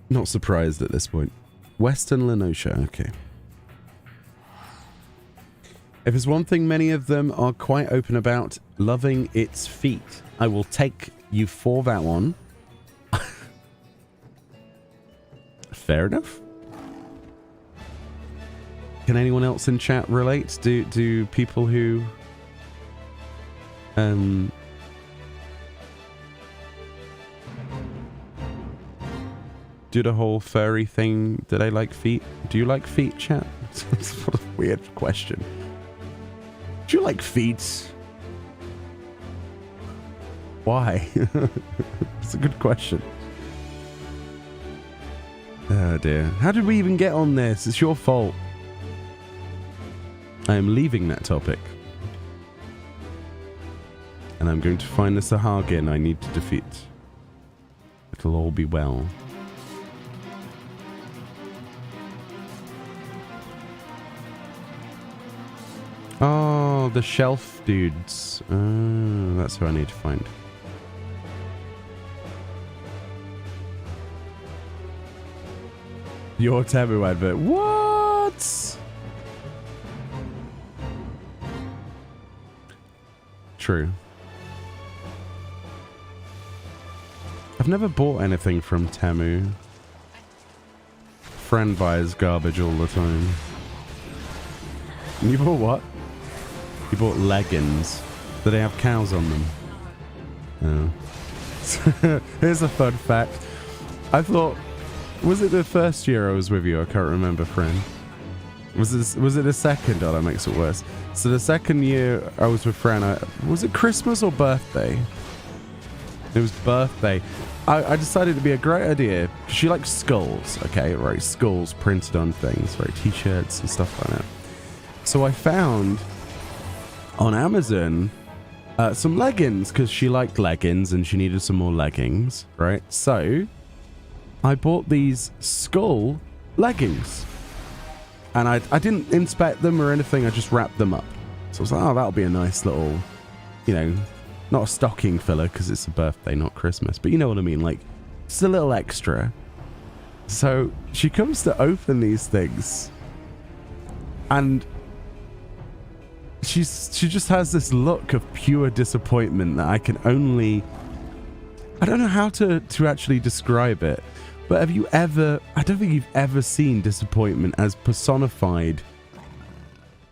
Not surprised at this point. Western Lenosha, okay. If there's one thing many of them are quite open about, loving its feet. I will take you for that one. Fair enough. Can anyone else in chat relate? Do people who do the whole furry thing? Do they like feet? Do you like feet, chat? What a weird question. Do you like feet? Why? It's a good question. Oh dear. How did we even get on this? It's your fault. I am leaving that topic. And I'm going to find the Sahagin I need to defeat. It'll all be well. Oh, the shelf dudes. Oh, that's who I need to find. Your Temu advert. What? True. I've never bought anything from Temu. Friend buys garbage all the time. You bought what? You bought leggings. Do they have cows on them? Oh. Here's a fun fact. I thought, was it the first year I was with you? I can't remember, friend. Was it the second? Oh, that makes it worse. So the second year I was with Fran, was it Christmas or birthday? It was birthday. I decided it'd be a great idea. She likes skulls, okay, right? Skulls printed on things, right? T-shirts and stuff like that. So I found on Amazon some leggings because she liked leggings and she needed some more leggings, right? So I bought these skull leggings. And I didn't inspect them or anything. I just wrapped them up. So I was like, oh, that'll be a nice little, you know, not a stocking filler because it's a birthday, not Christmas. But you know what I mean? Like, it's a little extra. So she comes to open these things. And she just has this look of pure disappointment that I can only... I don't know how to actually describe it. But have you ever... I don't think you've ever seen disappointment as personified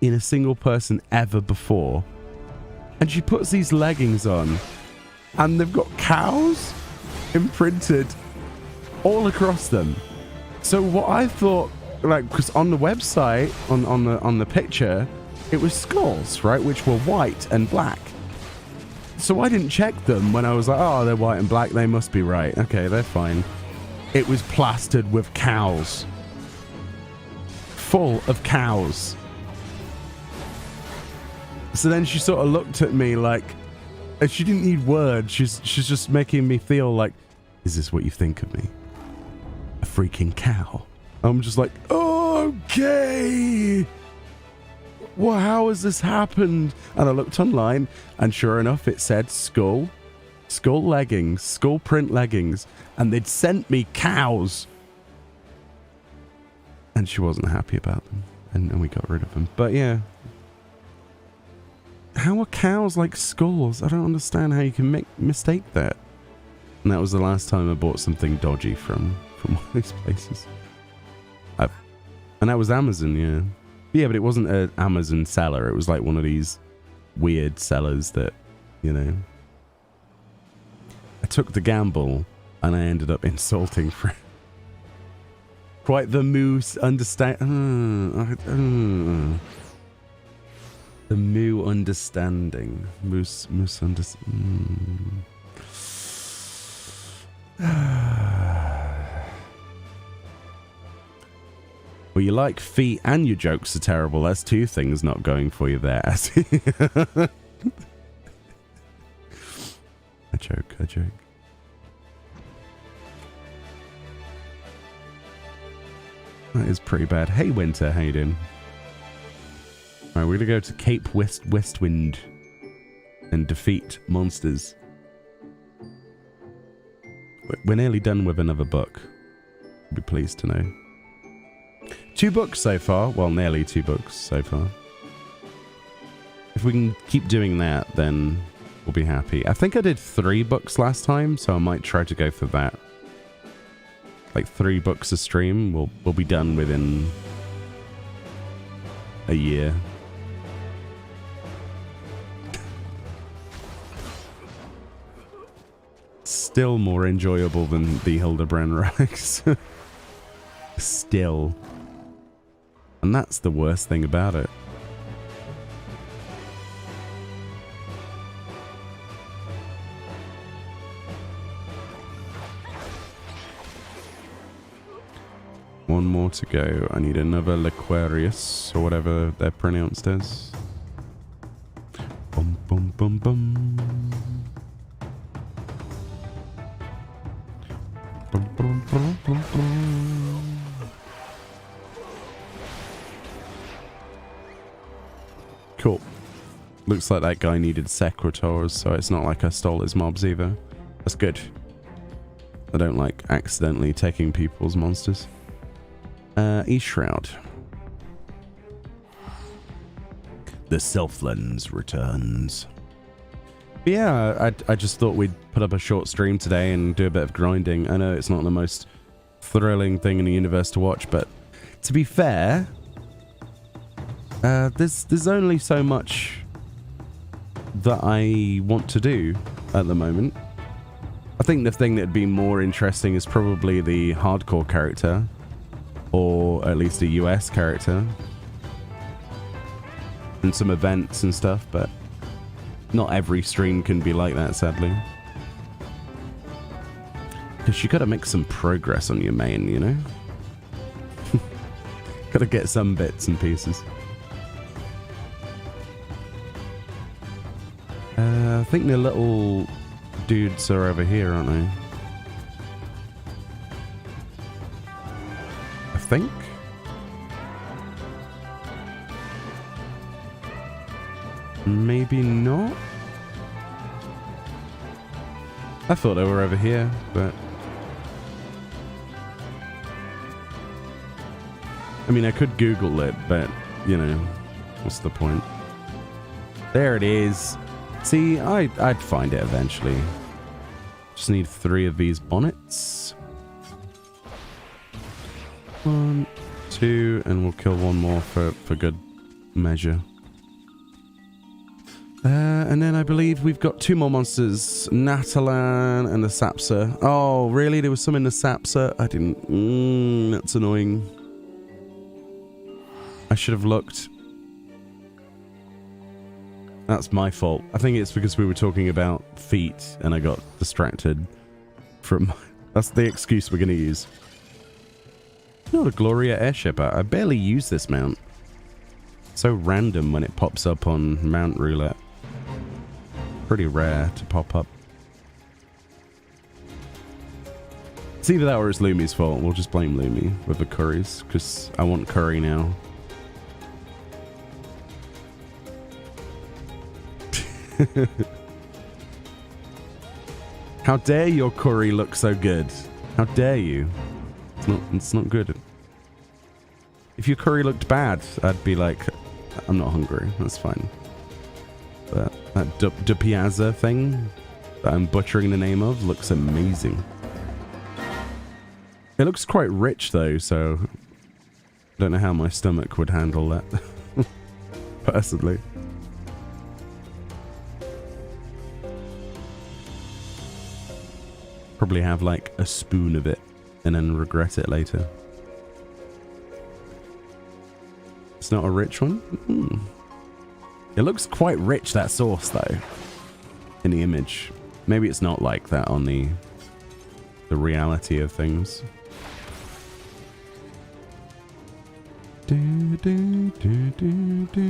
in a single person ever before. And she puts these leggings on, and they've got cows imprinted all across them. So what I thought, like, because on the website, on the picture, it was skulls, right, which were white and black. So I didn't check them when I was like, oh, they're white and black, they must be right. Okay, they're fine. It was plastered with cows. Full of cows. So then she sort of looked at me like, and she didn't need words. She's just making me feel like, is this what you think of me? A freaking cow. I'm just like, okay. Well, how has this happened? And I looked online, and sure enough, it said skull leggings, skull print leggings, and they'd sent me cows. And she wasn't happy about them, and we got rid of them. But yeah. How are cows like skulls? I don't understand how you can mistake that. And that was the last time I bought something dodgy from one of these places. And that was Amazon, yeah. Yeah, but it wasn't an Amazon seller. It was like one of these weird sellers that, you know. I took the gamble and I ended up insulting for quite the moose understand. The moo understanding. Moose understand. Well, you like feet and your jokes are terrible. That's two things not going for you there. I joke. That is pretty bad. Hey, Winter, how you doing? Alright, we're gonna go to Cape Westwind and defeat monsters. We're nearly done with another book. I'll be pleased to know. 2 books so far. Well, nearly 2 books so far. If we can keep doing that, then we'll be happy. I think I did 3 books last time, so I might try to go for that. Like 3 books a stream, we'll be done within a year. Still more enjoyable than the Hildebrand Relics. Still. And that's the worst thing about it. One more to go. I need another Liquarius, or whatever they're pronounced as. Bum bum bum bum. Bum, bum, bum, bum, bum. Cool. Looks like that guy needed Secretors, so it's not like I stole his mobs either. That's good. I don't like accidentally taking people's monsters. E-Shroud. The Self-Lens returns. But yeah, I just thought we'd put up a short stream today and do a bit of grinding. I know it's not the most thrilling thing in the universe to watch, but to be fair, there's only so much that I want to do at the moment. I think the thing that'd be more interesting is probably the hardcore character, or at least a US character, and some events and stuff, but not every stream can be like that, sadly. Because you gotta make some progress on your main, you know? Gotta get some bits and pieces. I think the little dudes are over here, aren't they? I think? Maybe not? I thought they were over here, but... I mean, I could Google it, but, you know, what's the point? There it is. See, I'd find it eventually. Just need 3 of these bonnets. 1, 2, and we'll kill 1 more for good measure. And then I believe we've got 2 more monsters. Natalan and the Sapsa. Oh, really? There was some in the Sapsa? I didn't. That's annoying. I should have looked. That's my fault. I think it's because we were talking about feet and I got distracted from... That's the excuse we're going to use. Not a Gloria airship. I barely use this mount. So random when it pops up on Mount Roulette. Pretty rare to pop up. It's either that or it's Lumi's fault. We'll just blame Lumi with the curries, because I want curry now. How dare your curry look so good? How dare you? It's not good. If your curry looked bad, I'd be like, I'm not hungry. That's fine. But that De Piazza thing that I'm butchering the name of looks amazing. It looks quite rich though, so I don't know how my stomach would handle that. Personally. Probably have like a spoon of it and then regret it later. It's not a rich one? It looks quite rich, that sauce though, in the image. Maybe it's not like that on the reality of things.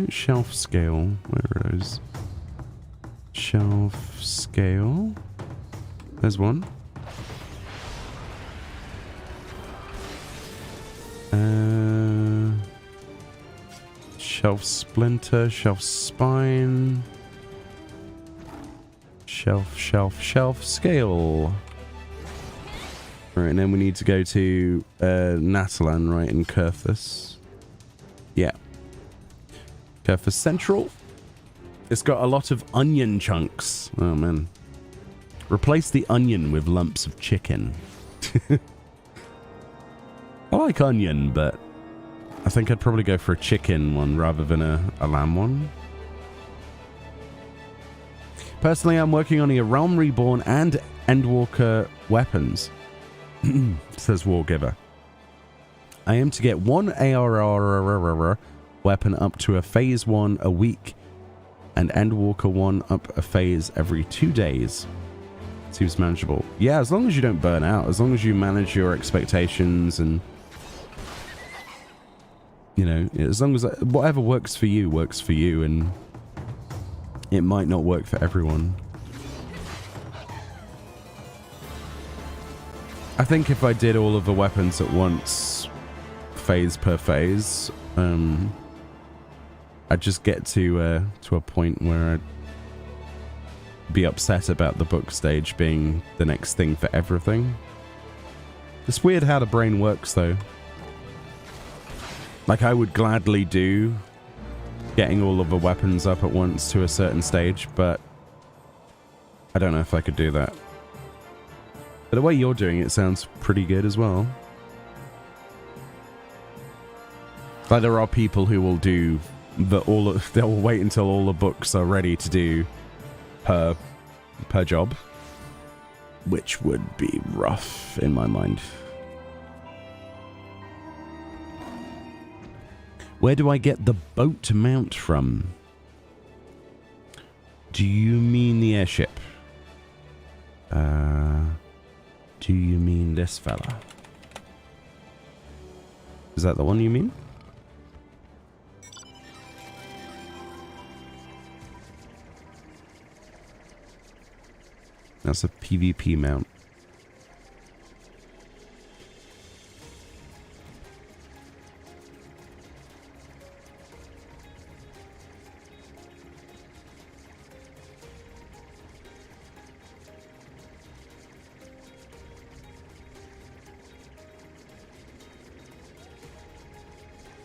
Shelf scale. Where are those? Shelf scale. There's one. Shelf splinter, shelf spine, shelf scale. Right, and then we need to go to Natalan, right, in Kurthus. Yeah. Kurthus Central. It's got a lot of onion chunks. Oh, man. Replace the onion with lumps of chicken. I like onion, but I think I'd probably go for a chicken one rather than a lamb one. Personally, I'm working on a Realm Reborn and Endwalker weapons, says Wargiver. I aim to get one ARR weapon up to a phase 1 a week, and Endwalker 1 up a phase every 2 days. Seems manageable. Yeah, as long as you don't burn out, as long as you manage your expectations and, you know, as long as whatever works for you, and it might not work for everyone. I think if I did all of the weapons at once, phase per phase, I'd just get to a point where I'd be upset about the book stage being the next thing for everything. It's weird how the brain works, though. Like, I would gladly do getting all of the weapons up at once to a certain stage, but I don't know if I could do that. But the way you're doing it sounds pretty good as well. Like, there are people who will do they'll wait until all the books are ready to do per job, which would be rough in my mind. Where do I get the boat mount from? Do you mean the airship? Do you mean this fella? Is that the one you mean? That's a PvP mount.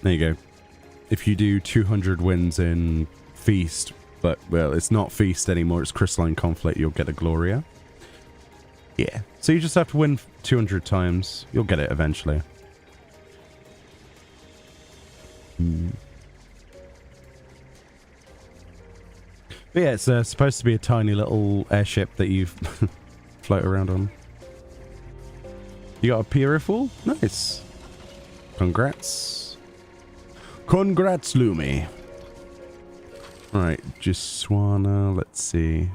There you go. If you do 200 wins in Feast, but, well, it's not Feast anymore, it's Crystalline Conflict, you'll get a Gloria. Yeah. So you just have to win 200 times. You'll get it eventually. But yeah, it's supposed to be a tiny little airship that you float around on. You got a Pyriful? Nice. Congrats. Congrats, Lumi. Alright, just wanna, let's see.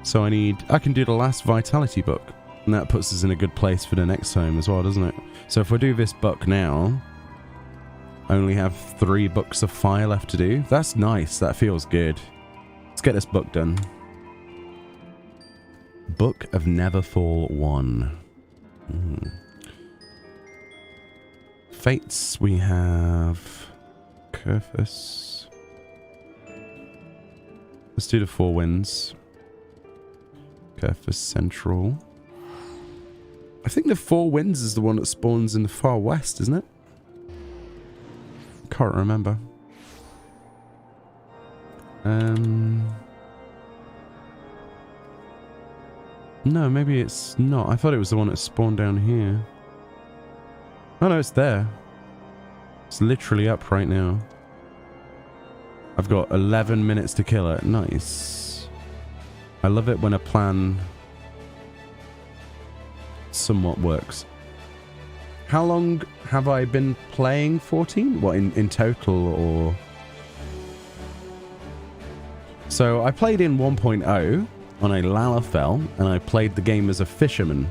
So I can do the last Vitality book. And that puts us in a good place for the next time as well, doesn't it? So if we do this book now, I only have 3 books of fire left to do. That's nice, that feels good. Let's get this book done. Book of Neverfall 1. Fates, we have Curthus. Let's do the 4 wins. Curthus Central. I think the 4 wins is the one that spawns in the far west, isn't it? Can't remember. No, maybe it's not. I thought it was the one that spawned down here. Oh no, it's there. It's literally up right now. I've got 11 minutes to kill it. Nice. I love it when a plan somewhat works. How long have I been playing 14? What, in total, or? So I played in 1.0 on a Lalafell, and I played the game as a fisherman.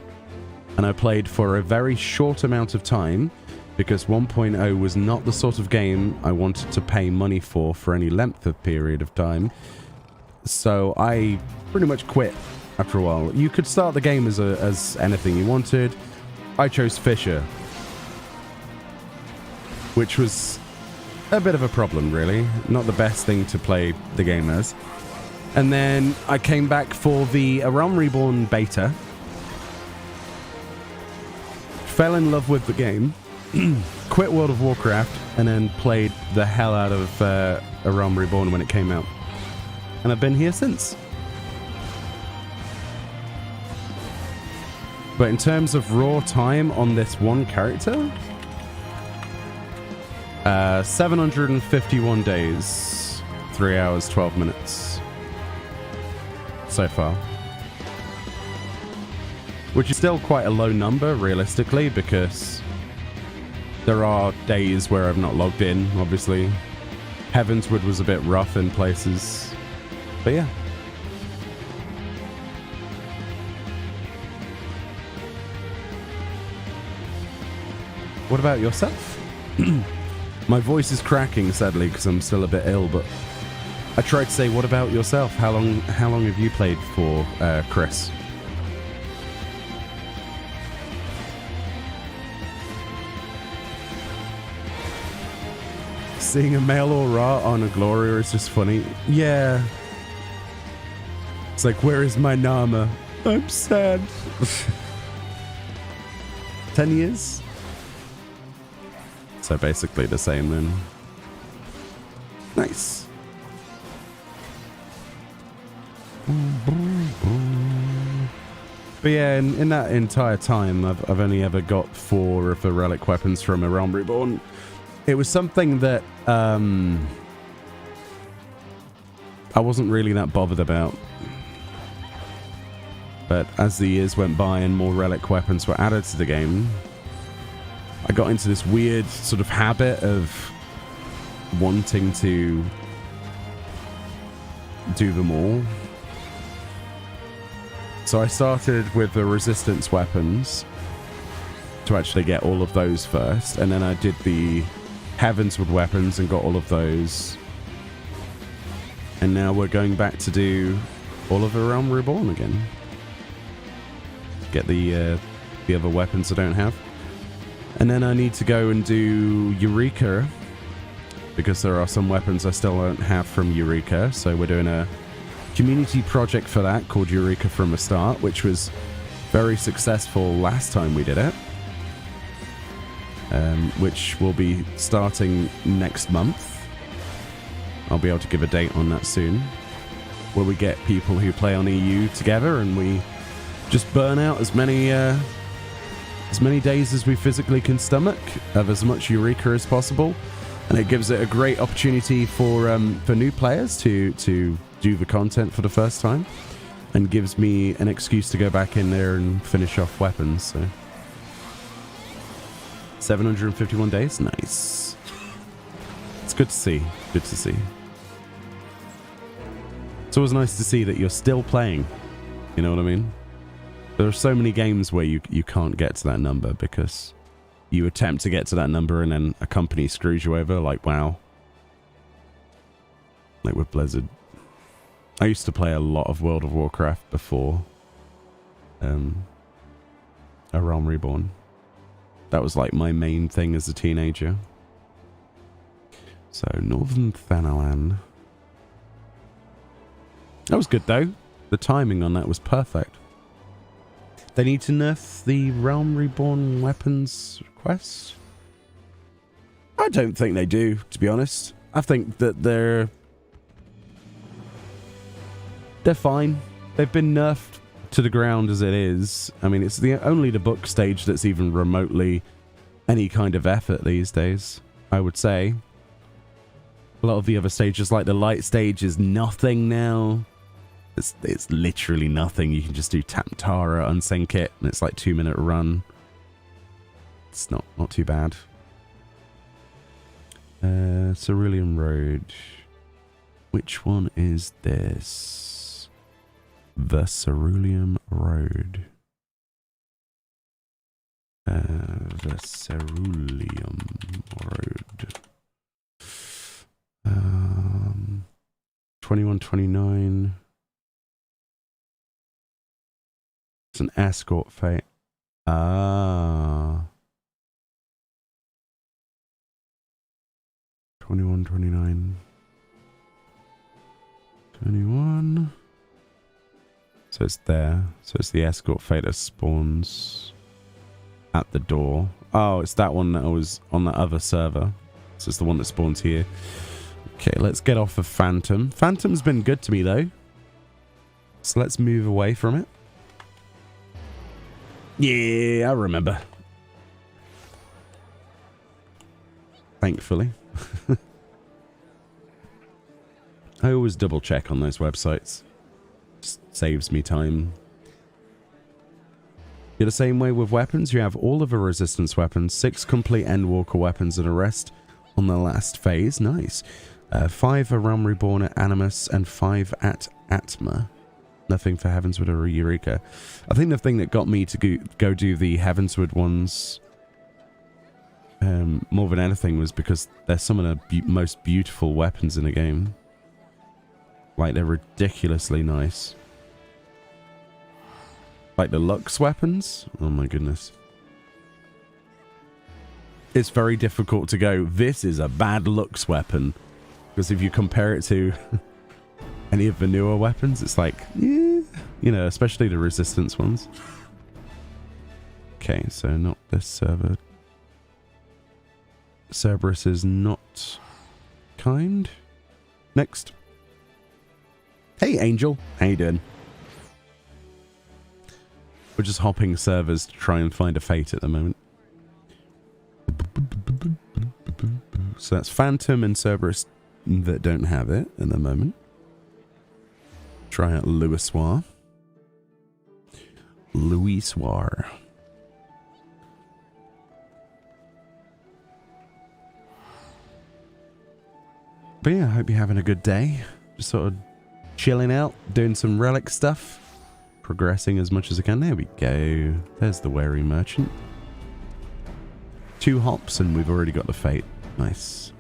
And I played for a very short amount of time, because 1.0 was not the sort of game I wanted to pay money for any length of period of time. So I pretty much quit after a while. You could start the game as anything you wanted. I chose Fisher, which was a bit of a problem, really. Not the best thing to play the game as. And then I came back for the Realm Reborn beta. Fell in love with the game. Quit World of Warcraft. And then played the hell out of A Realm Reborn when it came out. and I've been here since. But in terms of raw time on this one character, 751 days, 3 hours, 12 minutes so far. Which is still quite a low number, realistically, because there are days where I've not logged in, obviously. Heavenswood was a bit rough in places. But yeah. What about yourself? My voice is cracking, sadly, because I'm still a bit ill, but I tried to say, what about yourself? How long have you played for, Chris? Seeing a male aura on a Gloria is just funny. Yeah. It's like, where is my Nama? I'm sad. 10 years? So basically the same then. Nice. But yeah, in that entire time, I've only ever got 4 of the relic weapons from A Realm Reborn. It was something that I wasn't really that bothered about. But as the years went by and more relic weapons were added to the game, I got into this weird sort of habit of wanting to do them all. So I started with the resistance weapons to actually get all of those first, and then I did the Heavenswood weapons and got all of those. And now we're going back to do all of the Realm Reborn again. Get the other weapons I don't have. And then I need to go and do Eureka, because there are some weapons I still don't have from Eureka. So we're doing a community project for that called Eureka from the Start, which was very successful last time we did it. Which will be starting next month. I'll be able to give a date on that soon, where we get people who play on EU together and we just burn out as many days as we physically can stomach of as much Eureka as possible, and it gives it a great opportunity for new players to do the content for the first time, and gives me an excuse to go back in there and finish off weapons. So 751 days, nice. It's good to see. Good to see. It's always nice to see that you're still playing. You know what I mean? There are so many games where you can't get to that number because you attempt to get to that number and then a company screws you over. Like, wow. Like with Blizzard. I used to play a lot of World of Warcraft before A Realm Reborn. That was like my main thing as a teenager. So, Northern Thanalan. That was good though. The timing on that was perfect. They need to nerf the Realm Reborn weapons quest? I don't think they do, to be honest. I think that they're fine. They've been nerfed to the ground as it is. I mean, it's only the book stage that's even remotely any kind of effort these days, I would say. A lot of the other stages, like the light stage, is nothing now. It's literally nothing. You can just do Tamtara, unsync it, and it's like 2-minute run. It's not too bad. Cerulean Road. Which one is this? The Cerulean Road. The Cerulean Road. 2129. It's an escort fate. Ah. 2129. 21. So it's there. So it's the escort fate that spawns at the door. Oh, it's that one that was on the other server. So it's the one that spawns here. Okay, let's get off of Phantom. Phantom's been good to me, though. So let's move away from it. Yeah, I remember. Thankfully. I always double check on those websites. Just saves me time. You're the same way with weapons. You have all of the resistance weapons, 6 complete Endwalker weapons and a rest on the last phase. Nice. 5 are Realm Reborn at Animus and 5 at Atma. Nothing for Heavensward or Eureka. I think the thing that got me to go do the Heavensward ones more than anything was because they're some of the most beautiful weapons in the game. Like, they're ridiculously nice. Like the Lux weapons? Oh my goodness. It's very difficult to go, this is a bad Lux weapon. Because if you compare it to any of the newer weapons, it's like, yeah, you know, especially the resistance ones. Okay, so not this server. Cerberus is not kind. Next. Hey, Angel. How you doing? We're just hopping servers to try and find a fate at the moment. So that's Phantom and Cerberus that don't have it at the moment. Try out Louisoir. Louisoir. But yeah, I hope you're having a good day. Just sort of chilling out, doing some relic stuff. Progressing as much as I can. There we go. There's the wary merchant. 2 hops and we've already got the fate. Nice.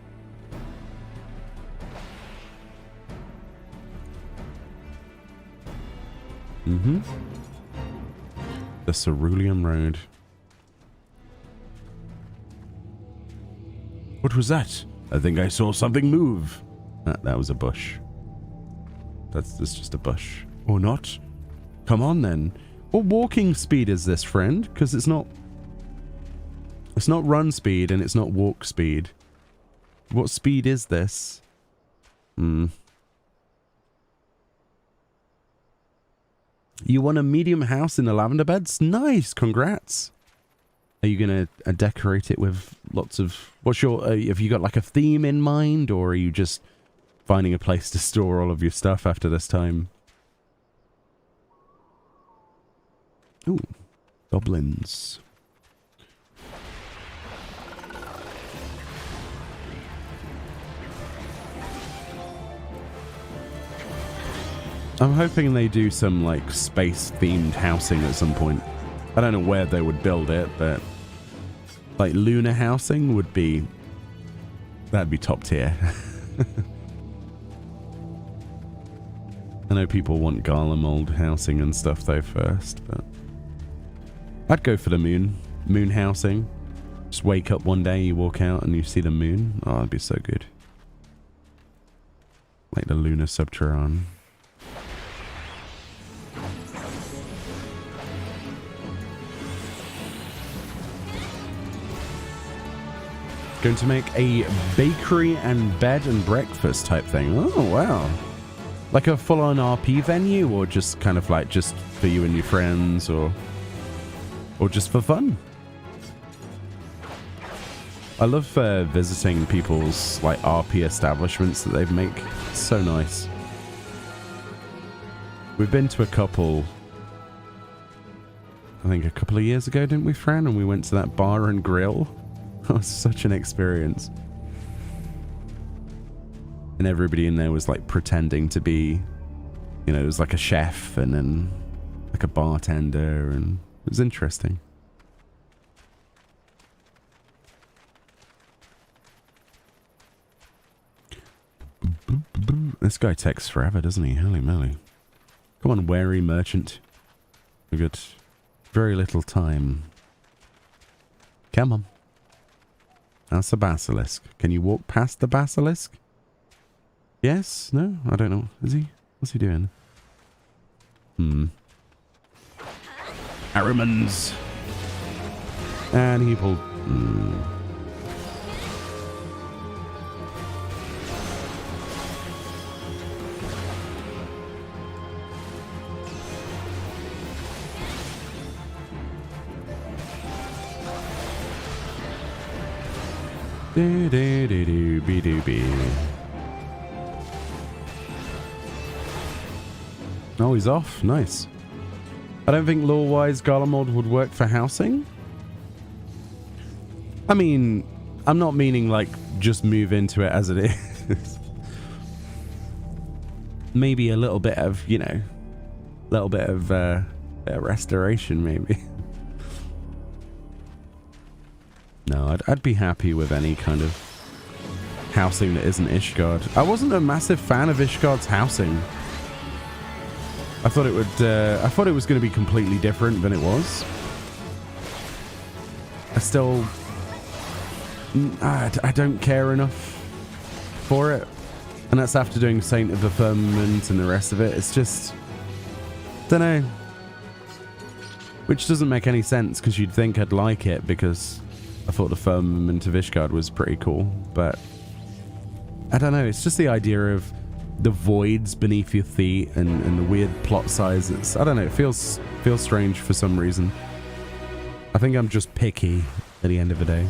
The Cerulean Road. What was that? I think I saw something move. That was a bush. That's just a bush. Or not? Come on then. What walking speed is this, friend? Because it's not run speed and it's not walk speed. What speed is this? You want a medium house in the lavender beds? Nice, congrats. Are you gonna decorate it with lots of? What's your? Have you got like a theme in mind, or are you just finding a place to store all of your stuff after this time? Ooh, goblins. I'm hoping they do some like space-themed housing at some point. I don't know where they would build it, but like lunar housing would be, that'd be top tier. I know people want Garlemald housing and stuff though first, but I'd go for the moon housing. Just wake up one day, you walk out and you see the moon. Oh, that'd be so good. Like the lunar subterrane. Going to make a bakery and bed and breakfast type thing. Oh, wow. Like a full-on RP venue, or just kind of like just for you and your friends, or just for fun? I love visiting people's like RP establishments that they make. It's so nice. We've been to a couple, I think a couple of years ago, didn't we, Fran? And we went to that bar and grill. That was such an experience. And everybody in there was like pretending to be, you know, it was like a chef and then like a bartender, and it was interesting. This guy takes forever, doesn't he? Holy moly. Come on, wary merchant. We've got very little time. Come on. That's a basilisk. Can you walk past the basilisk? Yes? No? I don't know. Is he? What's he doing? Arimans. And he pulled... Oh, he's off. Nice. I don't think lore-wise Garlemald would work for housing. I mean, I'm not meaning like just move into it as it is. Maybe a little bit of, you know, a little bit of restoration maybe. No, I'd be happy with any kind of housing that isn't Ishgard. I wasn't a massive fan of Ishgard's housing. I thought it would. I thought it was going to be completely different than it was. I still. I don't care enough for it, and that's after doing Saint of the Firmament and the rest of it. It's just, don't know. Which doesn't make any sense because you'd think I'd like it because I thought the Firmament of Ishgard was pretty cool, but I don't know. It's just the idea of the voids beneath your feet and the weird plot sizes. I don't know. It feels strange for some reason. I think I'm just picky at the end of the day.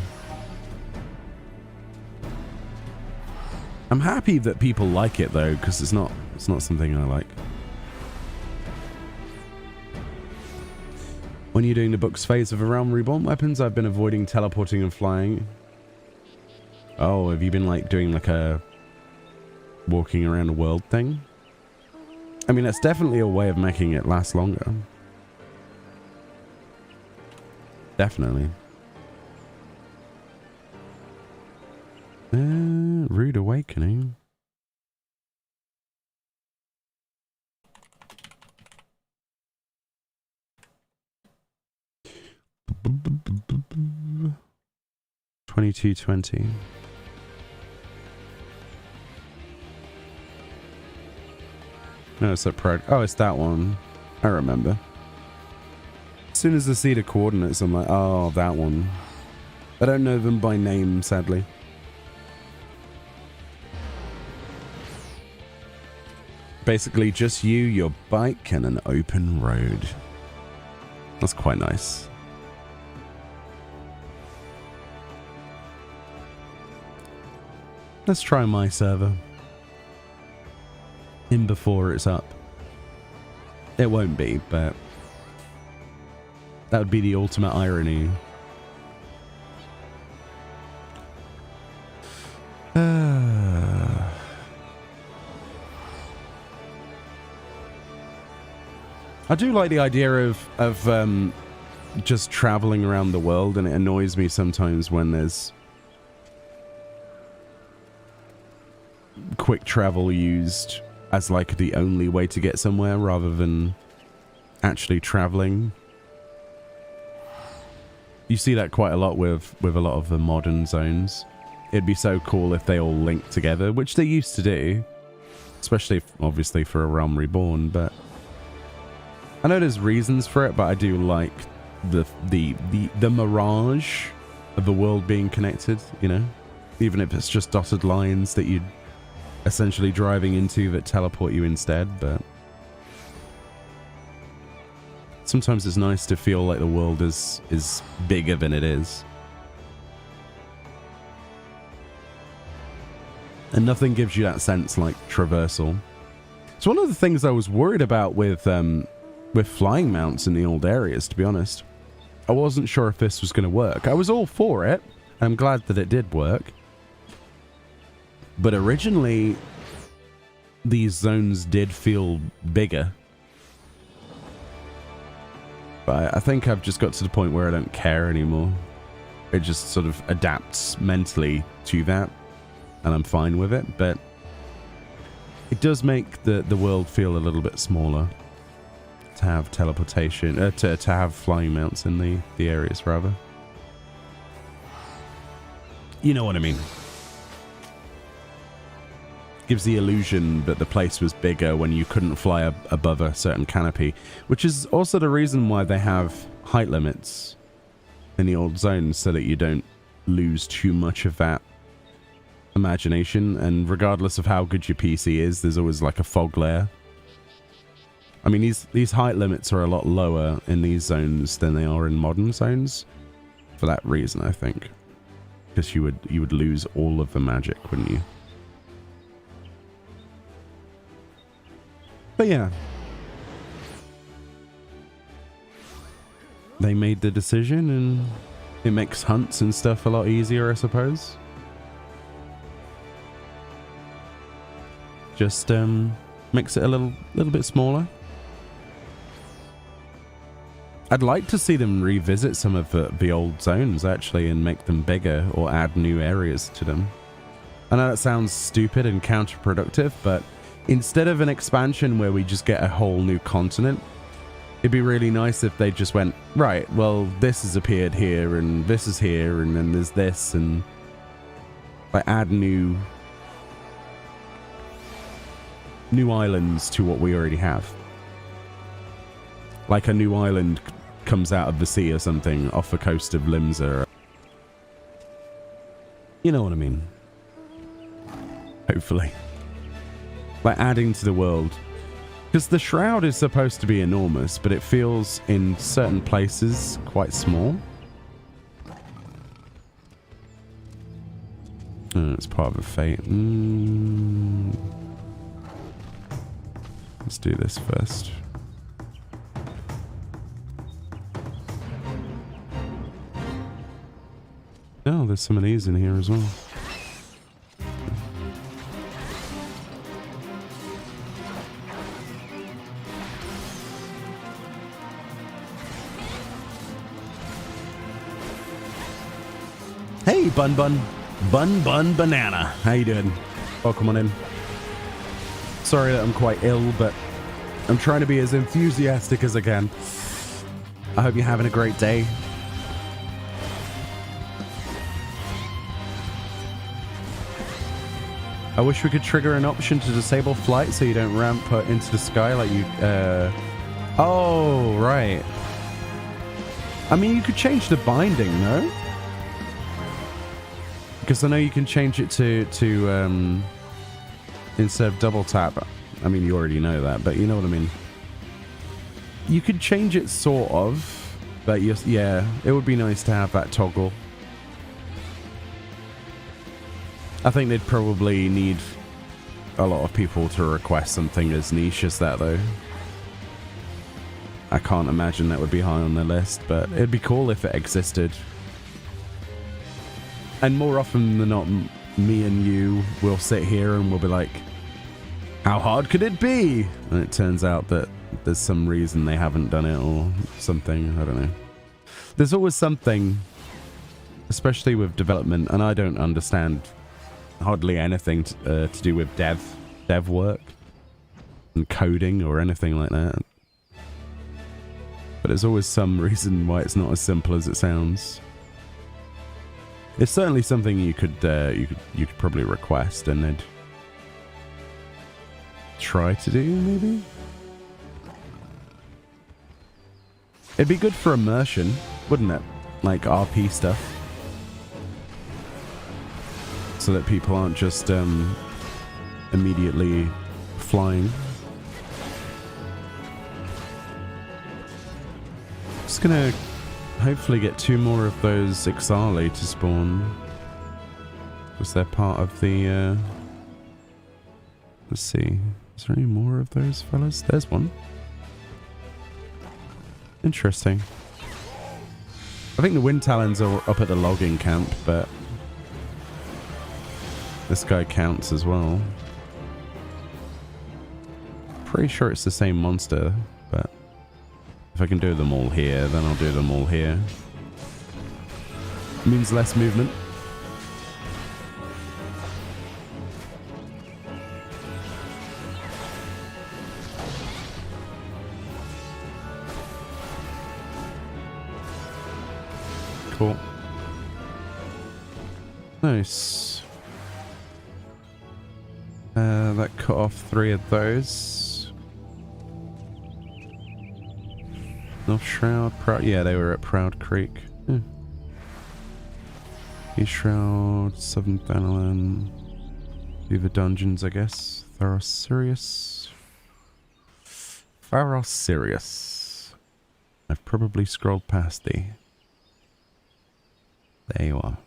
I'm happy that people like it though, because it's not something I like. When you're doing the book's phase of A Realm Reborn weapons, I've been avoiding teleporting and flying. Oh, have you been like doing like a walking around the world thing? I mean, that's definitely a way of making it last longer. Definitely. Rude Awakening. $22.20. No, it's a pro. Oh, it's that one. I remember. As soon as I see the coordinates, I'm like, oh, that one. I don't know them by name, sadly. Basically, just you, your bike, and an open road. That's quite nice. Let's try my server. In before it's up. It won't be, but that would be the ultimate irony. I do like the idea of just traveling around the world, and it annoys me sometimes when there's quick travel used as like the only way to get somewhere rather than actually traveling. You see that quite a lot with a lot of the modern zones. It'd be so cool if they all linked together, which they used to do, especially obviously for A Realm Reborn, but I know there's reasons for it, but I do like the mirage of the world being connected, you know? Even if it's just dotted lines that you'd essentially driving into that teleport you instead, but sometimes it's nice to feel like the world is bigger than it is. And nothing gives you that sense like traversal. It's one of the things I was worried about with flying mounts in the old areas, to be honest. I wasn't sure if this was going to work. I was all for it. I'm glad that it did work. But originally, these zones did feel bigger. But I think I've just got to the point where I don't care anymore. It just sort of adapts mentally to that, and I'm fine with it. But it does make the world feel a little bit smaller to have teleportation, to have flying mounts in the areas, rather. You know what I mean. Gives the illusion that the place was bigger when you couldn't fly above a certain canopy, which is also the reason why they have height limits in the old zones, so that you don't lose too much of that imagination. And regardless of how good your PC is, there's always like a fog layer. I mean, these height limits are a lot lower in these zones than they are in modern zones for that reason, I think. Because you would lose all of the magic, wouldn't you? But yeah. They made the decision, and it makes hunts and stuff a lot easier, I suppose. Just makes it a little bit smaller. I'd like to see them revisit some of the old zones, actually, and make them bigger or add new areas to them. I know that sounds stupid and counterproductive, but instead of an expansion where we just get a whole new continent, it'd be really nice if they just went, right, well, this has appeared here, and this is here, and then there's this, and like add new islands to what we already have. Like a new island comes out of the sea or something off the coast of Limsa. You know what I mean? Hopefully. Like adding to the world. Because the Shroud is supposed to be enormous, but it feels in certain places quite small. Oh, it's part of a fate. Let's do this first. Oh, there's some of these in here as well. Hey, Bun Banana. How you doing? Welcome on in. Sorry that I'm quite ill, but I'm trying to be as enthusiastic as I can. I hope you're having a great day. I wish we could trigger an option to disable flight so you don't ramp into the sky like you... Oh, right. I mean, you could change the binding, no? Because I know you can change it to instead of double tap. I mean, you already know that, but you know what I mean. You could change it sort of, but yeah, it would be nice to have that toggle. I think they'd probably need a lot of people to request something as niche as that, though. I can't imagine that would be high on the list, but it'd be cool if it existed. And more often than not, me and you will sit here and we'll be like, how hard could it be? And it turns out that there's some reason they haven't done it or something. I don't know. There's always something, especially with development, and I don't understand hardly anything to do with dev work and coding or anything like that. But there's always some reason why it's not as simple as it sounds. It's certainly something you could probably request and they'd try to do, maybe. It'd be good for immersion, wouldn't it? Like RP stuff. So that people aren't just immediately flying. Just gonna hopefully get 2 more of those Ixali to spawn. Was they're part of the... Let's see. Is there any more of those fellas? There's one. Interesting. I think the Wind Talons are up at the logging camp, but... This guy counts as well. Pretty sure it's the same monster, but if I can do them all here, then I'll do them all here. Means less movement. Cool. Nice. That cut off 3 of those. North Shroud, Proud. Yeah, they were at Proud Creek. Yeah. East Shroud, Southern Thanalan. Beaver Dungeons, I guess. Tharos Sirius. I've probably scrolled past the. There you are.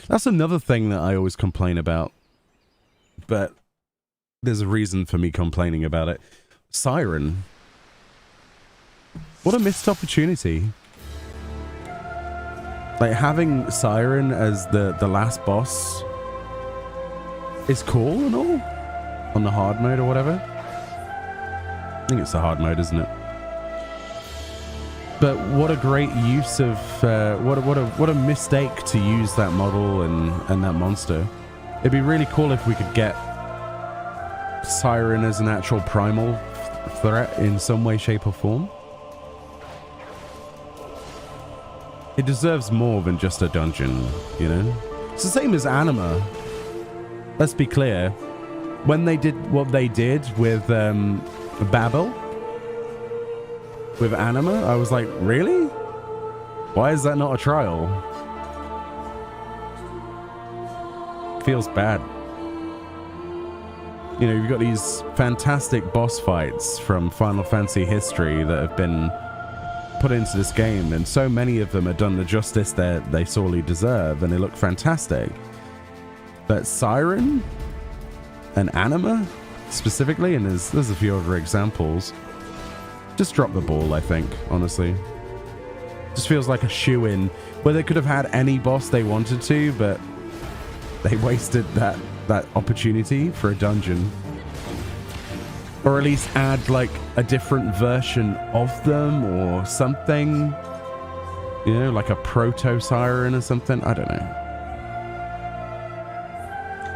That's another thing that I always complain about. But there's a reason for me complaining about it. Siren. What a missed opportunity. Like, having Siren as the last boss is cool and all. On the hard mode or whatever. I think it's the hard mode, isn't it? But what a great use of what a mistake to use that model and that monster. It'd be really cool if we could get Siren as an actual primal threat in some way, shape, or form. It deserves more than just a dungeon, you know? It's the same as Anima. Let's be clear. When they did what they did with Babel, with Anima, I was like, really? Why is that not a trial? Feels bad. You know, you've got these fantastic boss fights from Final Fantasy history that have been put into this game, and so many of them are done the justice that they sorely deserve, and they look fantastic. But Siren and Anima, specifically, and there's a few other examples, just drop the ball, I think, honestly. Just feels like a shoe-in, where they could have had any boss they wanted to, but they wasted that opportunity for a dungeon. Or at least add, like, a different version of them or something. You know, like a proto-Siren or something. I don't know.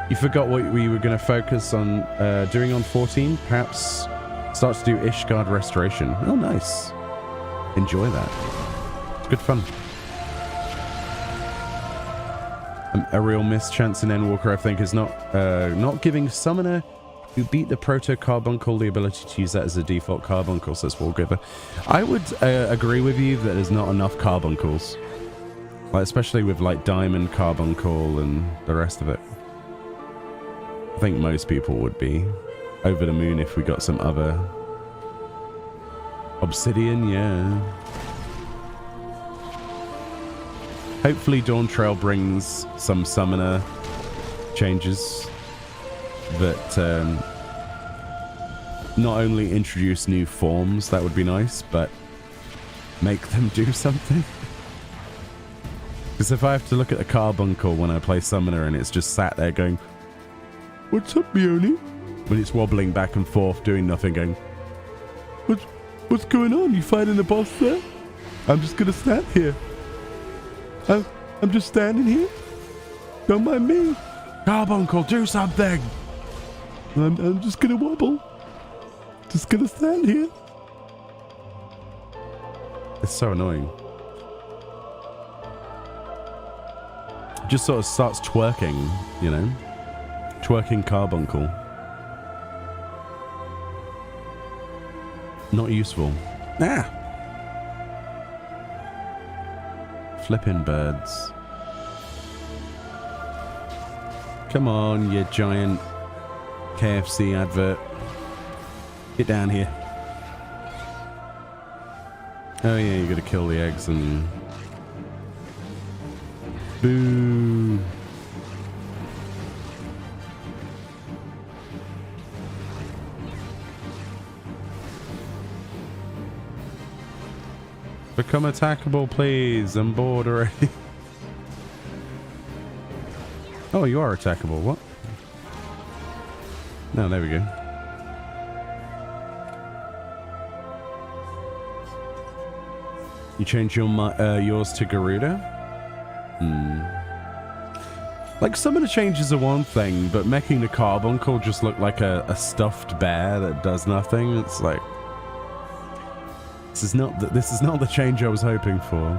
You forgot what we were going to focus on doing on 14? Perhaps start to do Ishgard Restoration. Oh, nice. Enjoy that. It's good fun. A real mischance in Endwalker, I think, is not giving Summoner who beat the Proto Carbuncle the ability to use that as a default Carbuncle, says Wargiver. I would agree with you that there's not enough Carbuncles. Like, especially with, like, Diamond Carbuncle and the rest of it. I think most people would be over the moon if we got some other Obsidian, yeah. Hopefully Dawn Trail brings some summoner changes that not only introduce new forms, that would be nice, but make them do something. Because if I have to look at the Carbuncle when I play summoner and it's just sat there going, "What's up, Meoni?" When it's wobbling back and forth, doing nothing, going, What's going on? You fighting the boss there? I'm just gonna stand here. I'm just standing here. Don't mind me. Carbuncle, do something. I'm just gonna wobble. Just gonna stand here. It's so annoying. Just sort of starts twerking, you know? Twerking Carbuncle. Not useful. Ah! Flipping birds. Come on, you giant KFC advert. Get down here. Oh yeah, you gotta kill the eggs and... Boo! Become attackable, please. I'm bored already. Oh, you are attackable. What? No, there we go. You change your yours to Garuda? Like, some of the changes are one thing, but making the Carbuncle just look like a stuffed bear that does nothing, it's like... This is not the change I was hoping for.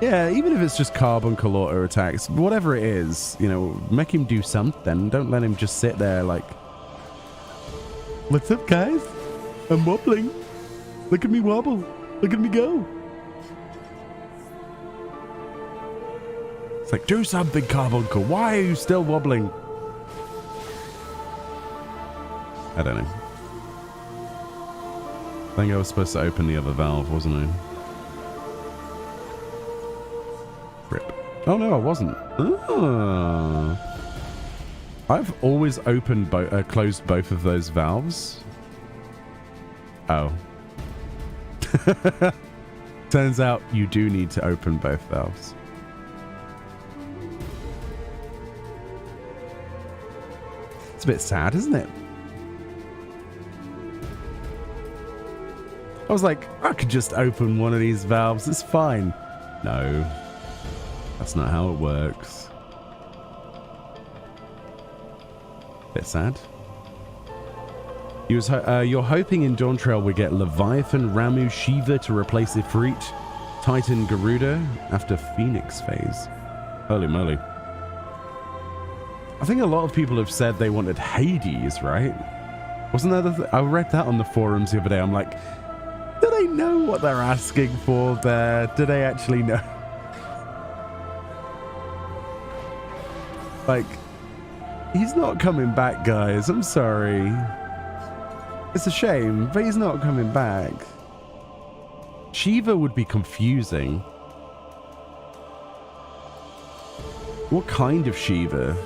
Yeah, even if it's just Carbuncle auto attacks, whatever it is, you know, make him do something. Don't let him just sit there like, "What's up, guys? I'm wobbling. Look at me wobble. Look at me go." It's like, do something, Carbuncle. Why are you still wobbling? I don't know. I think I was supposed to open the other valve, wasn't I? Rip. Oh no, I wasn't. Oh. I've always opened closed both of those valves. Oh. Turns out you do need to open both valves. It's a bit sad, isn't it? I was like, I could just open one of these valves. It's fine. No. That's not how it works. Bit sad. You're hoping in Dawn Trail we get Leviathan, Ramu, Shiva to replace Ifrit, Titan, Garuda after Phoenix phase. Holy moly. I think a lot of people have said they wanted Hades, right? Wasn't that I read that on the forums the other day. I'm like, do they know what they're asking for there? Do they actually know? Like, he's not coming back, guys. I'm sorry. It's a shame, but he's not coming back. Shiva would be confusing. What kind of Shiva?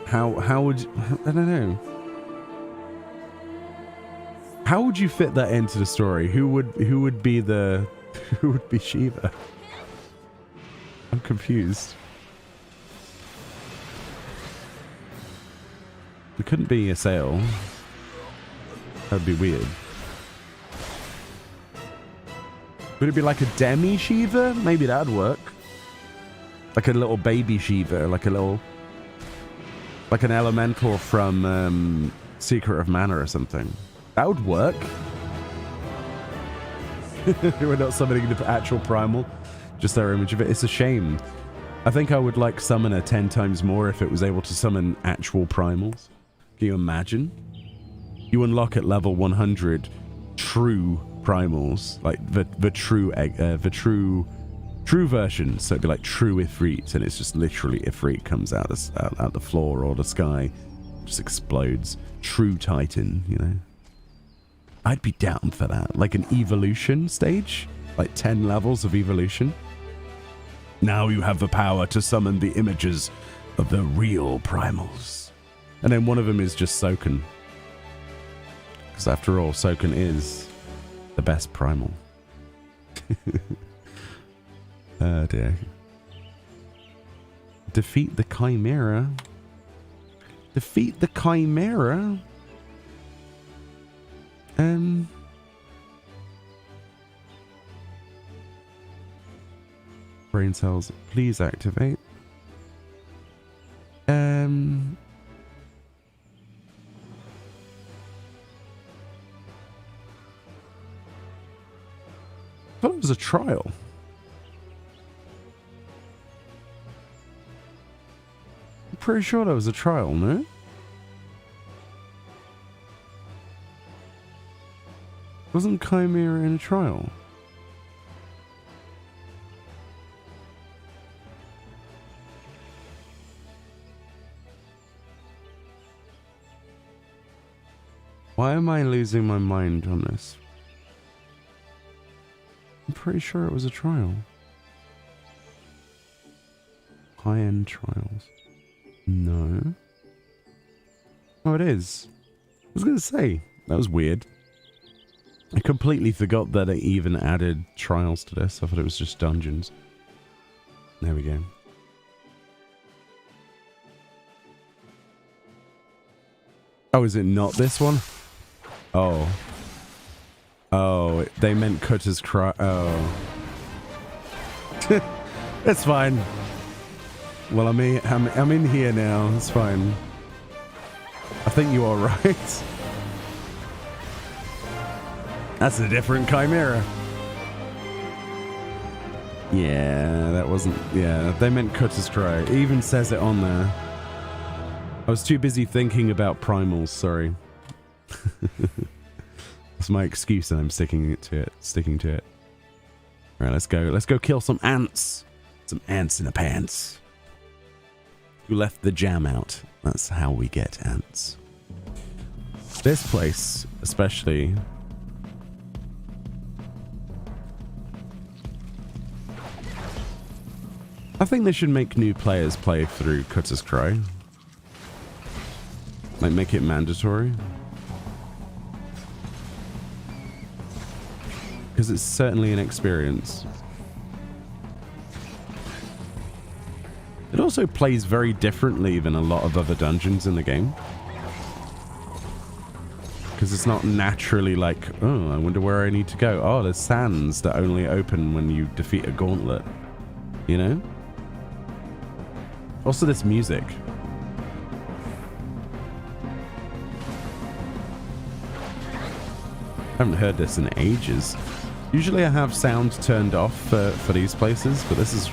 How would... I don't know. How would you fit that into the story? Who would be the... Who would be Shiva? I'm confused. It couldn't be a sale. That'd be weird. Would it be like a demi Shiva? Maybe that'd work. Like a little baby Shiva, like a little... Like an elemental from Secret of Mana or something. That would work. We're not summoning the actual primal, just their image of it. It's a shame. I think I would like Summoner 10 times more if it was able to summon actual primals. Can you imagine? You unlock at level 100 true primals, like the true version. So it'd be like true Ifrit, and it's just literally Ifrit comes out the floor or the sky, just explodes. True Titan, you know. I'd be down for that, like an evolution stage, like 10 levels of evolution. Now you have the power to summon the images of the real primals, and then one of them is just Soken. Because after all, Soken is the best primal. Oh dear. Defeat the Chimera. Defeat the Chimera? Brain cells, please activate. I thought it was a trial. I'm pretty sure that was a trial, no? Wasn't Chimera in a trial? Why am I losing my mind on this? I'm pretty sure it was a trial. High-end trials. No. Oh, it is. I was going to say, that was weird. I completely forgot that it even added trials to this. I thought it was just dungeons. There we go. Oh, is it not this one? Oh. Oh, they meant Cutter's Cry. Oh. It's fine. Well, I'm in here now. It's fine. I think you are right. That's a different Chimera. Yeah, that wasn't... Yeah, they meant Cutter's Cry. It even says it on there. I was too busy thinking about primals, sorry. That's my excuse and I'm sticking to it. Alright, let's go. Let's go kill some ants. Some ants in the pants. Who left the jam out. That's how we get ants. This place, especially... I think they should make new players play through Cutter's Cry. Like, make it mandatory. Because it's certainly an experience. It also plays very differently than a lot of other dungeons in the game. Because it's not naturally like, oh, I wonder where I need to go. Oh, there's sands that only open when you defeat a gauntlet. You know? Also, this music. I haven't heard this in ages. Usually I have sound turned off for these places, but this is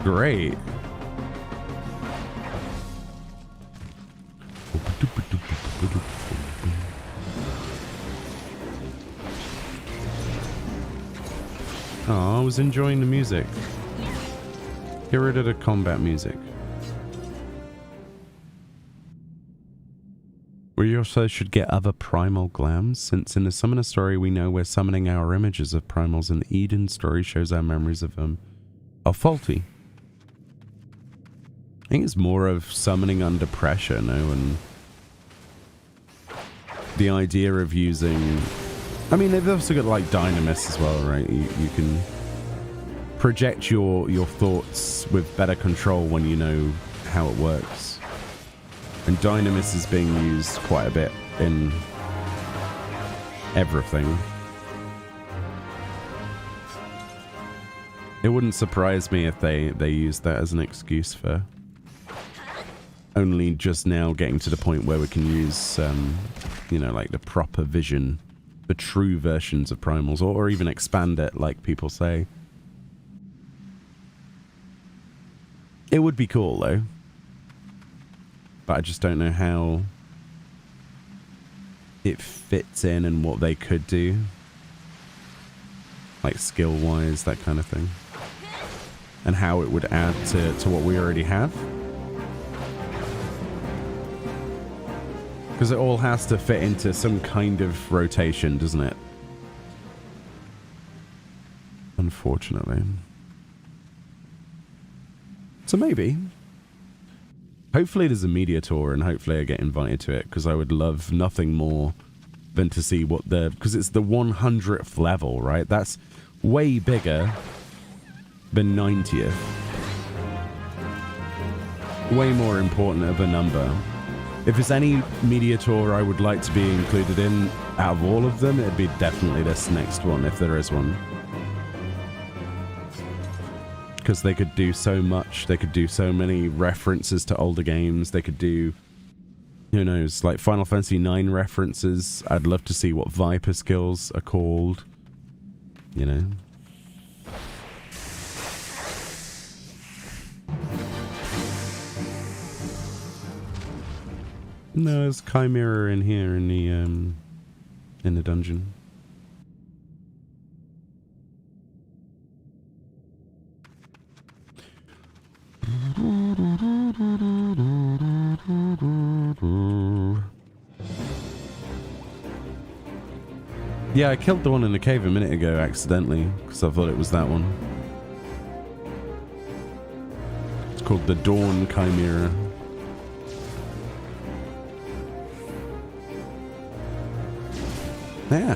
great. Oh, I was enjoying the music. Get rid of the combat music. We also should get other primal glams, since in the summoner story we know we're summoning our images of primals, and the Eden story shows our memories of them are faulty. I think it's more of summoning under pressure, no? And the idea of using... I mean, they've also got like Dynamis as well, right? You can project your thoughts with better control when you know how it works. And Dynamis is being used quite a bit in everything. It wouldn't surprise me if they used that as an excuse for only just now getting to the point where we can use, you know, like the proper vision, the true versions of primals, or even expand it like people say. It would be cool though. But I just don't know how it fits in and what they could do. Like skill-wise, that kind of thing. And how it would add to what we already have. Because it all has to fit into some kind of rotation, doesn't it? Unfortunately. So maybe... Hopefully there's a media tour and hopefully I get invited to it, because I would love nothing more than to see what the... Because it's the 100th level, right? That's way bigger than 90th. Way more important of a number. If there's any media tour I would like to be included in out of all of them, it'd be definitely this next one, if there is one. Because they could do so much. They could do so many references to older games. They could do, who knows, like Final Fantasy IX references. I'd love to see what Viper skills are called. You know? No, there's Chimera in here in the dungeon. Yeah, I killed the one in the cave a minute ago accidentally, because I thought it was that one. It's called the Dawn Chimera. Yeah,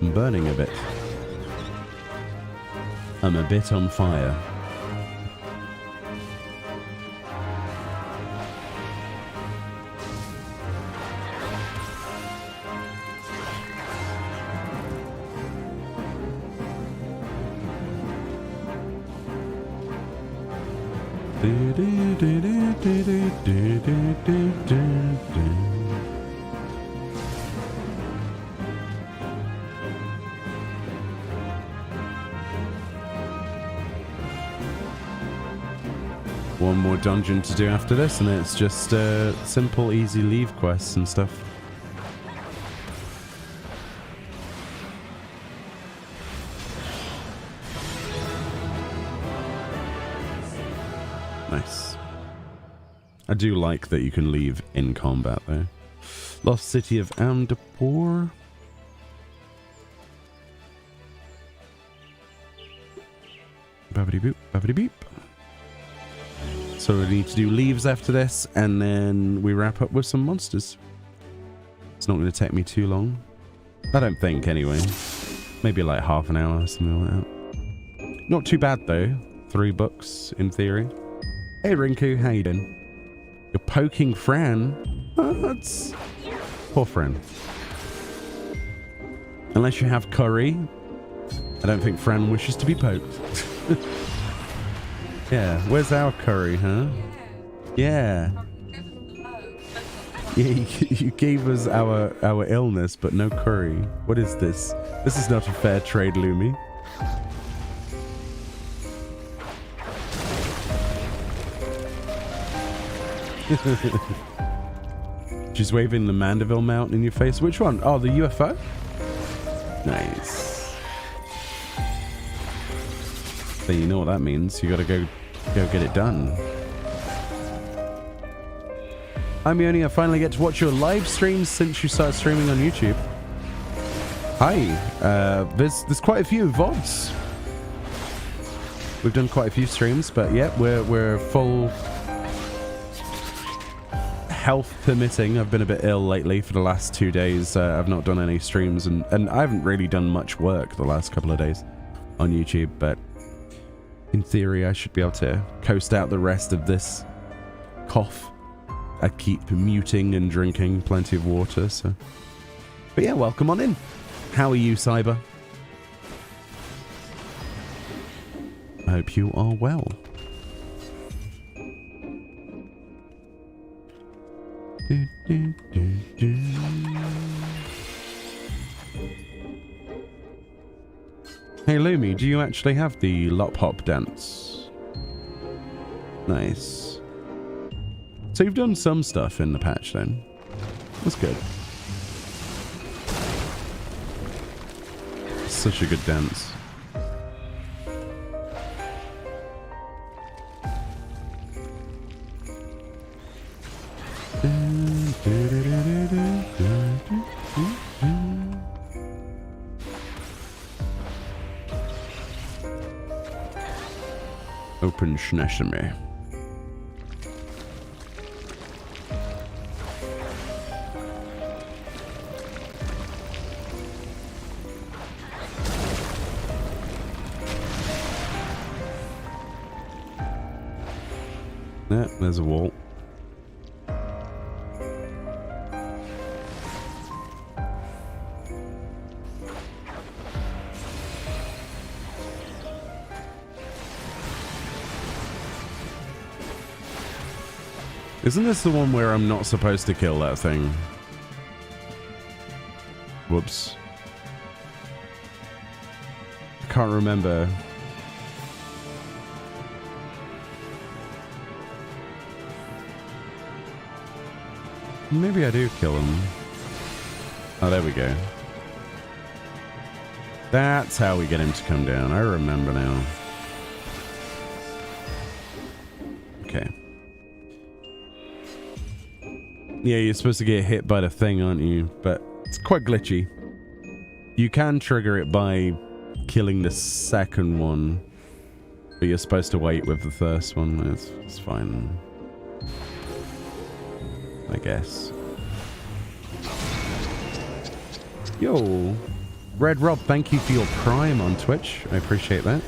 I'm burning a bit. I'm a bit on fire. One more dungeon to do after this, and it's just simple, easy leave quests and stuff. Nice. I do like that you can leave in combat, though. Lost City of Amdapur. Babbity boop, babbity beep. So we need to do leaves after this, and then we wrap up with some monsters. It's not going to take me too long. I don't think, anyway. Maybe like half an hour or something like that. Not too bad, though. 3 books, in theory. Hey, Rinku, how you doing? You're poking Fran? Oh, that's... Poor Fran. Unless you have curry, I don't think Fran wishes to be poked. Yeah, where's our curry, huh? Yeah. Yeah, you gave us our illness, but no curry. What is this? This is not a fair trade, Lumi. She's waving the Mandeville mount in your face. Which one? Oh, the UFO? Nice. So you know what that means. You gotta go get it done. Hi, Meoni. I finally get to watch your live streams since you started streaming on YouTube. Hi. There's quite a few VODs. We've done quite a few streams, but yeah, we're full health permitting. I've been a bit ill lately for the last 2 days. I've not done any streams, and I haven't really done much work the last couple of days on YouTube, but in theory, I should be able to coast out the rest of this cough. I keep muting and drinking plenty of water, so... But yeah, welcome on in. How are you, Cyber? I hope you are well. Hey, Lumi, do you actually have the Lop Hop dance? Nice. So you've done some stuff in the patch then. That's good. Such a good dance. Open Schneshame. Yeah, there's a wall. Isn't this the one where I'm not supposed to kill that thing? Whoops. I can't remember. Maybe I do kill him. Oh, there we go. That's how we get him to come down. I remember now. Okay. Yeah, you're supposed to get hit by the thing, aren't you? But it's quite glitchy. You can trigger it by killing the second one, but you're supposed to wait with the first one. It's fine, I guess. Yo, Red Rob, thank you for your Prime on Twitch. I appreciate that.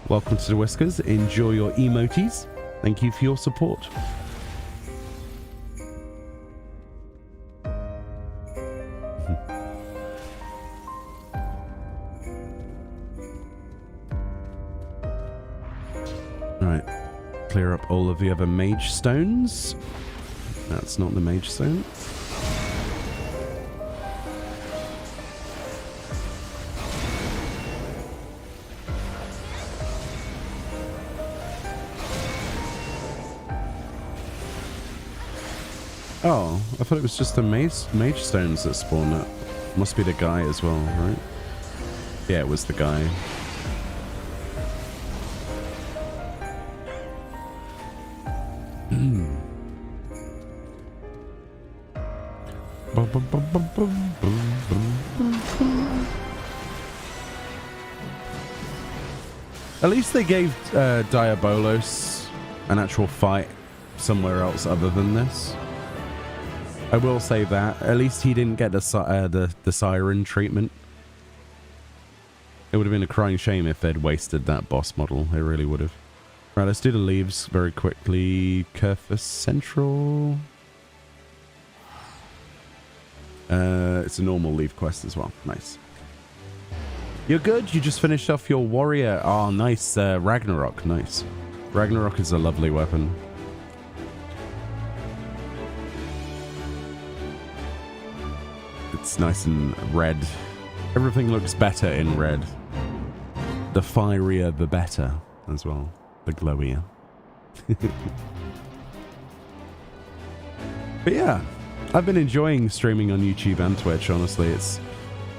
Welcome to the Whiskers. Enjoy your emotes. Thank you for your support. Alright, clear up all of the other mage stones. That's not the mage stone. Oh, I thought it was just the mage stones that spawn up. Must be the guy as well, right? Yeah, it was the guy. At least they gave Diabolos an actual fight somewhere else other than this. I will say that at least he didn't get the siren treatment. It would have been a crying shame if they'd wasted that boss model. They really would have. Right, let's do the leaves very quickly. Kerfus Central. It's a normal leave quest as well. Nice. You're good? You just finished off your warrior. Oh, nice. Ragnarok. Nice. Ragnarok is a lovely weapon. It's nice and red. Everything looks better in red. The fierier, the better as well. The glowier. But yeah, I've been enjoying streaming on YouTube and Twitch, honestly. It's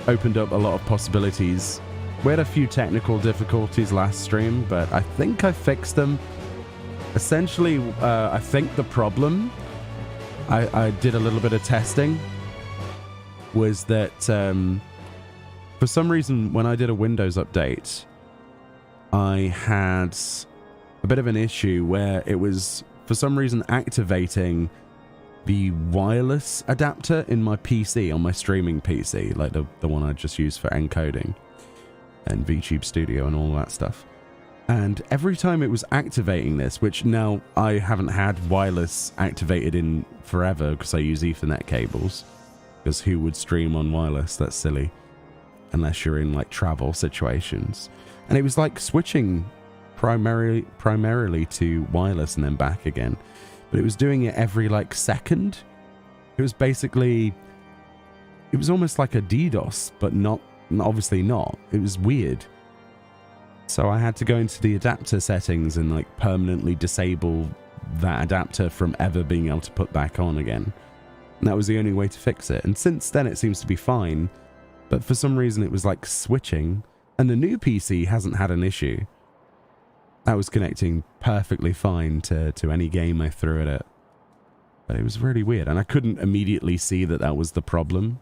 opened up a lot of possibilities. We had a few technical difficulties last stream, but I think I fixed them. Essentially, I think the problem, I did a little bit of testing, was that for some reason, when I did a Windows update, I had a bit of an issue where it was, for some reason, activating the wireless adapter in my PC, on my streaming PC, like the one I just used for encoding and VTube Studio and all that stuff. And every time it was activating this, which now I haven't had wireless activated in forever because I use Ethernet cables, because who would stream on wireless? That's silly. Unless you're in like travel situations. And it was like switching primarily to wireless and then back again. But it was doing it every like second. It was basically, it was almost like a DDoS, but not, obviously not. It was weird. So I had to go into the adapter settings and like permanently disable that adapter from ever being able to put back on again. And that was the only way to fix it. And since then it seems to be fine. But for some reason it was like switching. And the new PC hasn't had an issue. That was connecting perfectly fine to any game I threw at it. But it was really weird. And I couldn't immediately see that that was the problem.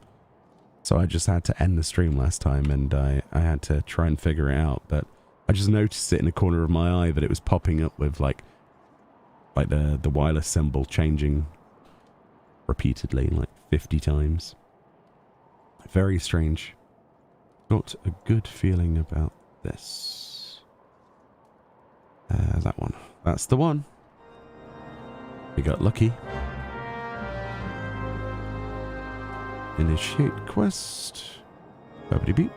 So I just had to end the stream last time. And I had to try and figure it out. But I just noticed it in the corner of my eye that it was popping up with like the wireless symbol changing repeatedly, like 50 times. Very strange. Got a good feeling about this. That one. That's the one. We got lucky. Initiate quest. Bobbity beep.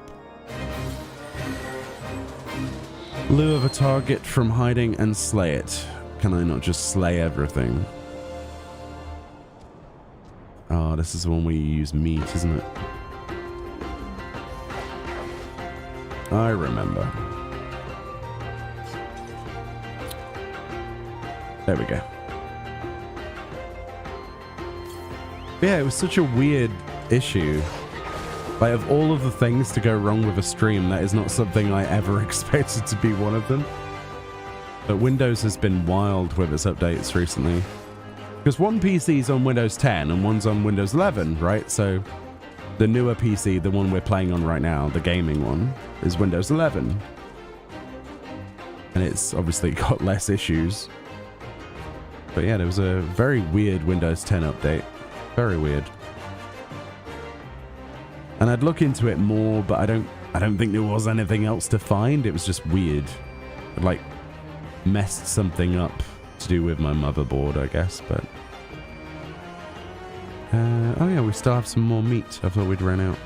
Lure a target from hiding and slay it. Can I not just slay everything? Oh, this is the one where you use meat, isn't it? I remember. There we go. Yeah, it was such a weird issue. Like, of all of the things to go wrong with a stream, that is not something I ever expected to be one of them. But Windows has been wild with its updates recently. Because one PC is on Windows 10 and one's on Windows 11, right? So the newer PC, the one we're playing on right now, the gaming one, is Windows 11. And it's obviously got less issues. But yeah, there was a very weird Windows 10 update. Very weird. And I'd look into it more, but I don't think there was anything else to find. It was just weird. I'd like messed something up to do with my motherboard, I guess, but oh yeah, we still have some more meat. I thought we'd run out.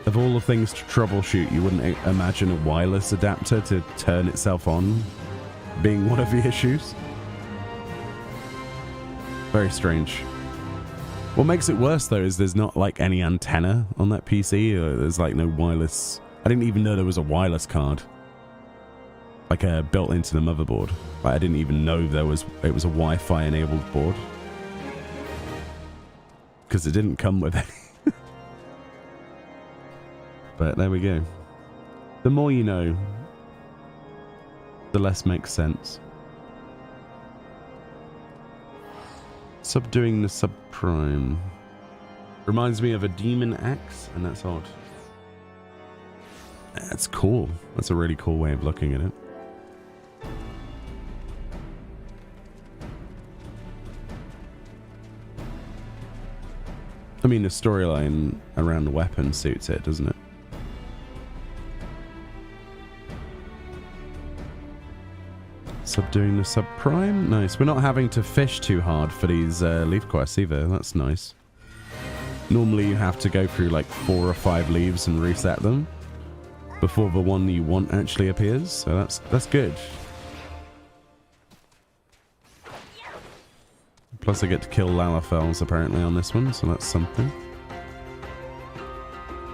Of all the things to troubleshoot, you wouldn't imagine a wireless adapter to turn itself on being one of the issues. Very strange. What makes it worse though is there's not like any antenna on that PC, or there's like no wireless. I didn't even know there was a wireless card, like built into the motherboard. Like, I didn't even know it was a Wi-Fi enabled board, because it didn't come with any. But there we go. The more you know, the less makes sense. Subduing the subprime reminds me of a demon axe, and that's odd. That's cool. That's a really cool way of looking at it. I mean, the storyline around the weapon suits it, doesn't it? Subduing the subprime. Nice. We're not having to fish too hard for these leaf quests either. That's nice. Normally you have to go through like 4 or 5 leaves and reset them before the one you want actually appears. So that's good. Plus I get to kill Lalafels apparently on this one, so that's something.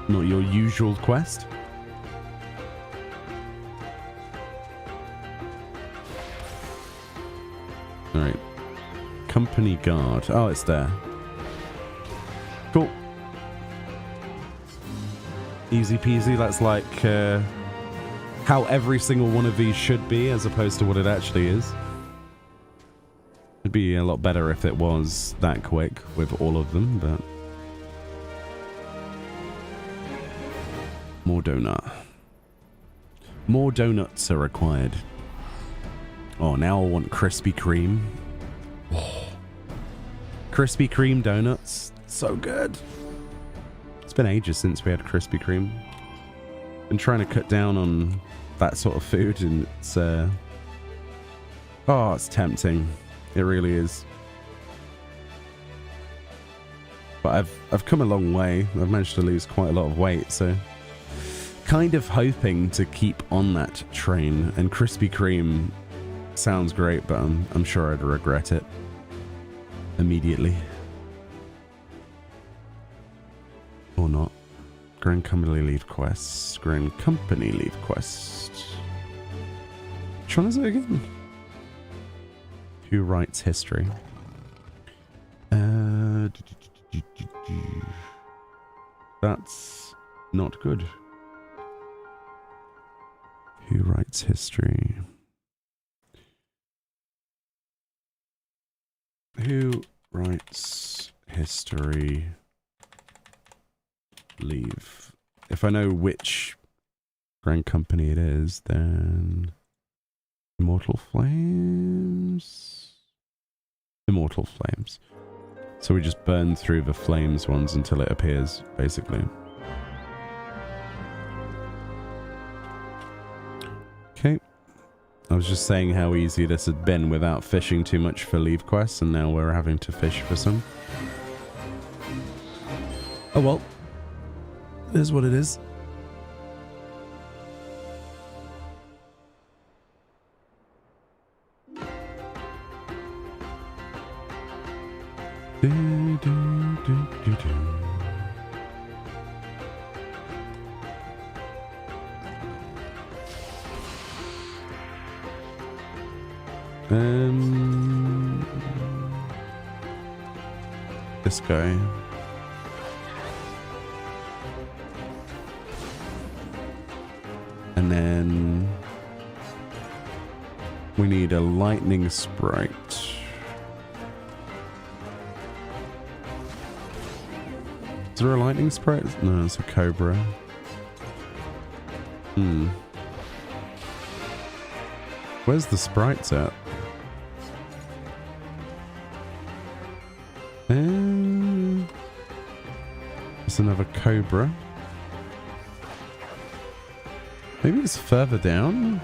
Not your usual quest. Alright. Company guard. Oh, it's there. Cool. Easy peasy. That's like how every single one of these should be as opposed to what it actually is. It'd be a lot better if it was that quick with all of them, but... More donut. More donuts are required. Oh, now I want Krispy Kreme. Oh. Krispy Kreme donuts. So good. It's been ages since we had Krispy Kreme. Been trying to cut down on that sort of food, and it's... Oh, it's tempting. It really is. But I've come a long way. I've managed to lose quite a lot of weight, so... Kind of hoping to keep on that train, and Krispy Kreme sounds great, but I'm sure I'd regret it immediately. Or not. Grand Company Leave Quest. Grand Company Leave Quest. Which one is it again? Who writes history? That's not good. Who writes history? Who writes history? Leave. If I know which Grand Company it is, then Immortal Flames? Immortal Flames. So we just burn through the flames ones until it appears, basically. Okay. I was just saying how easy this had been without fishing too much for leave quests, and now we're having to fish for some. Oh well. It is what it is. This guy. And then we need a lightning sprite. Is there a lightning sprite? No, it's a cobra. Where's the sprites at? There's another cobra. Maybe it's further down?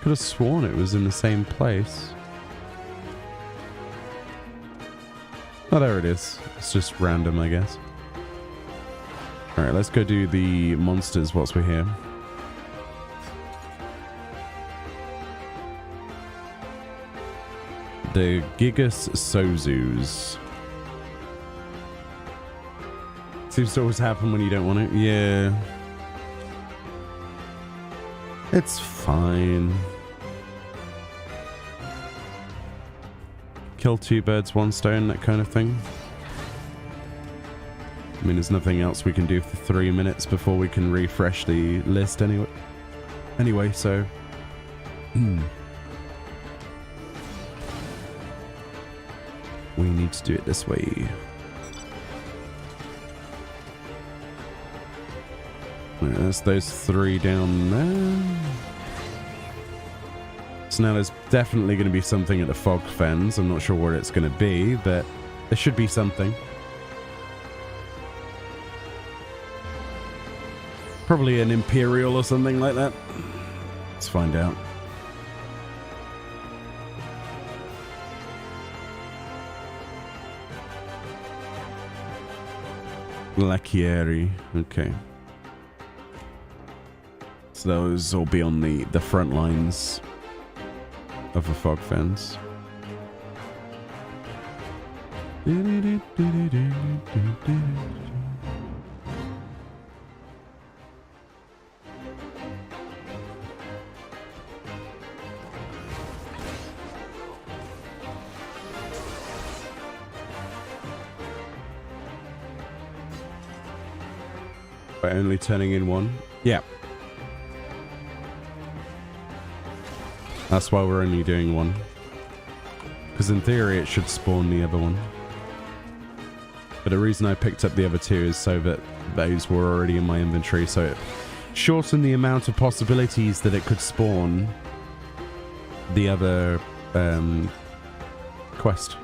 Could have sworn it was in the same place. Oh, there it is. It's just random, I guess. Alright, let's go do the monsters whilst we're here. The Gigas Sozus. Seems to always happen when you don't want it. Yeah. It's fine. Kill 2 birds, 1 stone, that kind of thing. I mean, there's nothing else we can do for 3 minutes before we can refresh the list anyway. So... we need to do it this way. Right, there's those 3 down there. So now there's definitely going to be something at the fog fens. I'm not sure what it's going to be, but there should be something. Probably an Imperial or something like that. Let's find out. Lacchieri. Okay. So those will be on the front lines of the fog fence. By only turning in 1? Yeah. That's why we're only doing 1. Because in theory it should spawn the other one. But the reason I picked up the other 2 is so that those were already in my inventory, so it shortened the amount of possibilities that it could spawn the other quest.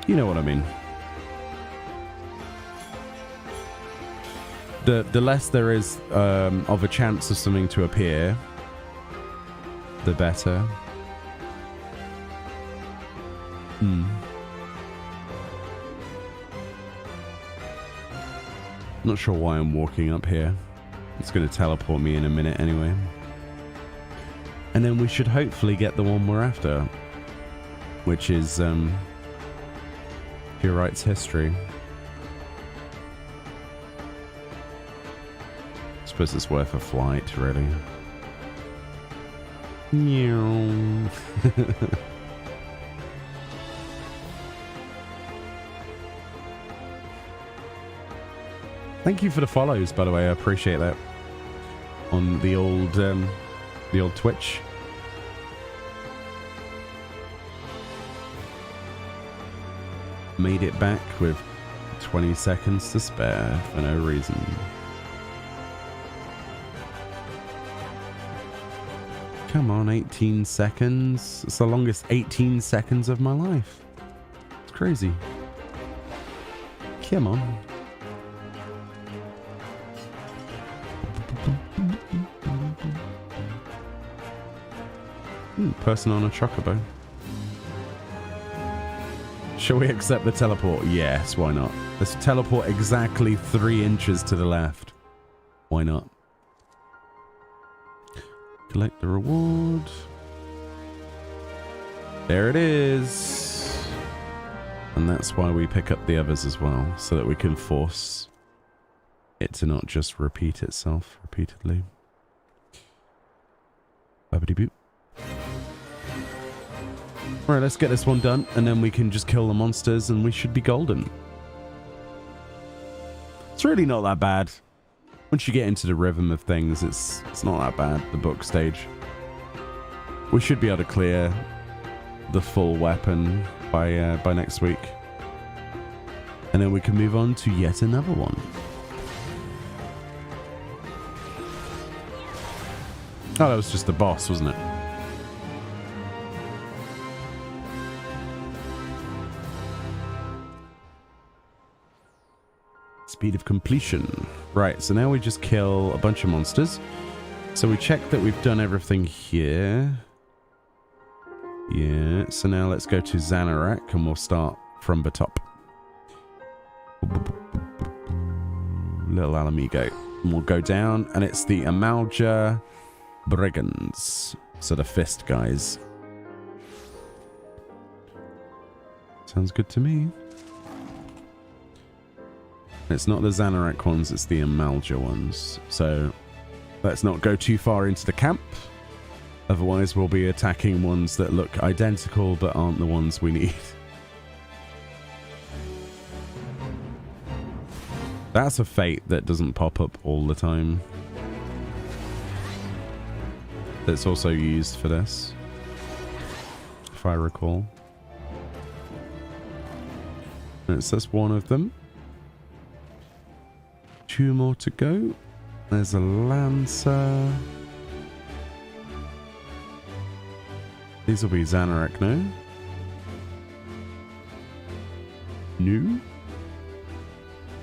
You know what I mean. The less there is of a chance of something to appear, the better. Not sure why I'm walking up here. It's going to teleport me in a minute anyway. And then we should hopefully get the one we're after, which is Eureka's history. I suppose it's worth a flight, really. Thank you for the follows, by the way. I appreciate that. On the old Twitch. Made it back with 20 seconds to spare for no reason. Come on, 18 seconds. It's the longest 18 seconds of my life. It's crazy. Come on. Person on a chocobo. Shall we accept the teleport? Yes, why not? Let's teleport exactly 3 inches to the left. Why not? Collect the reward. There it is. And that's why we pick up the others as well, so that we can force it to not just repeat itself repeatedly. Babbity boop. Alright, let's get this one done, and then we can just kill the monsters, and we should be golden. It's really not that bad. Once you get into the rhythm of things, it's not that bad, the book stage. We should be able to clear the full weapon by next week. And then we can move on to yet another one. Oh, that was just the boss, wasn't it? Speed of completion. Right, so now we just kill a bunch of monsters. So we check that we've done everything here. Yeah, so now let's go to Xanarak and we'll start from the top. Little Alamigo. And we'll go down and it's the Amalja Brigands. So the fist guys. Sounds good to me. It's not the Xanarak ones, it's the Amalja ones. So let's not go too far into the camp. Otherwise we'll be attacking ones that look identical but aren't the ones we need. That's a fate that doesn't pop up all the time. That's also used for this, if I recall. And it's just one of them. 2 more to go. There's a Lancer. These will be Xanarek, no? New?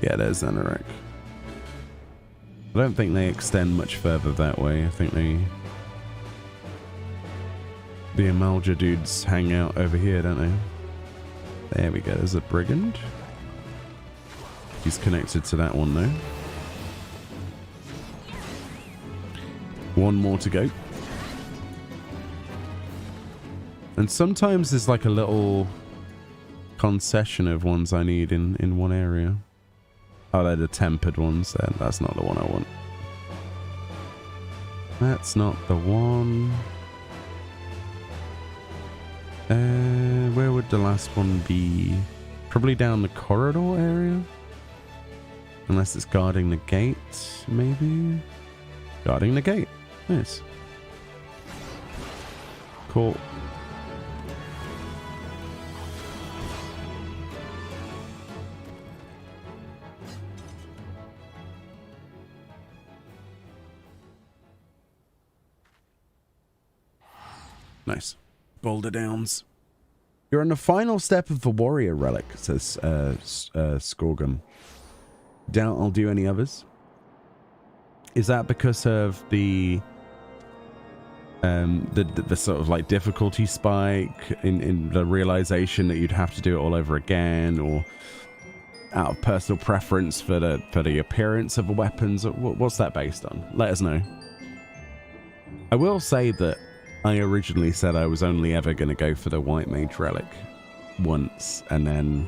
Yeah, there's Xanarek. I don't think they extend much further that way. I think the Amalja dudes hang out over here, don't they? There we go. There's a Brigand. He's connected to that one though. 1 more to go. And sometimes there's like a little concession of ones I need in one area. Oh, they're the tempered ones then. That's not the one I want. That's not the one. Where would the last one be? Probably down the corridor area? Unless it's guarding the gate, maybe? Guarding the gate. Nice. Cool. Nice. Boulder Downs. You're on the final step of the warrior relic, says Skorgum. Doubt I'll do any others. Is that because of the sort of like difficulty spike in the realization that you'd have to do it all over again, or out of personal preference for the appearance of the weapons? What's that based on? Let us know. I will say that I originally said I was only ever going to go for the White Mage Relic once, and then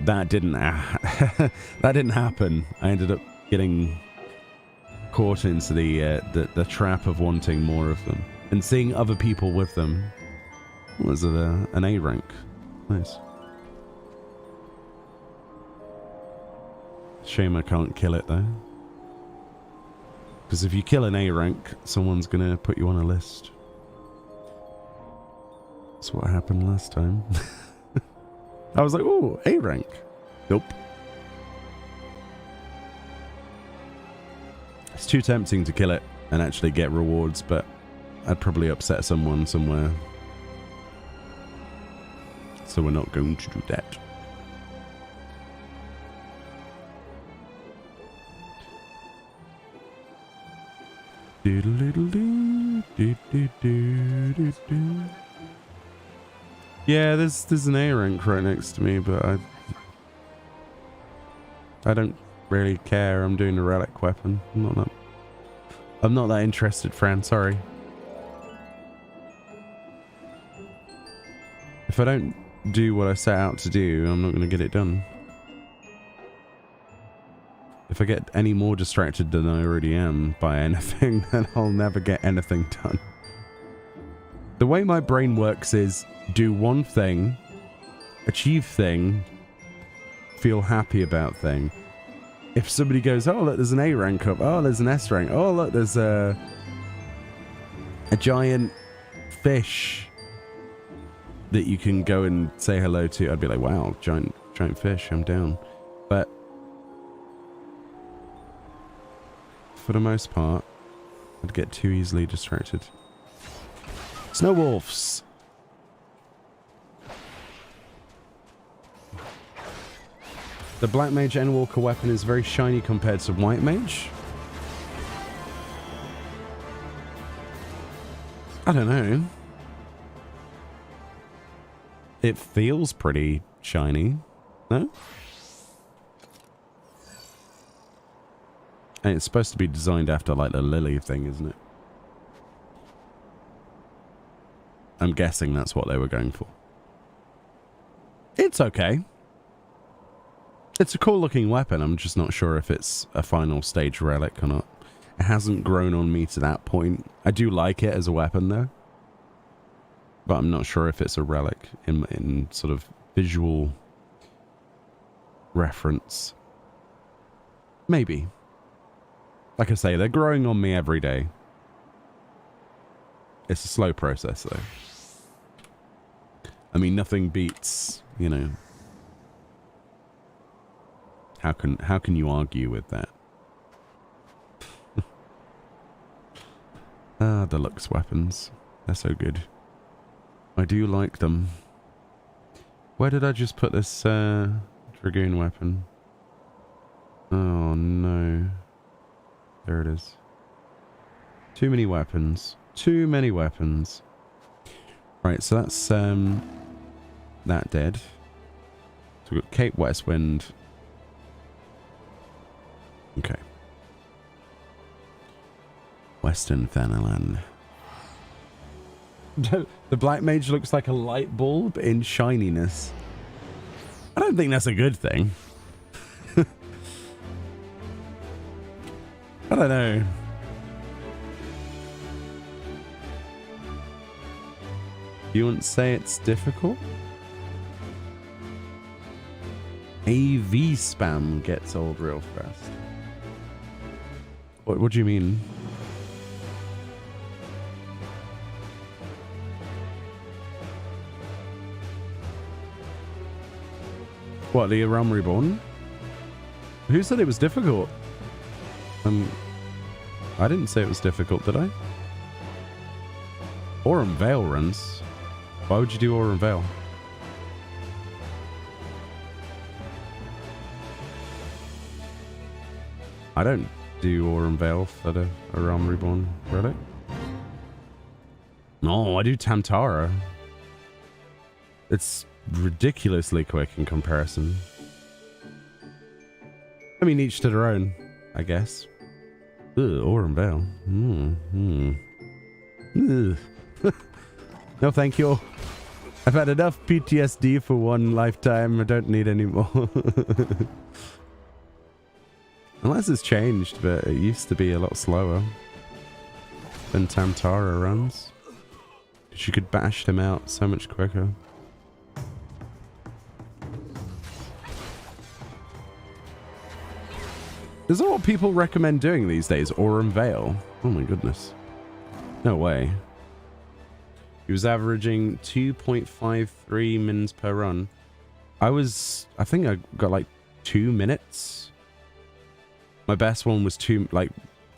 that didn't that didn't happen. I ended up getting caught into the trap of wanting more of them and seeing other people with them. Was it an A rank? Nice. Shame I can't kill it though. Because if you kill an A rank, someone's going to put you on a list. That's what happened last time. I was like, oh, A rank. Nope. It's too tempting to kill it and actually get rewards, but I'd probably upset someone somewhere. So we're not going to do that. Yeah, there's an A rank right next to me, but I don't really care. I'm doing a relic weapon. I'm not that interested, Fran. Sorry. If I don't do what I set out to do, I'm not going to get it done. If I get any more distracted than I already am by anything, then I'll never get anything done. The way my brain works is do one thing, achieve thing, feel happy about thing. If somebody goes, oh look, there's an A rank up, oh there's an S rank, oh look, there's a giant fish that you can go and say hello to, I'd be like, wow, giant fish, I'm down. But for the most part, I'd get too easily distracted. Snow wolves. The Black Mage Endwalker weapon is very shiny compared to White Mage. I don't know. It feels pretty shiny, no? And it's supposed to be designed after like the lily thing, isn't it? I'm guessing that's what they were going for. It's okay. It's a cool looking weapon. I'm just not sure if it's a final stage relic or not. It hasn't grown on me to that point. I do like it as a weapon though. But I'm not sure if it's a relic in sort of visual reference. Maybe. Like I say, they're growing on me every day. It's a slow process, though. I mean, nothing beats, you know, How can you argue with that? Ah, deluxe weapons. They're so good. I do like them. Where did I just put this Dragoon weapon? Oh no. There it is. Too many weapons. Too many weapons. Right, so that's that dead. So we've got Cape Westwind. Okay. Western Fanalan. The Black Mage looks like a light bulb in shininess. I don't think that's a good thing. I don't know. You wouldn't say it's difficult? AV spam gets old real fast. What do you mean? What, the Realm Reborn? Who said it was difficult? I didn't say it was difficult, did I? Aurum Vale runs. Why would you do Aurum Vale? I don't do Aurum Vale for the Realm Reborn relic. No, I do Tamtara. It's ridiculously quick in comparison. I mean, each to their own, I guess. Ugh, Aurum Vale. No, thank you. I've had enough PTSD for one lifetime. I don't need any more. Unless it's changed, but it used to be a lot slower than Tamtara runs. You could bash them out so much quicker. Is that what people recommend doing these days? Aurum Vale? Oh my goodness. No way. He was averaging 2.53 mins per run. I think I got like 2 minutes. My best one was 2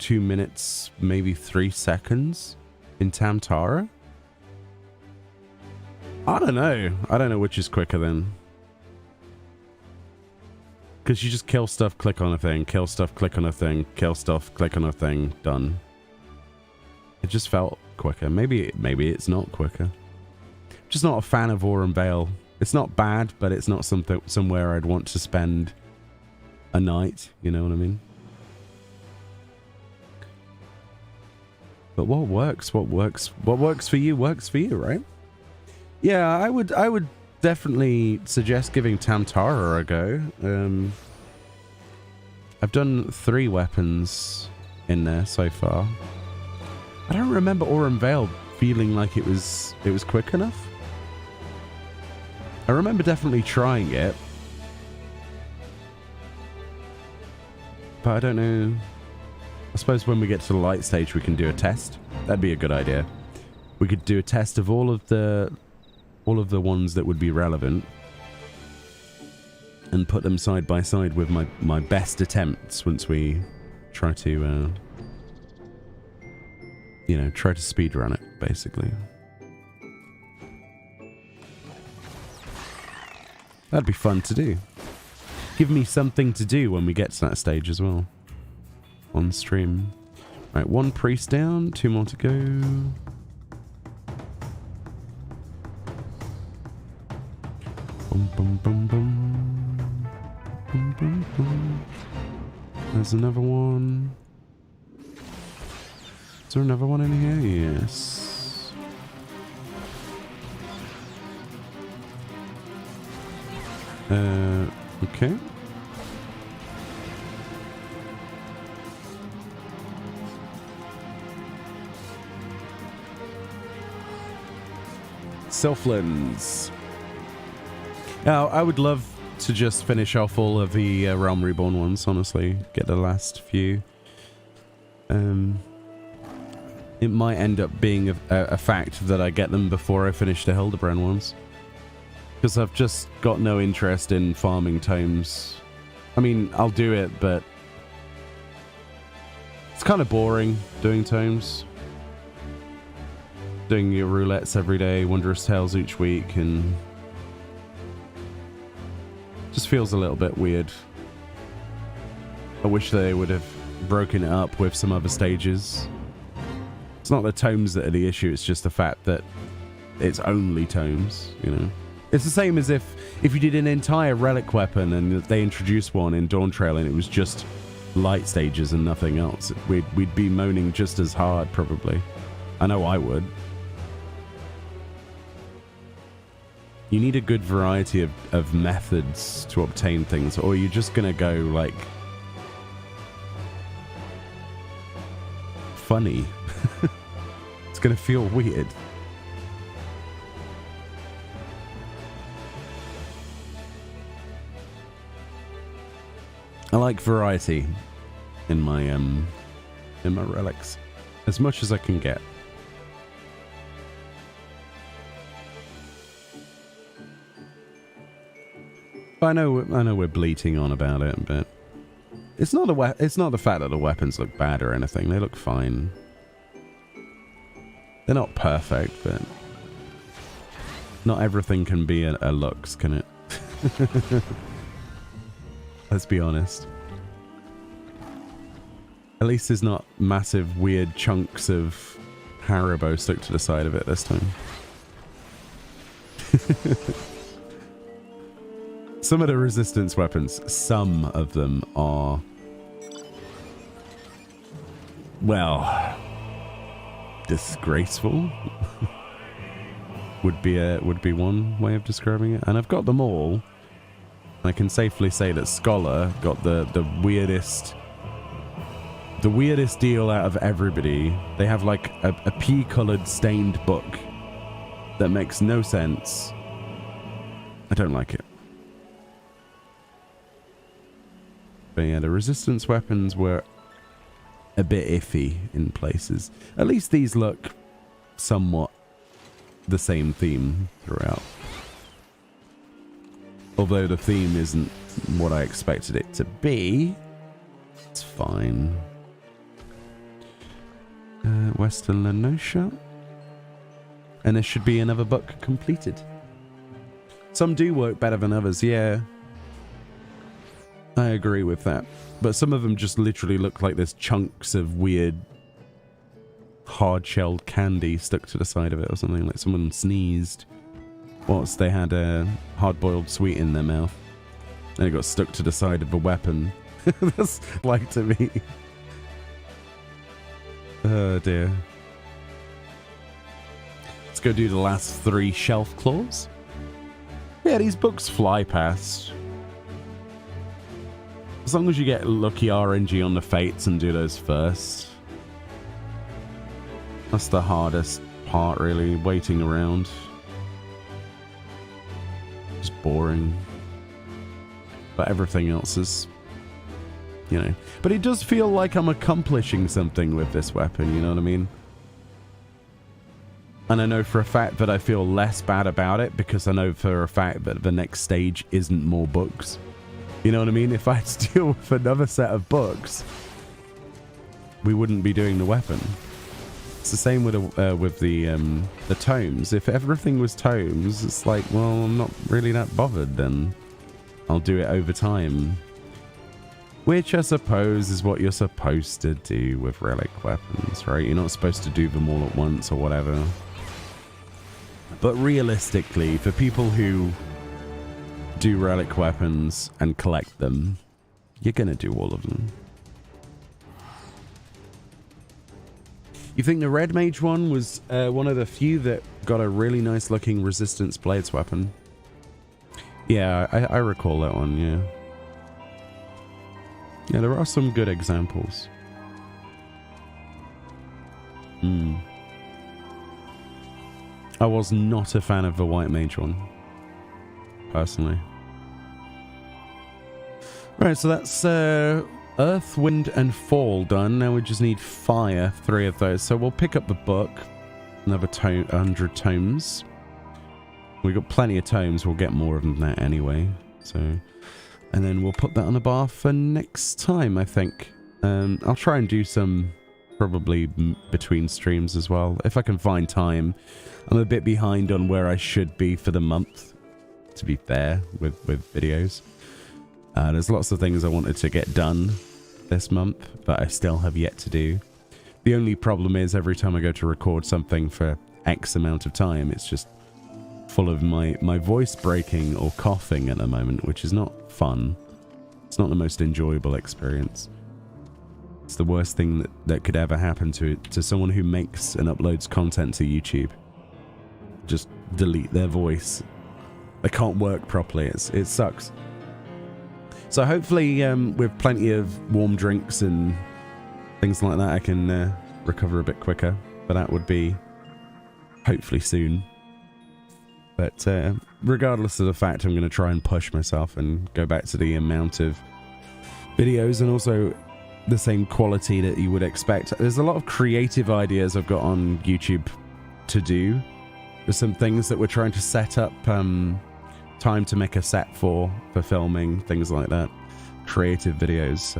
minutes, maybe 3 seconds in Tamtara. I don't know. I don't know which is quicker then. Because you just kill stuff, click on a thing, kill stuff, click on a thing, kill stuff, click on a thing, done. It just felt quicker. Maybe it's not quicker. Just not a fan of Aurum Vale. It's not bad, but it's not somewhere I'd want to spend a night. You know what I mean? But what works for you works for you, right? Yeah, I would definitely suggest giving Tamtara a go. I've done 3 weapons in there so far. I don't remember Aurum Vale feeling like it was quick enough. I remember definitely trying it, but I don't know. I suppose when we get to the light stage we can do a test. That'd be a good idea. We could do a test of all of the ones that would be relevant and put them side by side with my best attempts once we try to try to speedrun it, basically. That'd be fun to do. Give me something to do when we get to that stage as well. On stream. Right, 1 priest down, 2 more to go. Boom, boom, boom, boom. Boom, boom, boom. There's another one. Is there another one in here? Yes. Okay. Selflands. Now, I would love to just finish off all of the Realm Reborn ones, honestly. Get the last few. It might end up being a fact that I get them before I finish the Hildebrand ones. Because I've just got no interest in farming tomes I mean, I'll do it, but it's kind of boring doing tomes. Doing your roulettes every day, Wondrous Tales each week, and just feels a little bit weird. I wish they would have broken it up with some other stages. It's not the tomes that are the issue, it's just the fact that it's only tomes, you know. It's the same as if you did an entire relic weapon and they introduced one in Dawn Trail and it was just light stages and nothing else. We'd be moaning just as hard, probably. I know I would. You need a good variety of methods to obtain things, or you're just gonna go, like, funny. It's gonna feel weird. I like variety in my relics as much as I can get. I know we're bleating on about it, but it's not the fact that the weapons look bad or anything. They look fine. They're not perfect, but not everything can be a looks, can it? Let's be honest. At least there's not massive weird chunks of Haribo stuck to the side of it this time. Some of the resistance weapons, some of them are, well, disgraceful. would be one way of describing it. And I've got them all. I can safely say that Scholar got the weirdest deal out of everybody. They have like a pea-colored stained book that makes no sense. I don't like it. But yeah, the resistance weapons were a bit iffy in places. At least these look somewhat the same theme throughout. Although the theme isn't what I expected it to be, it's fine. Western Lenosha. And there should be another book completed. Some do work better than others, yeah. I agree with that. But some of them just literally look like there's chunks of weird hard-shelled candy stuck to the side of it or something. Like someone sneezed whilst they had a hard-boiled sweet in their mouth. And it got stuck to the side of a weapon. That's like to me. Oh dear. Let's go do the last 3 shelf claws. Yeah, these books fly past. As long as you get lucky RNG on the fates and do those first. That's the hardest part, really, waiting around. Just boring. But everything else is, you know. But it does feel like I'm accomplishing something with this weapon, you know what I mean? And I know for a fact that I feel less bad about it because I know for a fact that the next stage isn't more books. You know what I mean? If I had to deal with another set of books, we wouldn't be doing the weapon. It's the same with the tomes. If everything was tomes, it's like, well, I'm not really that bothered then. I'll do it over time. Which I suppose is what you're supposed to do with relic weapons, right? You're not supposed to do them all at once or whatever. But realistically, for people who do relic weapons and collect them, you're gonna do all of them. You think the Red Mage one was one of the few that got a really nice looking Resistance Blades weapon? Yeah, I recall that one, yeah. Yeah, there are some good examples. I was not a fan of the White Mage one, personally. Right, so that's Earth, Wind, and Fall done. Now we just need Fire, 3 of those. So we'll pick up the book, another 100 tomes. We've got plenty of tomes. We'll get more of them than that anyway. So And then we'll put that on the bar for next time, I think. I'll try and do some probably between streams as well, if I can find time. I'm a bit behind on where I should be for the month, to be fair, with videos. There's lots of things I wanted to get done this month, but I still have yet to do. The only problem is every time I go to record something for X amount of time, it's just full of my voice breaking or coughing at the moment, which is not fun. It's not the most enjoyable experience. It's the worst thing that could ever happen to someone who makes and uploads content to YouTube. Just delete their voice. They can't work properly. It sucks. So hopefully with plenty of warm drinks and things like that, I can recover a bit quicker. But that would be hopefully soon. But regardless of the fact, I'm going to try and push myself and go back to the amount of videos and also the same quality that you would expect. There's a lot of creative ideas I've got on YouTube to do. There's some things that we're trying to set up time to make a set for filming, things like that. Creative videos,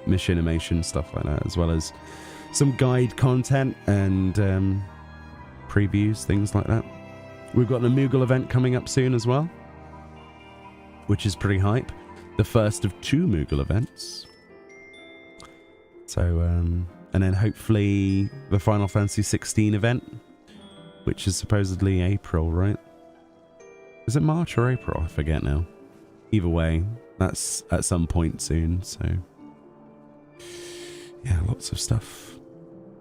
machinimation, stuff like that, as well as some guide content and previews, things like that. We've got an Moogle event coming up soon as well, which is pretty hype. The first of 2 Moogle events. So, and then hopefully the Final Fantasy 16 event, which is supposedly April, right? Is it March or April? I forget now. Either way, that's at some point soon, so yeah, lots of stuff.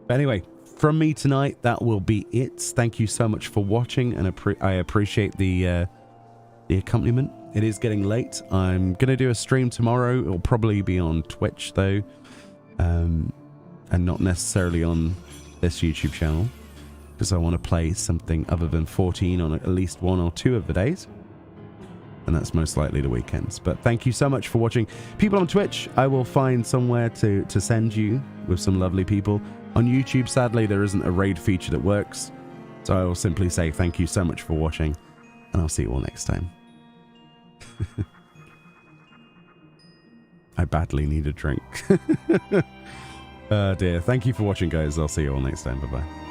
But anyway, from me tonight, that will be it. Thank you so much for watching, and I appreciate the accompaniment. It is getting late. I'm going to do a stream tomorrow. It'll probably be on Twitch, though, and not necessarily on this YouTube channel, because I want to play something other than 14 on at least 1 or 2 of the days. And that's most likely the weekends. But thank you so much for watching. People on Twitch, I will find somewhere to send you with some lovely people. On YouTube, sadly, there isn't a raid feature that works. So I will simply say thank you so much for watching, and I'll see you all next time. I badly need a drink. Oh dear. Thank you for watching, guys. I'll see you all next time. Bye-bye.